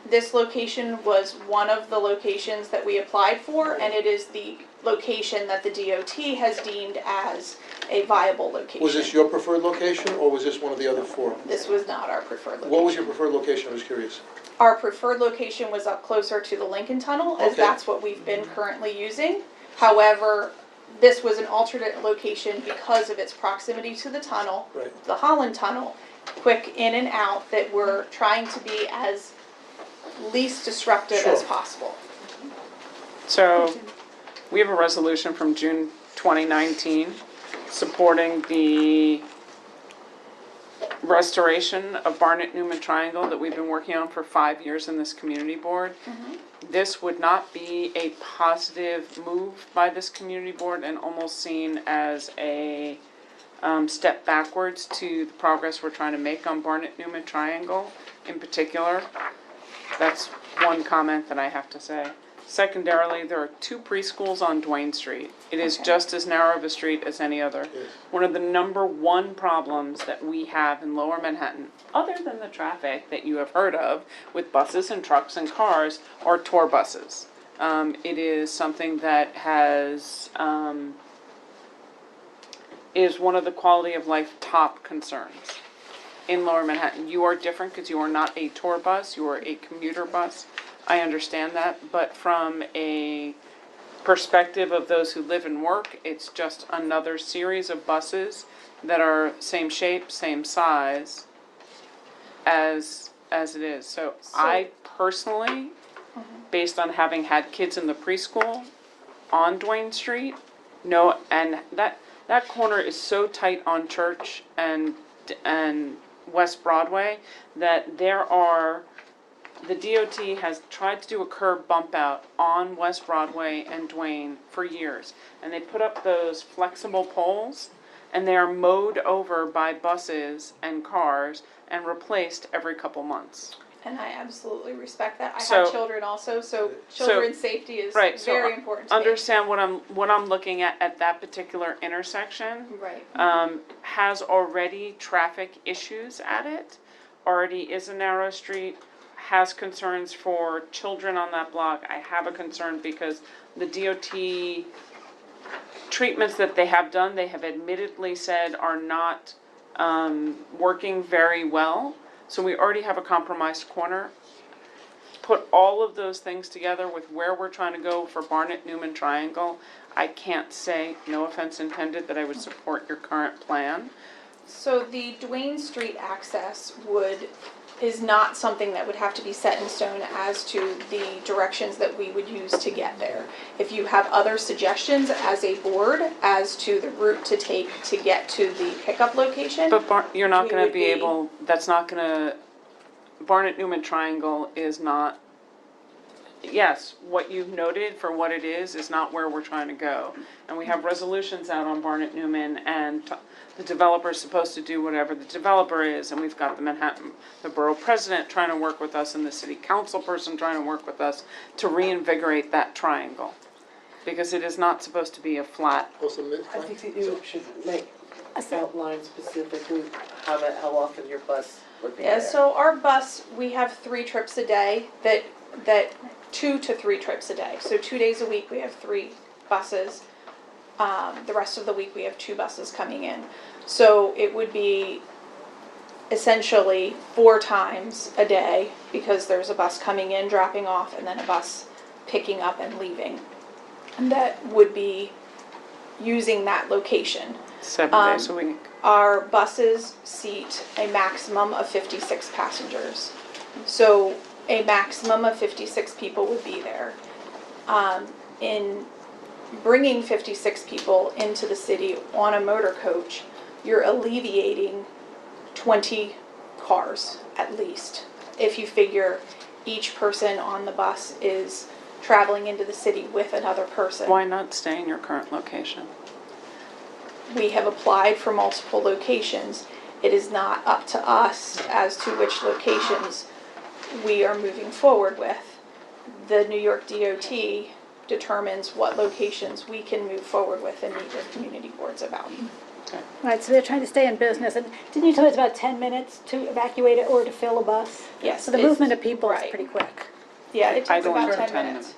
This location was one of the locations that we applied for, and it is the location that the DOT has deemed as a viable location. Was this your preferred location, or was this one of the other 4? This was not our preferred location. What was your preferred location? I was curious. Our preferred location was up closer to the Lincoln Tunnel, as Okay. that's what we've been currently using. However, this was an alternate location because of its proximity to the tunnel, Right. the Holland Tunnel, quick in and out, that we're trying to be as least disruptive as Sure. possible. So, we have a resolution from June 2019 supporting the restoration of Barnett Newman Triangle that we've been working on for 5 years in this community board. This would not be a positive move by this community board and almost seen as a step backwards to the progress we're trying to make on Barnett Newman Triangle in particular. That's one comment that I have to say. Secondarily, there are 2 preschools on Duane Street. It is just as narrow of a street as any other. Yes. One of the number 1 problems that we have in Lower Manhattan, other than the traffic that you have heard of with buses and trucks and cars, are tour buses. It is something that has, is one of the quality of life top concerns in Lower Manhattan. You are different because you are not a tour bus, you are a commuter bus. I understand that, but from a perspective of those who live and work, it's just another series of buses that are same shape, same size as it is. So I personally, based on having had kids in the preschool on Duane Street, no, and that corner is so tight on Church and West Broadway that the DOT has tried to do a curb bump out on West Broadway and Duane for years. And they put up those flexible poles, and they are mowed over by buses and cars and replaced every couple months. And I absolutely respect that. I So- have children also, so children's safety is Right, so very important to me. understand what I'm looking at that particular intersection. Right. Has already traffic issues at it, already is a narrow street, has concerns for children on that block. I have a concern because the DOT treatments that they have done, they have admittedly said are not working very well. So we already have a compromised corner. Put all of those things together with where we're trying to go for Barnett-Newman Triangle, I can't say, no offense intended, that I would support your current plan. So the Duane Street access is not something that would have to be set in stone as to the directions that we would use to get there. If you have other suggestions as a board as to the route to take to get to the pickup location. But you're not we gonna would be able, that's not gonna, Barnett-Newman Triangle is not, yes, what you've noted for what it is not where we're trying to go. And we have resolutions out on Barnett-Newman, and the developer's supposed to do whatever the developer is, and we've got the borough president trying to work with us, and the city council person trying to work with us to reinvigorate that triangle. Because it is not supposed to be a flat. I think that you should outline specifically how often your bus would be Yeah, there. so our bus, we have 3 trips a day, that 2 to 3 trips a day. So 2 days a week, we have 3 buses. The rest of the week, we have 2 buses coming in. So it would be essentially 4 times a day, because there's a bus coming in, dropping off, and then a bus picking up and leaving. And that would be using that location. 7 days a week. Our buses seat a maximum of 56 passengers. So a maximum of 56 people would be there. In bringing 56 people into the city on a motor coach, you're alleviating 20 cars at least. If you figure each person on the bus is traveling into the city with another person. Why not stay in your current location? We have applied for multiple locations. It is not up to us as to which locations we are moving forward with. The New York DOT determines what locations we can move forward with and meet with community boards about. Right, so they're trying to stay in business, and didn't you tell me it's about 10 minutes to evacuate it or to fill a bus? Yes. So the it's- movement of people is right. pretty quick. Yeah, it takes Idling about for 10 minutes.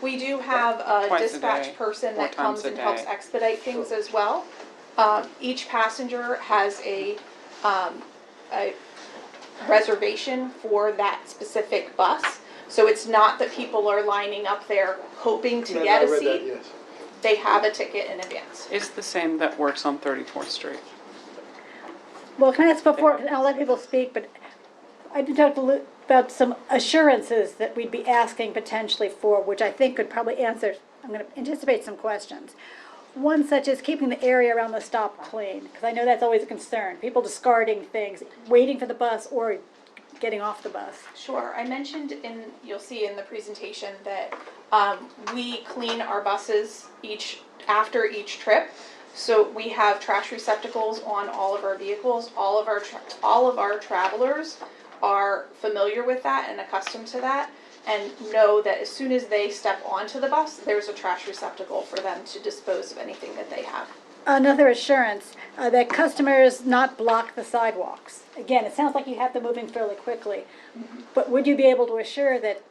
We do have a Twice a dispatch day, person 4 that comes times a and helps day. expedite things as well. Each passenger has a reservation for that specific bus. So it's not that people are lining up there hoping to get a seat. They have a ticket in advance. It's the same that works on 34th Street. Well, can I ask before, I'll let people speak, but I did talk about some assurances that we'd be asking potentially for, which I think could probably answer, I'm going to anticipate some questions. One such as keeping the area around the stop clean, because I know that's always a concern. People discarding things, waiting for the bus or getting off the bus. Sure, I mentioned you'll see in the presentation that we clean our buses after each trip. So we have trash receptacles on all of our vehicles. All of our travelers are familiar with that and accustomed to that, and know that as soon as they step onto the bus, there's a trash receptacle for them to dispose of anything that they have. Another assurance that customers not block the sidewalks. Again, it sounds like you have them moving fairly quickly, but would you be able to assure that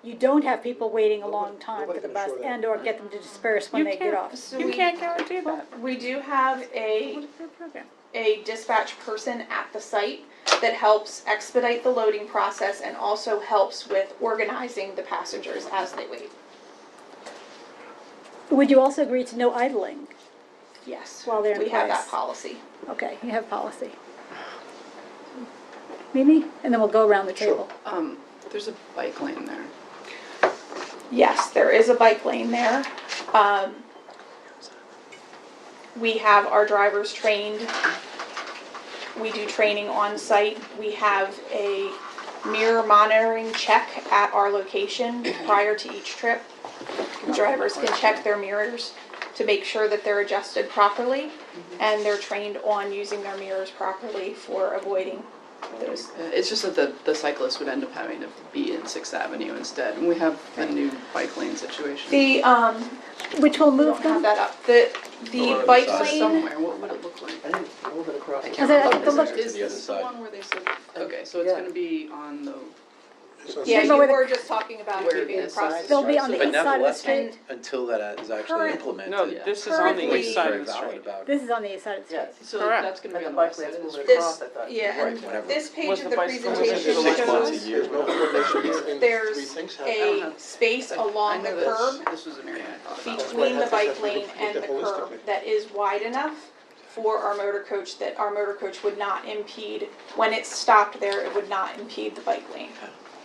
you don't have people waiting a long time for the bus and or get them to disperse when they get off? So You we can't guarantee that. We do have a program? dispatch person at the site that helps expedite the loading process and also helps with organizing the passengers as they wait. Would you also agree to no idling? Yes, While they're in we have place. that policy. Okay, you have policy. Mimi, and then we'll go around the table. There's a bike lane there. Yes, there is a bike lane there. We have our drivers trained. We do training on site. We have a mirror monitoring check at our location prior to each trip. Drivers can check their mirrors to make sure that they're adjusted properly, and they're trained on using their mirrors properly for avoiding those. It's just that the cyclists would end up having to be in 6th Avenue instead, and we have the new bike lane situation. The, which will we move don't have them? that up. The bike lane, Somewhere, what would it look like? I didn't move it across. Is it- Oh, the look- is this the one where they said, okay, so it's Yeah. gonna be on the Yeah, you Remember where were just talking about Where moving the across signs the They'll be on the But east side of the nevertheless, street. until that is actually Current- implemented. No, this is on the Currently- east side Very of the valid street. about This is on the east side of the Yeah, street. so Correct. that's gonna be and the on the bike west side. lanes This, move This- across, I thought. Yeah, Right, and whenever. this page Was of the the bicycle presentation moving to the once a shows year? There's no coordination between three there's things I don't a know. space along the I know curb this was an area I thought about. between the bike That's why I lane have and to the look at curb holistically. that is wide enough for our motor coach, that our motor coach would not impede, when it's stopped there, it would not impede the bike lane.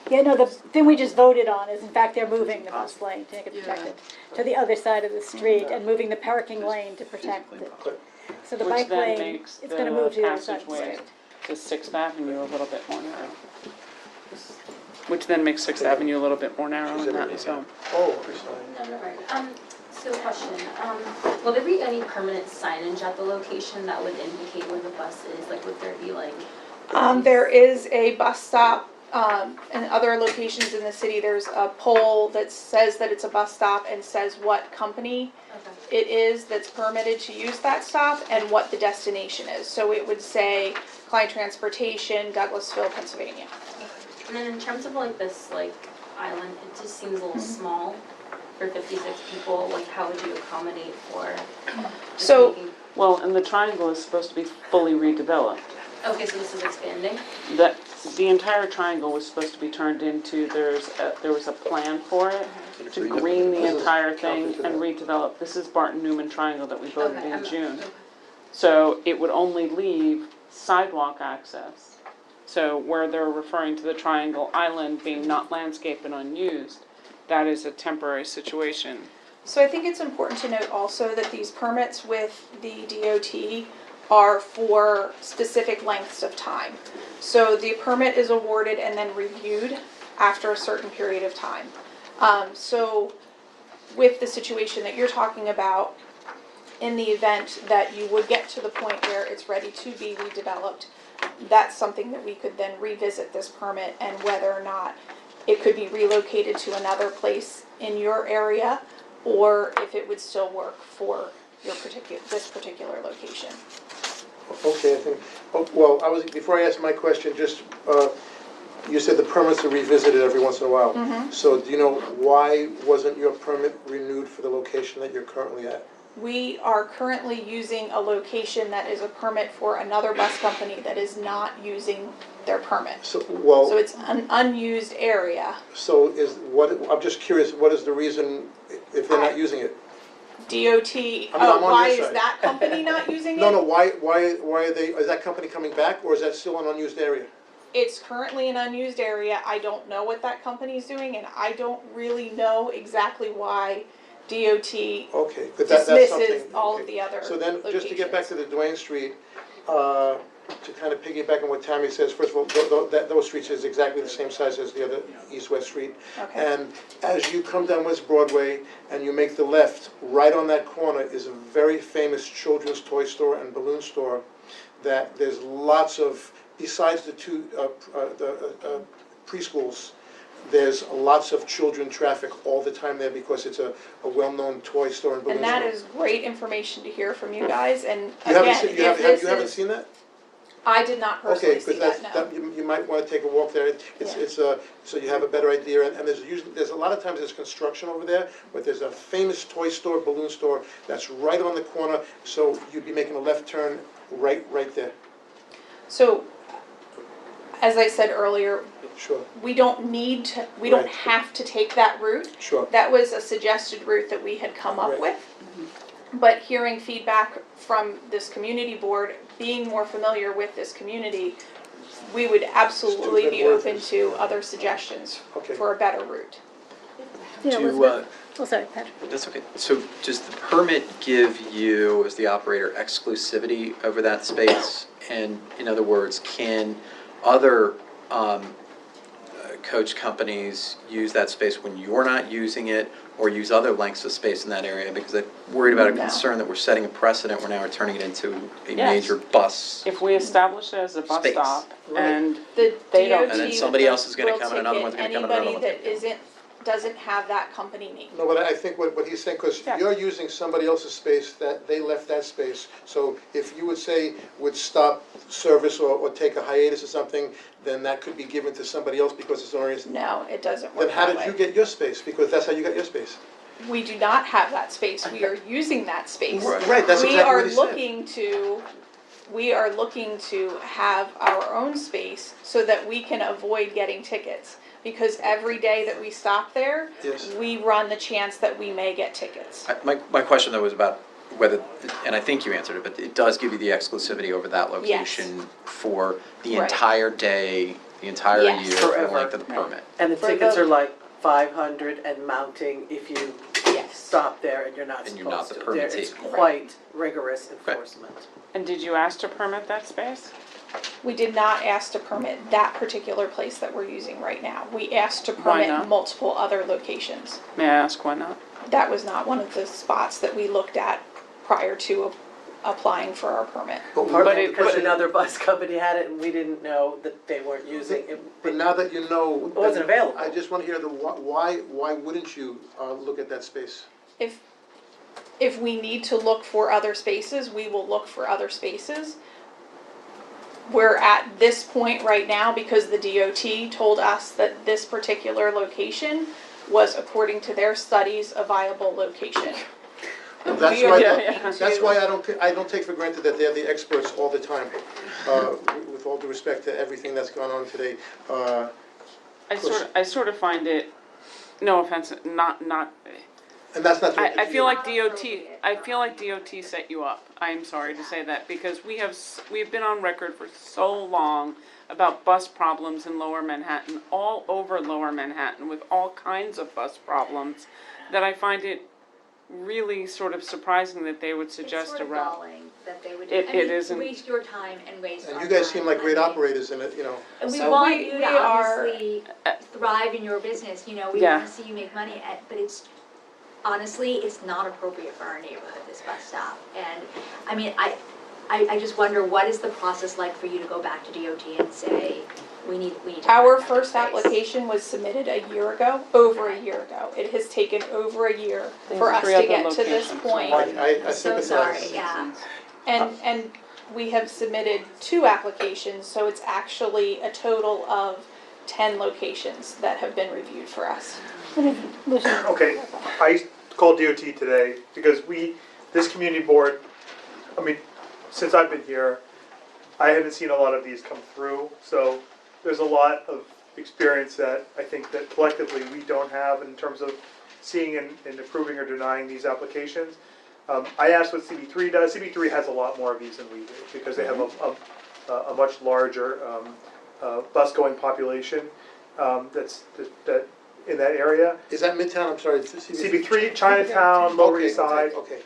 Yeah, no, the thing we just voted on is in fact they're moving the bus lane to make it protected to the other side of the street and moving the parking lane to protect it. So the Which bike then lane, makes it's gonna the move to the other side of the passageway street. to Sixth Avenue a little bit more narrow. Which then makes Sixth Avenue a little bit more narrow in that zone. Oh, I'm sorry. No, no worries. So question, will there be any permanent signage at the location that would indicate where the bus is? Like, would there be like? There is a bus stop, in other locations in the city, there's a pole that says that it's a bus stop and says what company it is that's permitted to use that stop and what the destination is. So it would say Klein Transportation, Douglasville, Pennsylvania. And then in terms of like this like island, it just seems a little small for 56 people. Like, how would you accommodate for? just So- making- Well, and the triangle is supposed to be fully redeveloped. Okay, so this is expanding? That, the entire triangle was supposed to be turned into, there was a plan for it to green the entire thing and redevelop. This is Barton Newman Triangle that we voted Okay, in I'm- June. So it would only leave sidewalk access. So where they're referring to the triangle island being not landscaped and unused, that is a temporary situation. So I think it's important to note also that these permits with the DOT are for specific lengths of time. So the permit is awarded and then reviewed after a certain period of time. So with the situation that you're talking about, in the event that you would get to the point where it's ready to be redeveloped, that's something that we could then revisit this permit and whether or not it could be relocated to another place in your area, or if it would still work for your this particular location. Okay, I think, well, before I ask my question, just, you said the permits are revisited every once in a while. Mhm. So do you know why wasn't your permit renewed for the location that you're currently at? We are currently using a location that is a permit for another bus company that is not using their permit. So, So well, it's an unused area. so I'm just curious, what is the reason if they're not using it? DOT, I'm on why your is side. that company not using it? No, why are they, is that company coming back, or is that still an unused area? It's currently an unused area. I don't know what that company's doing, and I don't really know exactly why DOT Okay, but that's something. dismisses all of okay. the other So then, just to get back locations. to the Duane Street, to kind of piggyback on what Tammy says, first of all, those streets is exactly the same size as the other east-west street. Okay. And as you come down West Broadway and you make the left, right on that corner is a very famous children's toy store and balloon store that there's lots of, besides the two preschools, there's lots of children traffic all the time there because it's a well-known toy store and balloon And store. that is great information to hear from you guys, and You haven't again, seen, you if haven't, this you haven't is, seen that? I did not personally Okay, see because that, no. you might wanna take a walk there, so you have a better idea, and there's a lot of times there's construction over there, but there's a famous toy store, balloon store, that's right on the corner, so you'd be making a left turn right there. So, as I said earlier, Sure, we don't need to, we don't Right. have to take that route. sure. That was a suggested route that we had come up Right. with. But hearing feedback from this community board, being more familiar with this community, we would absolutely be Stupid open workers. to other suggestions Okay. for a better route. Yeah, Do, Elizabeth. Oh, sorry, Patrick. That's okay. So does the permit give you, as the operator, exclusivity over that space? And in other words, can other coach companies use that space when you're not using it, or use other lengths of space in that area? Because I'm worried about a No. concern that we're setting a precedent, we're now turning it into a Yes. major bus. If we establish it as a bus Space. stop Right. and The They don't- DOT And then somebody else is gonna will come and another ticket one's gonna come and another anybody one's that gonna come. isn't doesn't have that company name. No, but I think what he's saying, because Yeah. you're using somebody else's space, that they left that space. So if you would stop service or take a hiatus or something, then that could be given to somebody else because it's already. No, it doesn't work Then how that did you way. get your space? Because that's how you got your space. We do not have that space, we are using that space. Right, that's exactly what he said. We are looking to have our own space so that we can avoid getting tickets. Because every day that we stop there, Yes. we run the chance that we may get tickets. My question though was about whether, and I think you answered it, but it does give you the exclusivity over that location for the Right. entire day, the entire Yes. year, for the Forever. length of the permit. And the For tickets the- are like 500 and mounting if you Yes. stop there and you're not And you're not supposed the to. There- It's permittee. quite rigorous enforcement. And did you ask to permit that space? We did not ask to permit that particular place that we're using right now. We asked to Why permit not? multiple other locations. May I ask why not? That was not one of the spots that we looked at prior to applying for our permit. Partly because another bus company had it and we didn't know that they weren't using it. But now that you know. It wasn't available. I just want to hear why wouldn't you look at that space? If we need to look for other spaces, we will look for other spaces. We're at this point right now because the DOT told us that this particular location was, according to their studies, a viable location. That's We are why, looking that's to- why I don't take for granted that they're the experts all the time. With all due respect to everything that's gone on today. I sort of find it, no offense, not. And that's not. I feel like DOT set you up. I'm sorry to say that because we've been on record for so long about bus problems in Lower Manhattan, all over Lower Manhattan, with all kinds of bus problems, that I find it really sort of surprising that they would suggest It's a sort of route. galling that they would, It I mean, isn't. waste your time and waste our And time. you guys seem like great I mean, operators in it, you know. And we So want we- you we to are- obviously thrive in your business, you know, we Yeah. wanna see you make money, but it's, honestly, it's not appropriate for our neighborhood, this bus stop. And, I mean, I just wonder, what is the process like for you to go back to DOT and say, we need to. Our find another first space? application was submitted a year ago, over a year ago. It has taken over a year for us 3 to other get to this locations. point. I So sympathize. sorry, yeah. And we have submitted 2 applications, so it's actually a total of 10 locations that have been reviewed for us. Okay, I called DOT today because this community board, I mean, since I've been here, I haven't seen a lot of these come through, so there's a lot of experience that I think that collectively we don't have in terms of seeing and approving or denying these applications. I asked what CB3 does. CB3 has a lot more of these than we do because they have a much larger bus-going population that in that area. Is that Midtown? I'm sorry. CB3, Chinatown, Lower Okay, East Side. Okay.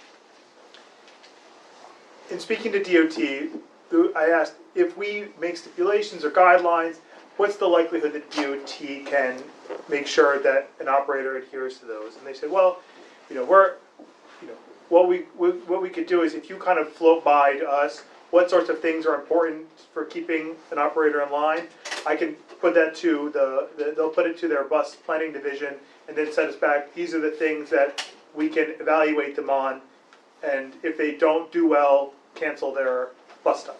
In speaking to DOT, I asked if we make stipulations or guidelines, what's the likelihood that DOT can make sure that an operator adheres to those? And they said, well, what we could do is if you kind of float by to us, what sorts of things are important for keeping an operator in line, I can put that to they'll put it to their bus planning division and then send us back, these are the things that we can evaluate them on, and if they don't do well, cancel their bus stop.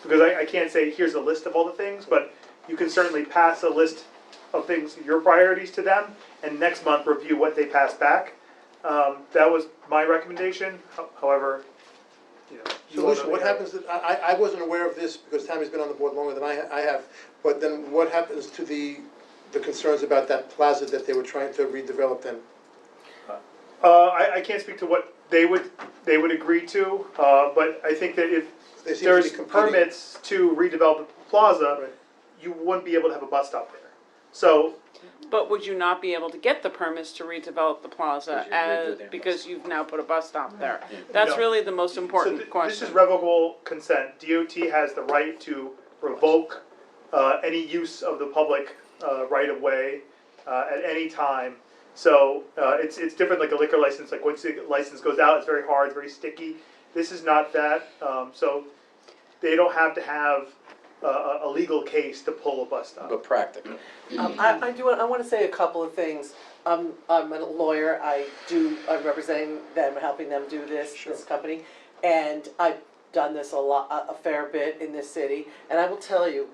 Because I can't say, here's a list of all the things, but you can certainly pass a list of things, your priorities to them, and next month review what they pass back. That was my recommendation, however, So Lucia, what happens, I wasn't aware of this because Tammy's been on the board longer than I have, but then what happens to the concerns about that plaza that they were trying to redevelop then? I can't speak to what they would agree to, but I think that if They seem to be there's competing. permits to redevelop the plaza, you wouldn't be able to have a bus stop there. So, But would you not be able to get the permits to redevelop the plaza because you've now put a bus stop there? That's No. really the most important This question. is revocable consent. DOT has the right to revoke any use of the public right-of-way at any time. So it's different like a liquor license. Like once the license goes out, it's very hard, it's very sticky. This is not that. So they don't have to have a legal case to pull a bus stop. But practical. I want to say a couple of things. I'm a lawyer, I'm representing them, helping them do this company, and I've done this a fair bit in this city, and I will tell you,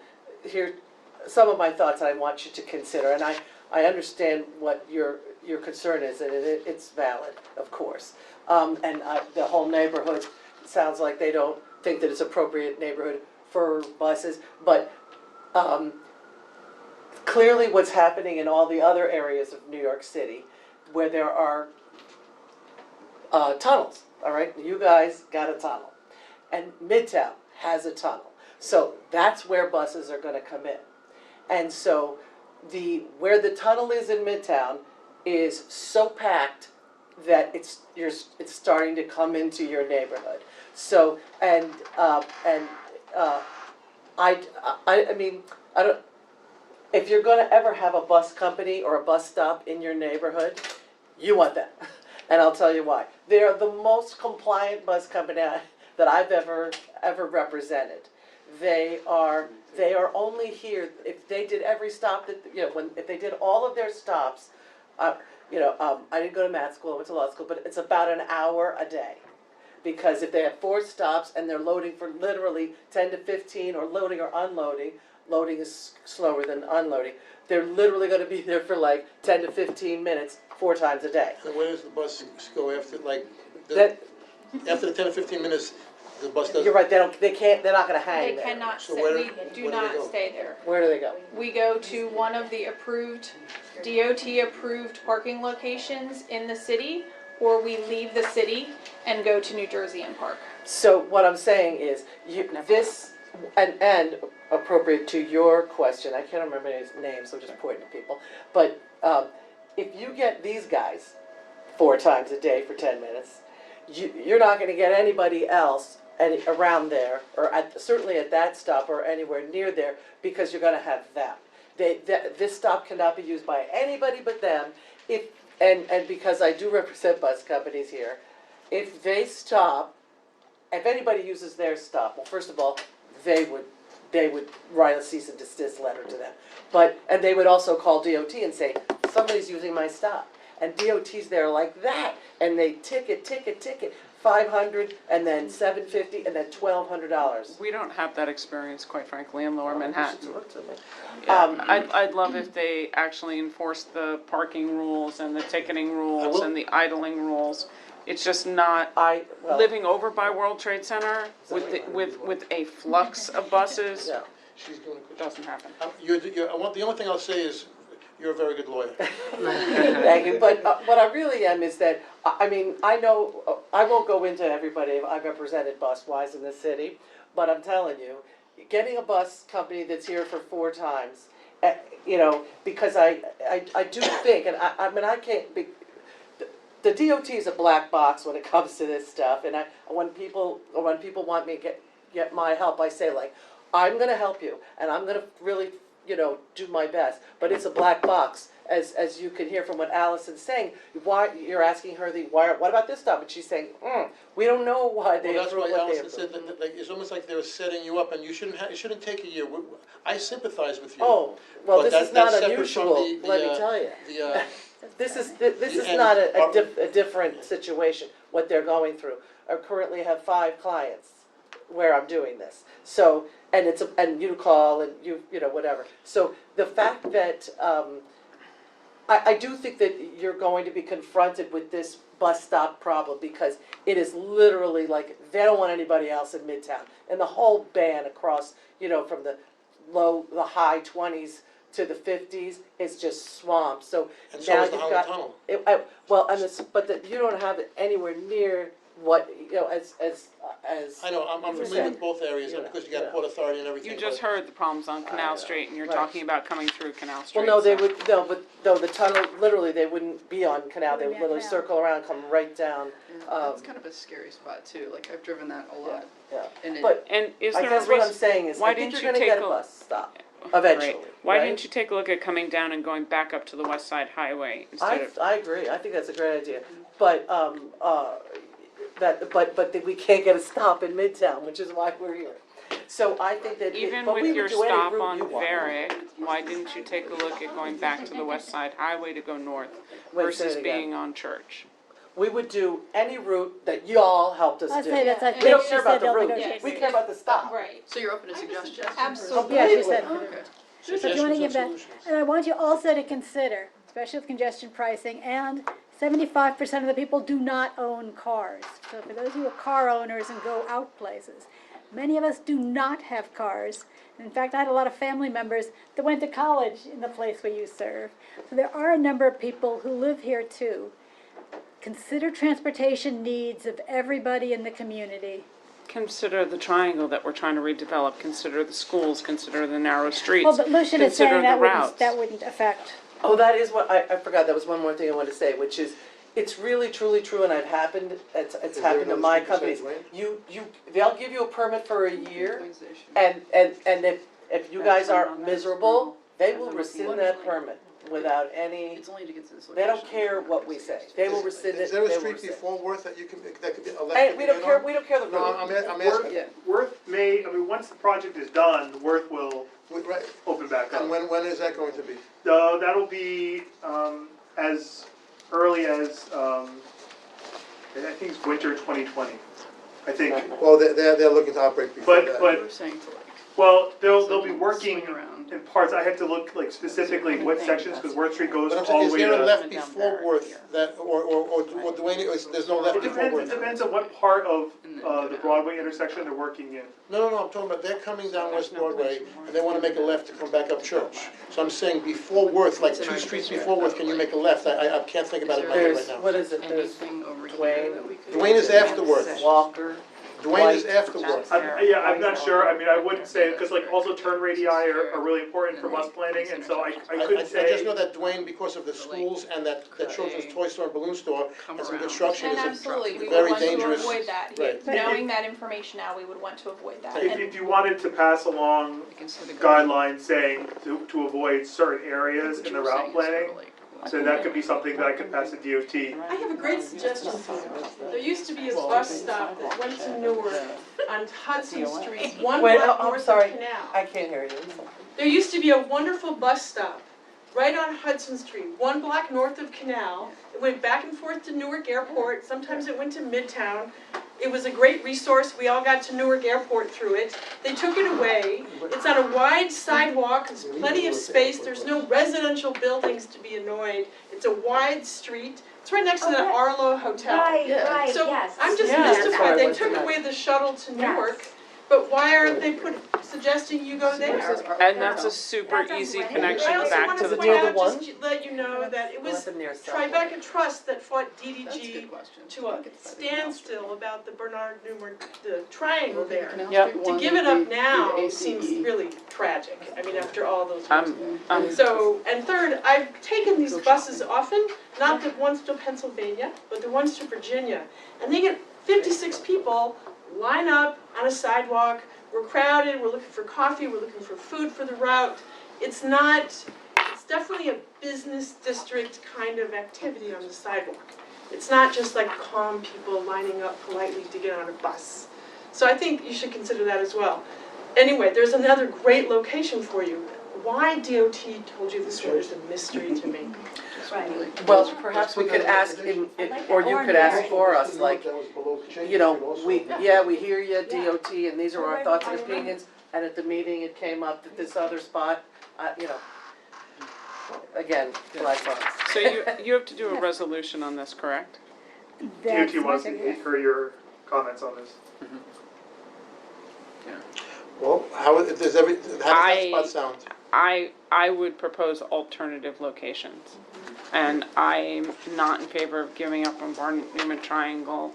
here, some of my thoughts I want you to consider, and I understand what your concern is, and it's valid, of course. The whole neighborhood sounds like they don't think that it's appropriate neighborhood for buses, but clearly what's happening in all the other areas of New York City where there are tunnels, all right? You guys got a tunnel. And Midtown has a tunnel. So that's where buses are gonna come in. And so where the tunnel is in Midtown is so packed that it's starting to come into your neighborhood. So, I mean, I don't, if you're gonna ever have a bus company or a bus stop in your neighborhood, you want that. And I'll tell you why. They're the most compliant bus company that I've ever represented. They are only here, if they did every stop that, if they did all of their stops, I didn't go to mat school, I went to law school, but it's about an hour a day. Because if they have 4 stops and they're loading for literally 10 to 15, or loading or unloading, loading is slower than unloading, they're literally gonna be there for like 10 to 15 minutes, 4 times a day. And where does the bus go after, after the 10 or 15 minutes, the bus doesn't? You're right, they're not gonna hang They there. cannot So stay, where- we where do do they not go? stay there. Where do they go? We go to one of the approved, DOT-approved parking locations in the city, or we leave the city and go to New Jersey and park. So what I'm saying is, and appropriate to your question, I can't remember his name, so I'm just pointing to people, but if you get these guys 4 times a day for 10 minutes, you're not gonna get anybody else around there, or certainly at that stop or anywhere near there, because you're gonna have them. This stop cannot be used by anybody but them, and because I do represent bus companies here, if they stop, if anybody uses their stop, well, first of all, they would write a cease and desist letter to them. And they would also call DOT and say, somebody's using my stop. And DOT's there like that, and they ticket, 500, and then $750, and then $1,200. We don't have that experience, quite frankly, in Lower Manhattan. Talk to me. I'd love if they actually enforced the parking rules and the ticketing rules and the idling rules. It's just not, living over by World Trade Center with a flux of buses, She's doing a good doesn't happen. The only thing I'll say is, you're a very good lawyer. Thank you, but what I really am is that, I mean, I know, I won't go into everybody I've represented bus-wise in the city, but I'm telling you, getting a bus company that's here for 4 times, because I do think, and I mean, I can't be, the DOT is a black box when it comes to this stuff, and when people want me to get my help, I say like, I'm gonna help you, and I'm gonna really, do my best, but it's a black box, as you can hear from what Allison's saying. Why, you're asking her what about this stuff, and she's saying, we don't know why they Well, that's approve why what they Allison approve. said that, it's almost like they're setting you up, and it shouldn't take a year. I sympathize with you. Oh, well, But this is that's not separate from unusual, let me tell you. This is and not a different situation, what they're going through. I currently have 5 clients where I'm doing this. So, and you call and whatever. So the fact that, I do think that you're going to be confronted with this bus stop problem, because it is literally like, they don't want anybody else in Midtown. And the whole band across, from the high 20s to the 50s is just swamped. So And so now is the you've Holland got, Tunnel. but you don't have it anywhere near what, as I know, I'm familiar with both areas, because you got Port Authority and everything. You just heard the problems on Canal Street, and you're Right. talking about coming through Canal Street. Well, no, they so- would, no, but no, the tunnel, literally, they wouldn't be on Canal, they would Yeah, literally Canal. circle around, come right down. That's kind of a scary spot too, like I've driven that a lot. Yeah, And it, but And is I there a guess what I'm reason, saying is, why I think didn't you're you gonna take get a a- bus stop, eventually, right, why right? didn't you take a look at coming down and going back up to the West Side Highway instead of? I agree, I think that's a great idea, but, but we can't get a stop in Midtown, which is why we're here. So I think that, Even but we with would your do any stop route on you want. Varick, why didn't you take a look at going back to the West Side Highway to go north Wait, say versus it again. being on Church? We would do any route that y'all helped us do. I'd say that's, I We think don't she care about said the they'll route, negotiate. we care about the stop. Right. So you're open to suggestions? Absolutely. Yeah, she Completely. said. But you want to give that, and I want you also to consider, especially with congestion pricing, and 75% of the people do not own cars. So for those of you who are car owners and go out places, many of us do not have cars. In fact, I had a lot of family members that went to college in the place where you serve. So there are a number of people who live here too. Consider transportation needs of everybody in the community. Consider the triangle that we're trying to redevelop, consider the schools, consider the narrow streets, Well, but Lucian is consider saying the that routes. wouldn't affect. Oh, that is what, I forgot, that was one more thing I wanted to say, which is, it's really truly true, and it's happened to my companies. They'll give you a permit for a year, and if you guys are miserable, they will rescind that permit without any, It's only to get to this they don't location. care what we say, they will rescind it, Is they there will a street rescind. before Worth that you can, that could be elected? And we don't care, we don't care the No, route. I'm asking. Yeah. Worth may, I mean, once the project is done, Worth will Right, open back up. and when is that going to be? That'll be, as early as, I think it's winter 2020, I think. Well, they're looking to operate before that. But, We were saying to like, well, they'll be working swing around. in parts, I had to look like specifically what sections, because Worth Street goes But I'm all saying, the is way there a to. left before Worth that, or Dwayne, there's no left It before depends, Worth? it depends on what part of, the Broadway intersection they're working in. No, I'm talking about, they're coming down West Broadway, and they wanna make a left to come back up Church. So I'm saying before Worth, like 2 streets before Worth, can you make a left? I can't think about it in my head There's, right now. what is it, there's Anything over here Dwayne. that we could. Dwayne is after Worth. Walker. Dwayne is after Worth. I'm not sure, I mean, I wouldn't say, because like also turn radii are really important for bus planning, and so I couldn't I say. just know that Dwayne, because of the schools and that children's toy store and balloon store, and some construction, And is absolutely, we would very want to dangerous. avoid that. Right. Knowing that information now, we would want to avoid that. If, And if you wanted to pass along guidelines saying to avoid certain areas in the route planning, then that could be something that I could pass to DOT. I have a great suggestion for you. There used to be a bus stop that went to Newark on Hudson Street, one Wait, block I'm north of sorry, Canal. I can't hear you. There used to be a wonderful bus stop right on Hudson Street, one block north of Canal. It went back and forth to Newark Airport, sometimes it went to Midtown. It was a great resource, we all got to Newark Airport through it. They took it away, it's on a wide sidewalk, there's plenty of space, there's no residential buildings to be annoyed. It's a wide street, it's right next to the Arlo Hotel. Right, Yeah. right, So yes. I'm just Yeah, that's why I mystified, they went to took that. away the shuttle to Yes. Newark, but why aren't they suggesting you go there? And that's a super easy connection I also back want to to the point top. out, just to let you know, that it was Nothing near Southway. Tribeca Trust that fought That's a DDG good question. to a standstill about the Bernard Newmark, the triangle there. Canal Yep. Street To one give would it up be now the seems ACE. really tragic, I mean, after all those years. I'm And third, I've taken these buses often, not the ones to Pennsylvania, but the ones to Virginia, and they get 56 people line up on a sidewalk, we're crowded, we're looking for coffee, we're looking for food for the route. It's definitely a business district kind of activity on the sidewalk. It's not just like calm people lining up politely to get on a bus. So I think you should consider that as well. Anyway, there's another great location for you. Why DOT told you this one is a mystery to me. Right. Well, perhaps we could ask him, or you could ask for us, like, you know, we hear you, DOT, and these are our thoughts and opinions, and at the meeting it came up that this other spot, you know, again, my thoughts. So you have to do a resolution on this, correct? That's DOT wants my to thing. hear your comments on this. Well, how does that spot sound? I would propose alternative locations. And I'm not in favor of giving up on Barnett Newman Triangle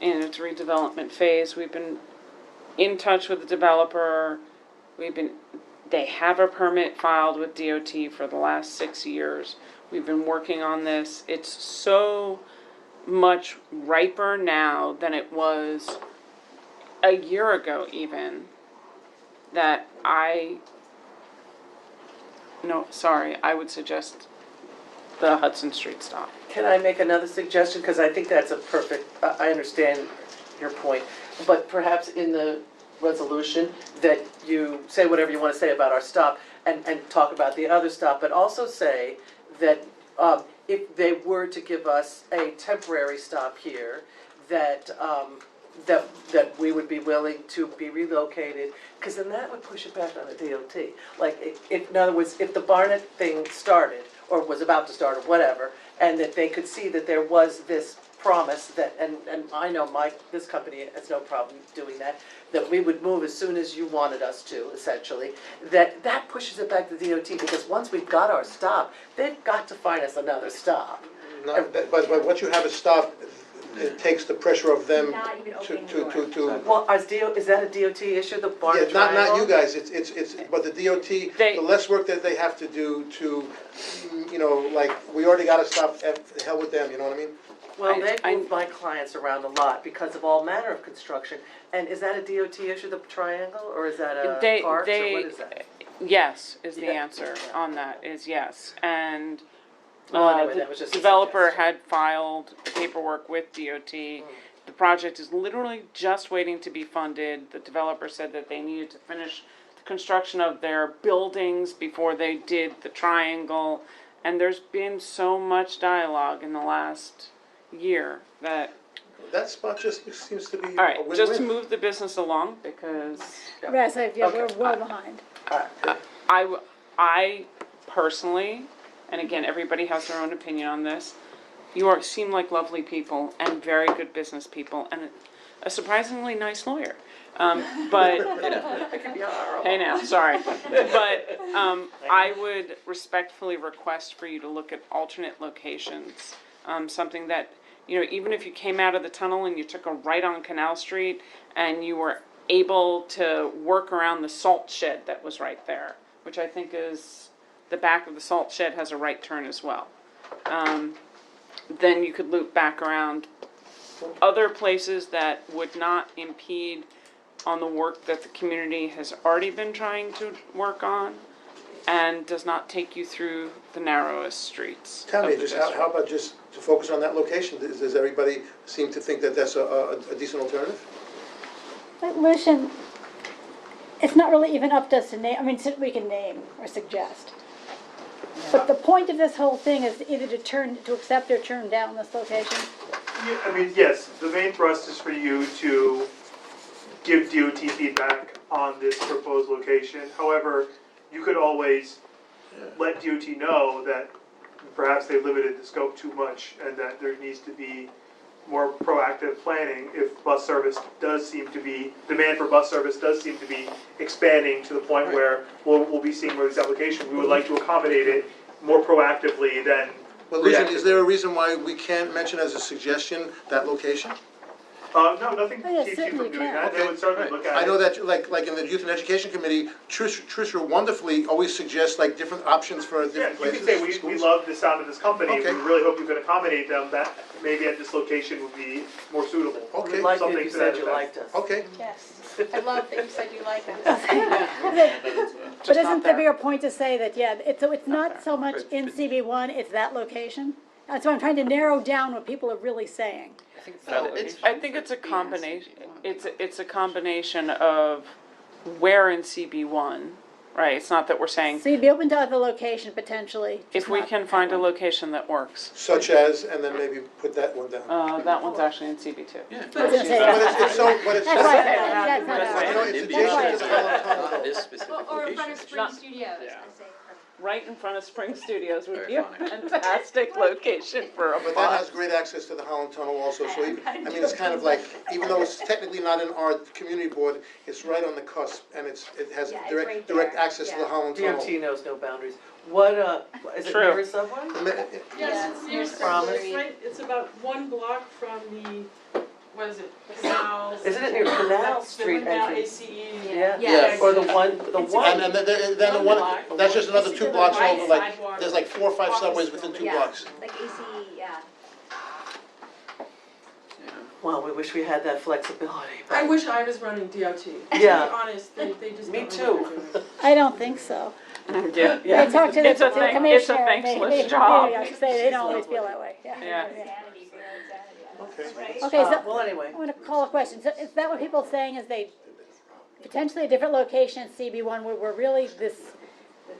in its redevelopment phase. We've been in touch with the developer. They have a permit filed with DOT for the last 6 years. We've been working on this. It's so much riper now than it was a year ago even, that I would suggest the Hudson Street stop. Can I make another suggestion? Because I think that's a perfect, I understand your point. But perhaps in the resolution, that you say whatever you want to say about our stop and talk about the other stop, but also say that if they were to give us a temporary stop here, that that we would be willing to be relocated, because then that would push it back on the DOT. Like, in other words, if the Barnett thing started, or was about to start, or whatever, and that they could see that there was this promise that, and I know this company has no problem doing that we would move as soon as you wanted us to, essentially, that pushes it back to the DOT, because once we've got our stop, they've got to find us another stop. But once you have a stop, it takes the pressure of them Not even to, opening doors. Well, is that a DOT issue, the Barnett Yeah, not Triangle? you guys, it's, but the DOT, the less work that they have to do to, like, we already got to stop, the hell with them, you know what I mean? Well, they've moved my clients around a lot because of all manner of construction. And is that a DOT issue, the triangle, or is that a parks, or what is that? Yes, is the Yeah. answer on that, is yes. And Well, anyway, the that was just a developer had filed paperwork with DOT. The project is literally just waiting to be funded. The developer said that they needed to finish the construction of their buildings before they did the triangle. And there's been so much dialogue in the last year that. That spot just seems to be All a right, win-win. just to move the business along, because Right, so yeah, we're Okay. well behind. I personally, and again, everybody has their own opinion on this, seem like lovely people and very good business people and a surprisingly nice lawyer. But, hey now, sorry. But I would respectfully request for you to look at alternate locations. Something that, even if you came out of the tunnel and you took a right on Canal Street and you were able to work around the salt shed that was right there, which I think is, the back of the salt shed has a right turn as well. Then you could loop back around other places that would not impede on the work that the community has already been trying to work on and does not take you through the narrowest streets. Tell me, of the just district. how about just to focus on that location? Does everybody seem to think that that's a decent alternative? But listen, it's not really even up to us to name, we can name or suggest. But the point of this whole thing is either to accept or turn down this location. Yes, the main thrust is for you to give DOT feedback on this proposed location. However, you could always let DOT know that perhaps they limited the scope too much and that there needs to be more proactive planning if demand for bus service does seem to be expanding to the point where we'll be seeing more of these applications. We would like to accommodate it more proactively than Well, listen, reactively. is there a reason why we can't mention as a suggestion that location? No, nothing Oh, yeah, keeps you certainly from doing can. that. They would certainly look at it. I know that, like in the Youth and Education Committee, Tricia wonderfully always suggests like different options for Yeah, different you places. can say, we love the sound of this company, Okay. we really hope you can accommodate them, that maybe at this location would be more suitable. Okay. We'd like it Something if you to that said you effect. liked us. Okay. Yes, I love that you said you like us. But isn't the bigger point to say that, it's not so much in CB1, it's that location? That's why I'm trying to narrow down what people are really saying. I think it's a combination, it's a combination of where in CB1, right? It's not that we're saying, So you'd be open to other location potentially. if we can find a location that works. Such as, and then maybe put that one down. That one's actually in CB2. But it's so, but it's That's so. right, that's not You know, it's adjacent to the Holland Tunnel. Not this specific Or in front of location. Spring Studios, I say. Right in front of Spring Studios would be Very a fantastic location for a But that has bus. great access to the Holland Tunnel also, so it's kind of like, even though it's technically not in our community board, it's right on the cusp, and it has Yeah, it's direct, right direct there. access to the Holland Tunnel. DOT knows no boundaries. What, is it True. near a subway? Yes, it's near Promise. It's right, it's about 1 block from the, what is it, Canal. Isn't it near Canal That's the Street one now, entrance? ACE. Yeah. Yes. Or the one, And then the one, that's just another 2 blocks over, like, Sidewalk. there's like 4 or 5 subways within 2 Yeah, blocks. like AC, yeah. Well, we wish we had that flexibility. I wish I was running DOT. To Yeah. be honest, they just Me don't know what too. they're doing. I don't think so. Yeah. I talked to the It's a commissioner. it's a and thankless job. I should say, they don't always feel that way, yeah. Yeah. Okay. Okay, so, Well, anyway. I'm gonna call a question, so is that what people are saying, is they potentially a different location at CB1 where we're really, this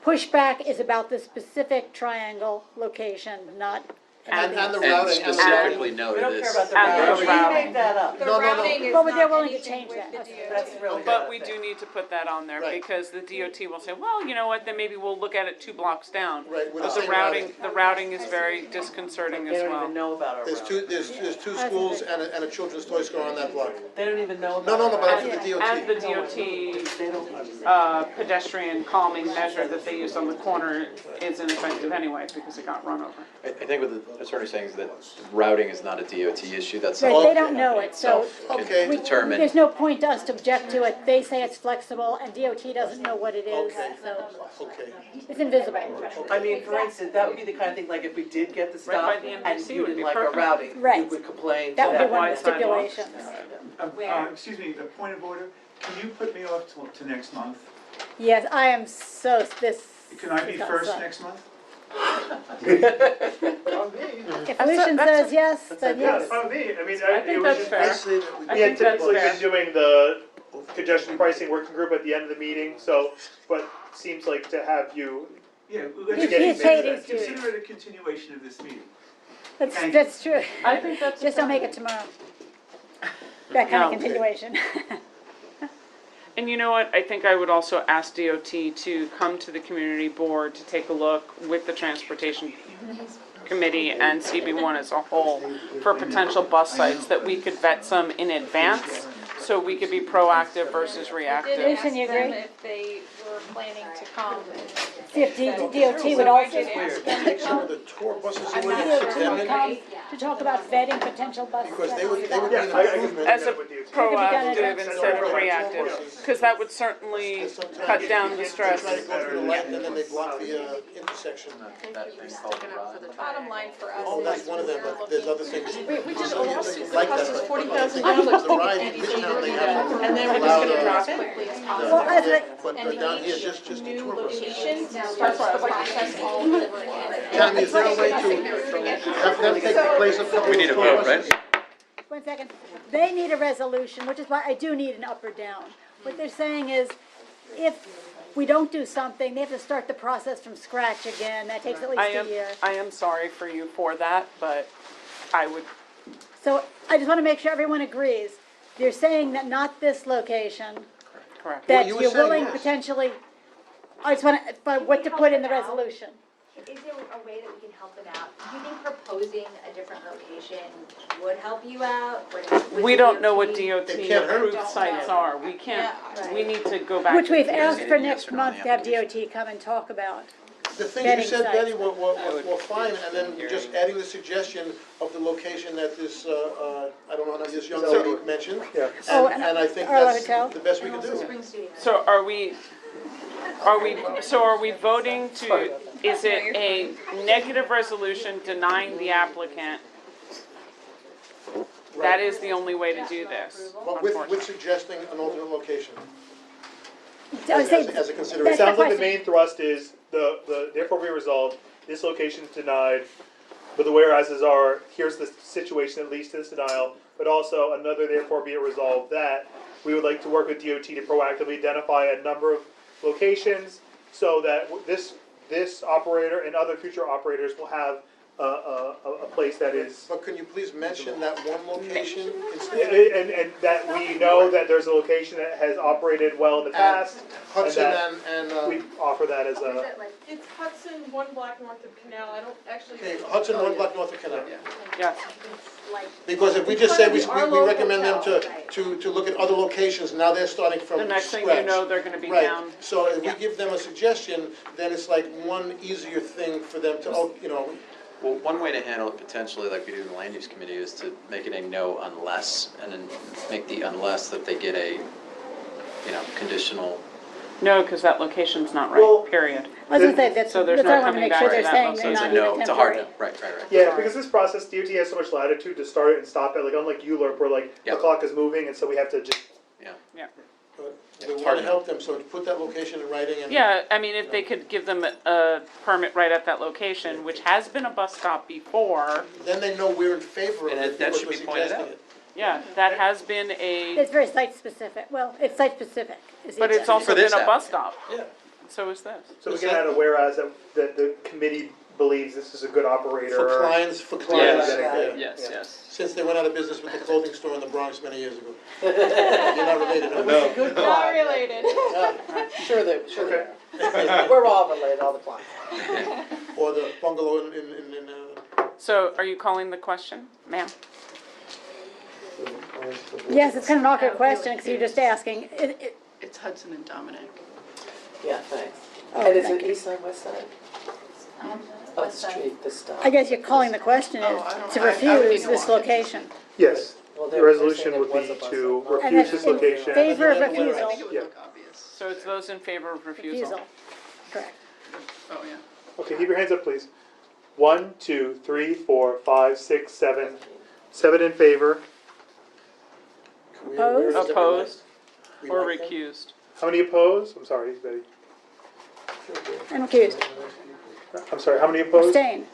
pushback is about the specific triangle location, not And the anything routing. else. and the specifically routing. noted We don't is. care about the And the routing. routing. made that up. The No, no, no. routing is Well, but they're not willing to anything change with that. the Okay. DOT. That's really But good, we I do think. need to put that on there, Right. because the DOT will say, well, you know what, then maybe we'll look at it 2 blocks down. Right, with the But same routing. the routing is very disconcerting They as don't well. even know about our There's routing. there's two schools and a children's toy store on that block. They don't even know No, about no, no, our but that's routing. for the And the DOT. DOT They don't. pedestrian calming measure that they used on the corner is ineffective anyway, because it got run over. I think what the attorney's saying is that routing is not a DOT issue, that's Right, something they don't know it, so Okay. we- determine. there's no point to us to object to it. They say it's flexible and DOT doesn't know what it is, Okay. so Okay. it's invisible. I mean, for instance, that would be the kind of thing, like if we did get the Right by stuff the and NBC you would didn't be like our perfect. routing, you Right. would complain. That would be to one of the Wide sidewalks. stipulations. Excuse me, a point of order, can you put me off to next month? Yes, I am so, this. Can I be this first outside. next month? If Lucian That's says yes, then Yeah, yes. it's fine with me. I mean, I think it was that's just, fair. I say that we. I we had think that's typically fair. been doing the congestion pricing working group at the end of the meeting, so, but seems like to have you, Yeah, He's getting paid mixed his dues. consider it a continuation of this meeting. That's, Thank that's true. I think that's. Just don't make it tomorrow. That kind of No. continuation. And you know what, I think I would also ask DOT to come to the community board to take a look with the transportation committee and CB1 as a whole for potential bus sites, that we could vet some in advance, so we could be proactive versus Did reactive. ask Lucian, you them agree? if they were planning to come. See if DOT would also. Take some of the tour buses away and DOT put them would in, come to talk about vetting potential bus. because they would be yeah, an I can improvement. As a with you. proactive instead of reactive, because that would certainly cut down the stress. They try to go through the light and then they block the intersection. That thing called the routing. The bottom line for us Oh, is. that's one of them, but there's other things. We did a So, yeah, lawsuit like that cost that, us but $40,000 The ride in Midtown, they have. and then we're just allowed, gonna drop uh, it quickly as the- possible. Well, I yeah, think- but down here, just the New tour buses. location starts the process all over again. Tammy, is there a way to have them take the place of a couple We of need a tour vote, buses? right? 1 second. They need a resolution, which is why I do need an up or down. What they're saying is, if we don't do something, they have to start the process from scratch again. That takes at least a year. I am sorry for you for that, but I would, So I just want to make sure everyone agrees. You're saying that not this location, correct. that you were you're saying willing yes. potentially, I just want to, what to put in the resolution. Is there a way that we can help them out? Do you think proposing a different location would help you out? Would We the don't know what DOT DOT It can't hurt. approved sites are. We can't, Yeah. we need to go back. Which to we've the asked for Yes next or no on month the to have application. DOT come and talk about. The things you Vetting said, sites. Betty, were fine, and then just adding the suggestion of the location that this, I don't know, how this young lady mentioned. Yeah. Oh, And and I think Arlo that's Hotel? the best we can do. So are we voting to, is it a negative resolution denying the applicant? That is the only way to do this, But with unfortunately. suggesting an alternate location, I would say, as a that's It consideration. the sounds like the question. main thrust is therefore be resolved, this location is denied, but the whereases are, here's the situation that leads to this denial, but also another therefore be it resolved that we would like to work with DOT to proactively identify a number of locations so that this operator and other future operators will have a place that is, But can you please mention that one location instead? and that we know that there's a location that has operated well in the past, Hudson that and, we offer that as a. It's Hudson, 1 block north of Canal, I don't actually. okay, Hudson, 1 block north of Canal. Yes, Because if we just say we recommend them to look at other locations, now they're starting from the scratch. next thing you know, they're gonna be Right, down. so if we give them a suggestion, then it's like one easier thing for them to, oh, you know, Well, one way to handle it potentially, like we do in the land use committee, is to make it a no unless, and then make the unless that they get a, conditional. No, because that location's not Well, right, period. I was gonna say, that's, So there's that's no why I want to coming make back sure to they're that saying location. they're So not no, even it's a hard no, temporary. right. Yeah, because this process, DOT has so much latitude to start it and stop it, like unlike ULURP where like the Yep. clock is moving and so we have to just. we want to help them, so put that location in writing and. Yeah, I mean, if they could give them a permit right at that location, which has been a bus stop before, Then they know we're in favor of And it that because should we're be pointed suggesting out. it. Yeah, that has been a, It's very site-specific, well, it's site-specific. is the but it's agenda. also For been this a bus app, stop. Yeah. So is this. So we can add a whereas that the committee believes this is a good operator. For clients, yeah. Yes. Since they went out of business with the clothing store in the Bronx many years ago. You're not related, huh? It was a good Not client. related. Sure they are. We're all related, all the clients. Or the bungalow in So are you calling the question, ma'am? Yes, it's kind of an awkward question, because you're just asking, It's Hudson and Dominic. Yeah, thanks. Oh, And is thank it you. east side, west side? Of the street, this stuff. I guess you're calling the question is to refuse this location. Yes, Well, the they're resolution saying would it was be a bus to stop. And refuse that's this in location. favor of And then refusal. I think it would Yeah. look obvious. So it's those in favor of refusal? Refusal, correct. Oh, yeah. Okay, keep your hands up, please. 1, 2, 3, 4, 5, 6, 7. 7 in favor. Opposed? Opposed We or like them? recused? How many opposed? I'm sorry, Betty. And recused. I'm sorry, how many opposed? Abstain.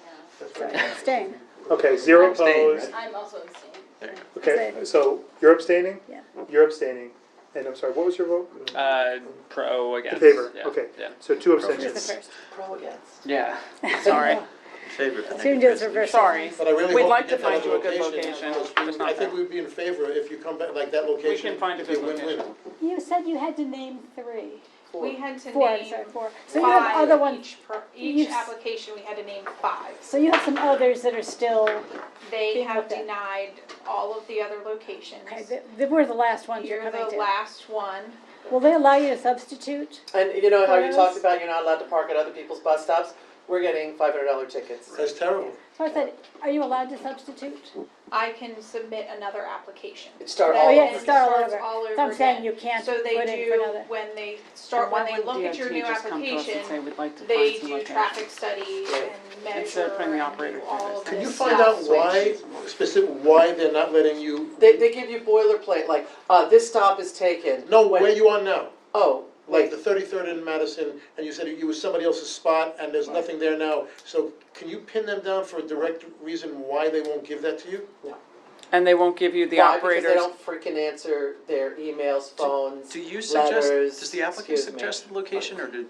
Abstain. Okay, 0 Abstain, opposed. I'm also abstaining. Okay, so you're abstaining? Yeah. You're abstaining. And I'm sorry, what was your vote? Pro In against. favor, Yeah. okay. Yeah. So 2 Who's the abstentions. first? Pro against. Yeah. Sorry, Favor of the So you can negative do this resolution. reverse. sorry. But I really We'd hope like you to get that find you a good location, location, because just I not think that. we'd be in favor if you come back, like that location. can find a it'd be good win-win. location. You said you had to name 3. We had to 4, I'm name sorry, 4. So you have five other ones, each You've- application, we had to name 5. so you have some others that are still, They Being have looked at. denied all of the other locations. okay, they were the last ones you're You're coming the to. last one. Will they allow you to substitute? And you know how you Photos? talked about you're not allowed to park at other people's bus stops? We're getting $500 tickets. That's terrible. So I said, are you allowed to substitute? I can submit another application. Start That all Oh, you then have to start all starts over. all So over I'm saying again. you can't So put they in for do, another. when they start, when they look at your new application, they do traffic studies and measure Instead of putting the and operator do through all this. of Can you this find stuff. out why they're not letting you, They give you boilerplate, like, this stop is taken. know When- where you are now? Oh, Like the 33rd in Madison, and you said you was somebody else's spot, and there's nothing there now. So can you pin them down for a direct reason why they won't give that to you? And they won't give you the why? Because operators? they don't freaking answer their emails, phones, Do you suggest, letters. does the applicant excuse me. suggest the location, or did?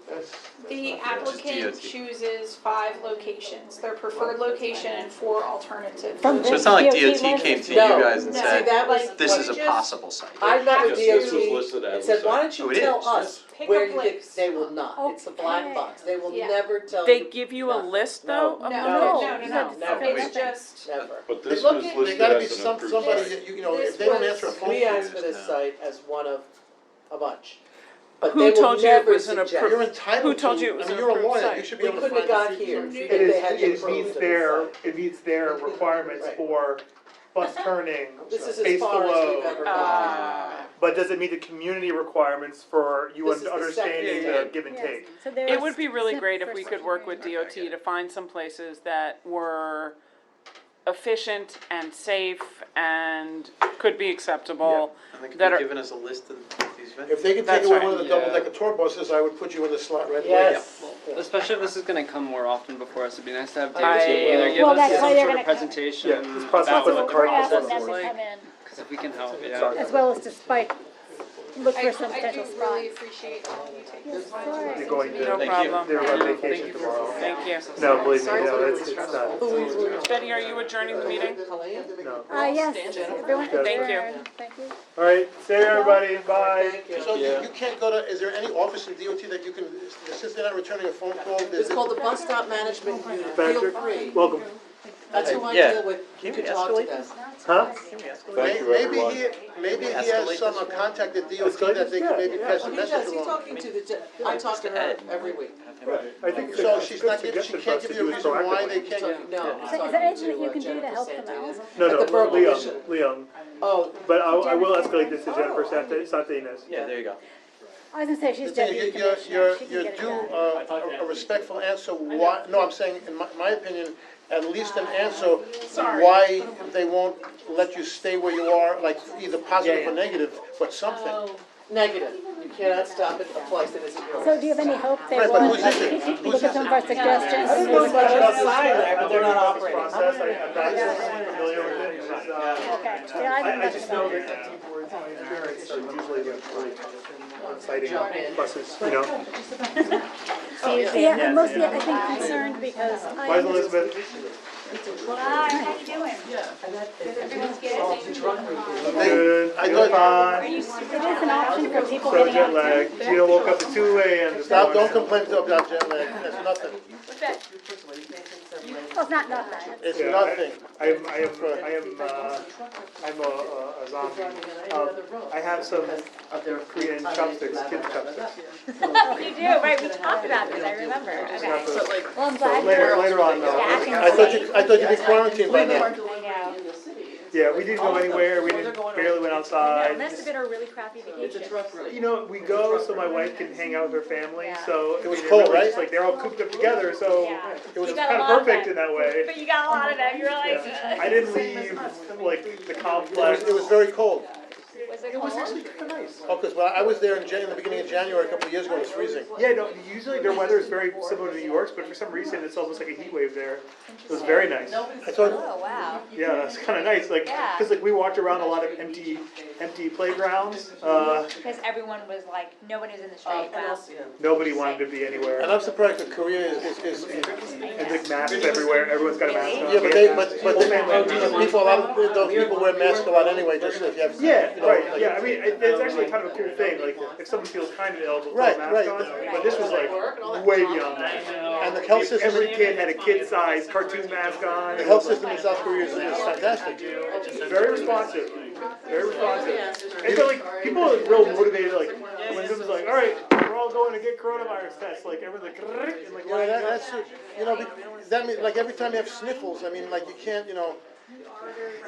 The DOT. applicant chooses 5 locations, their preferred location and 4 alternatives. From So this it's not like DOT DOT list? came to you No, guys and no. See, said, that was, Like, this you is a just- possible site? I met with Yes, this was DOT listed and as said, a why site. don't you Oh, it tell is, us Pick where a you place. They will not, it's a black Okay. box, they will Yeah. never tell They you. give you a No. list No. though? of No. locations? No. Never. It's just, Never. But this Look was at- There listed gotta be as an somebody approved. that, you know, This if they don't was- answer a phone We call, asked for this site as one of a bunch. But Who they will told you it never was an suggest. approved- you're entitled to. Who told you it was I mean, an you're a approved lawyer, site? you should be We able to couldn't have find got the here features. if It they is, had it approved meets of the their, site. it meets their requirements Right. for bus turning, This is space as far as below. we've ever Ah. gone. But does it meet the community requirements for you This is the understanding second the thing. give and Yes. take? So there It is would be really sim- great if for we could work with DOT to find some places that were efficient and safe and could be acceptable. And they could That be are- given as a list of these vendors. If they could take That's away right. one of the double-decker tour buses, I would put you in the slot right away. Yes. Especially if this is gonna come more often before us, it'd be nice to have I DOT agree. either give Well, us that's why some they're sort gonna of come. presentation Yeah, this process about with what the the We're cars asking process them is to like, come in, cause if we can help, yeah. Sorry. as well as to spike, look for some I potential do spots. really appreciate all you take this time. Sorry. You're going to, No problem. they're on Thank vacation you. tomorrow. Thank you. No, believe me, no, it's not, Betty, are you adjourning the meeting? no. Yes, everyone, Thank you. adjourn. Thank you. All right, see you everybody, bye. Thank you. So you can't go to, is there any office in DOT that you can, since they're not returning a phone call? It's called the Bus Stop Management Unit, feel Patrick, free. welcome. That's who I Yeah. deal with, you can talk to them. Huh? Thank you, everyone. Maybe he has some contact at DOT Escalate that they this? can maybe Yeah, pass Oh, a he message does, he's along. talking to the, I talk to her every week. I think it's So a she's good not giving, she suggestion for can't us to give do you a it reason why proactively. they can't. No, So he's is there talking anything that to you can do to Jennifer help them Santinas. out? No, At the Borough Leon, Commission. Leon, Oh, but I will escalate this to Jennifer Santinas. Yeah, there you go. I was gonna say, she's The thing deputy is, you're, commissioner, she can you're get it due done. a respectful answer why, no, I'm saying, in my opinion, at least an answer why they won't let you stay where you are, like either positive or negative, but something. negative, you cannot stop it, a place that isn't yours. So do you have any hope they Right, will, but who's this it? you get some of our suggestions? I don't know and much maybe- about this sign, but they're not operating. Process, I'm not familiar with it. It's, Okay, yeah, I don't I just know know. that the boards, my experience are usually like really exciting buses, you know? Yeah, I'm mostly, I think, concerned because I. Why is Elizabeth? Hi, how you doing? Everyone's good? Good, I feel thought- fine. It is an option for people So getting jet out. lag. Gina woke up at 2 a.m. this Stop, morning. don't complain about jet lag, it's nothing, Well, it's not nothing. it's Yeah, nothing. I'm a zombie. I have some Korean chopsticks, kids chopsticks. You do, right, we talked about this, I remember, okay. Well, I'm So glad later on, Yeah, I can I thought you'd be quarantined by now. I know. yeah, we didn't go anywhere, we didn't, barely went outside. It must have been a really crappy vacation. You know, we go so my wife can hang out with her family, so. It was I mean, cold, really right? just, like, they're all cooped up together, so Yeah. it was You got kind a of lot of perfect that. in that way. But you got a lot of them, you were like, Yeah. I didn't leave, like, the It complex. was very cold. was it It was cold? actually kind of nice. Oh, because when I was there in the beginning of January, a couple of years ago, it was freezing. Yeah, no, usually their weather is very similar to New York's, but for some reason it's almost like a heat wave there. It was very nice. I thought, Oh, wow. Yeah, it's kind of nice, like, Yeah. cause like we walked around a lot of empty playgrounds. Because everyone was like, nobody was in the street, wow. Nobody wanted to be anywhere. and I'm surprised that Korea is And like masks everywhere, everyone's got a mask on. yeah, but Whole family. people, a lot of, those people wear masks a lot anyway, just if you have. Yeah, you know, right, like- yeah, I mean, it's actually kind of a cool thing, like, if someone feels kind of ill, they'll put a Right, mask right. on, but this was like way beyond that. And the health system, Every kid had a kid-sized cartoon mask on. the health system in South Korea is fantastic. Very responsive, very responsive. And so like, people are real motivated, like, when it was like, all right, we're all going to get coronavirus tests, like, everyone's like, and like, Yeah, that's, you know, that means, like, every time you have sniffles, I mean, like, you can't, you know,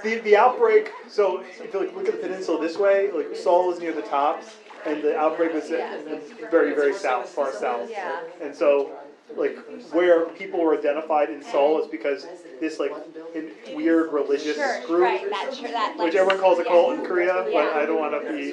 The outbreak, so if you like, look at the peninsula this way, like Seoul is near the top, and the outbreak was very, very south, far south. Yeah. And so, like, where people were identified in Seoul is because this, like, weird religious Sure, group, right, that, like. which everyone calls a cult in Korea, but Yeah. I don't want to be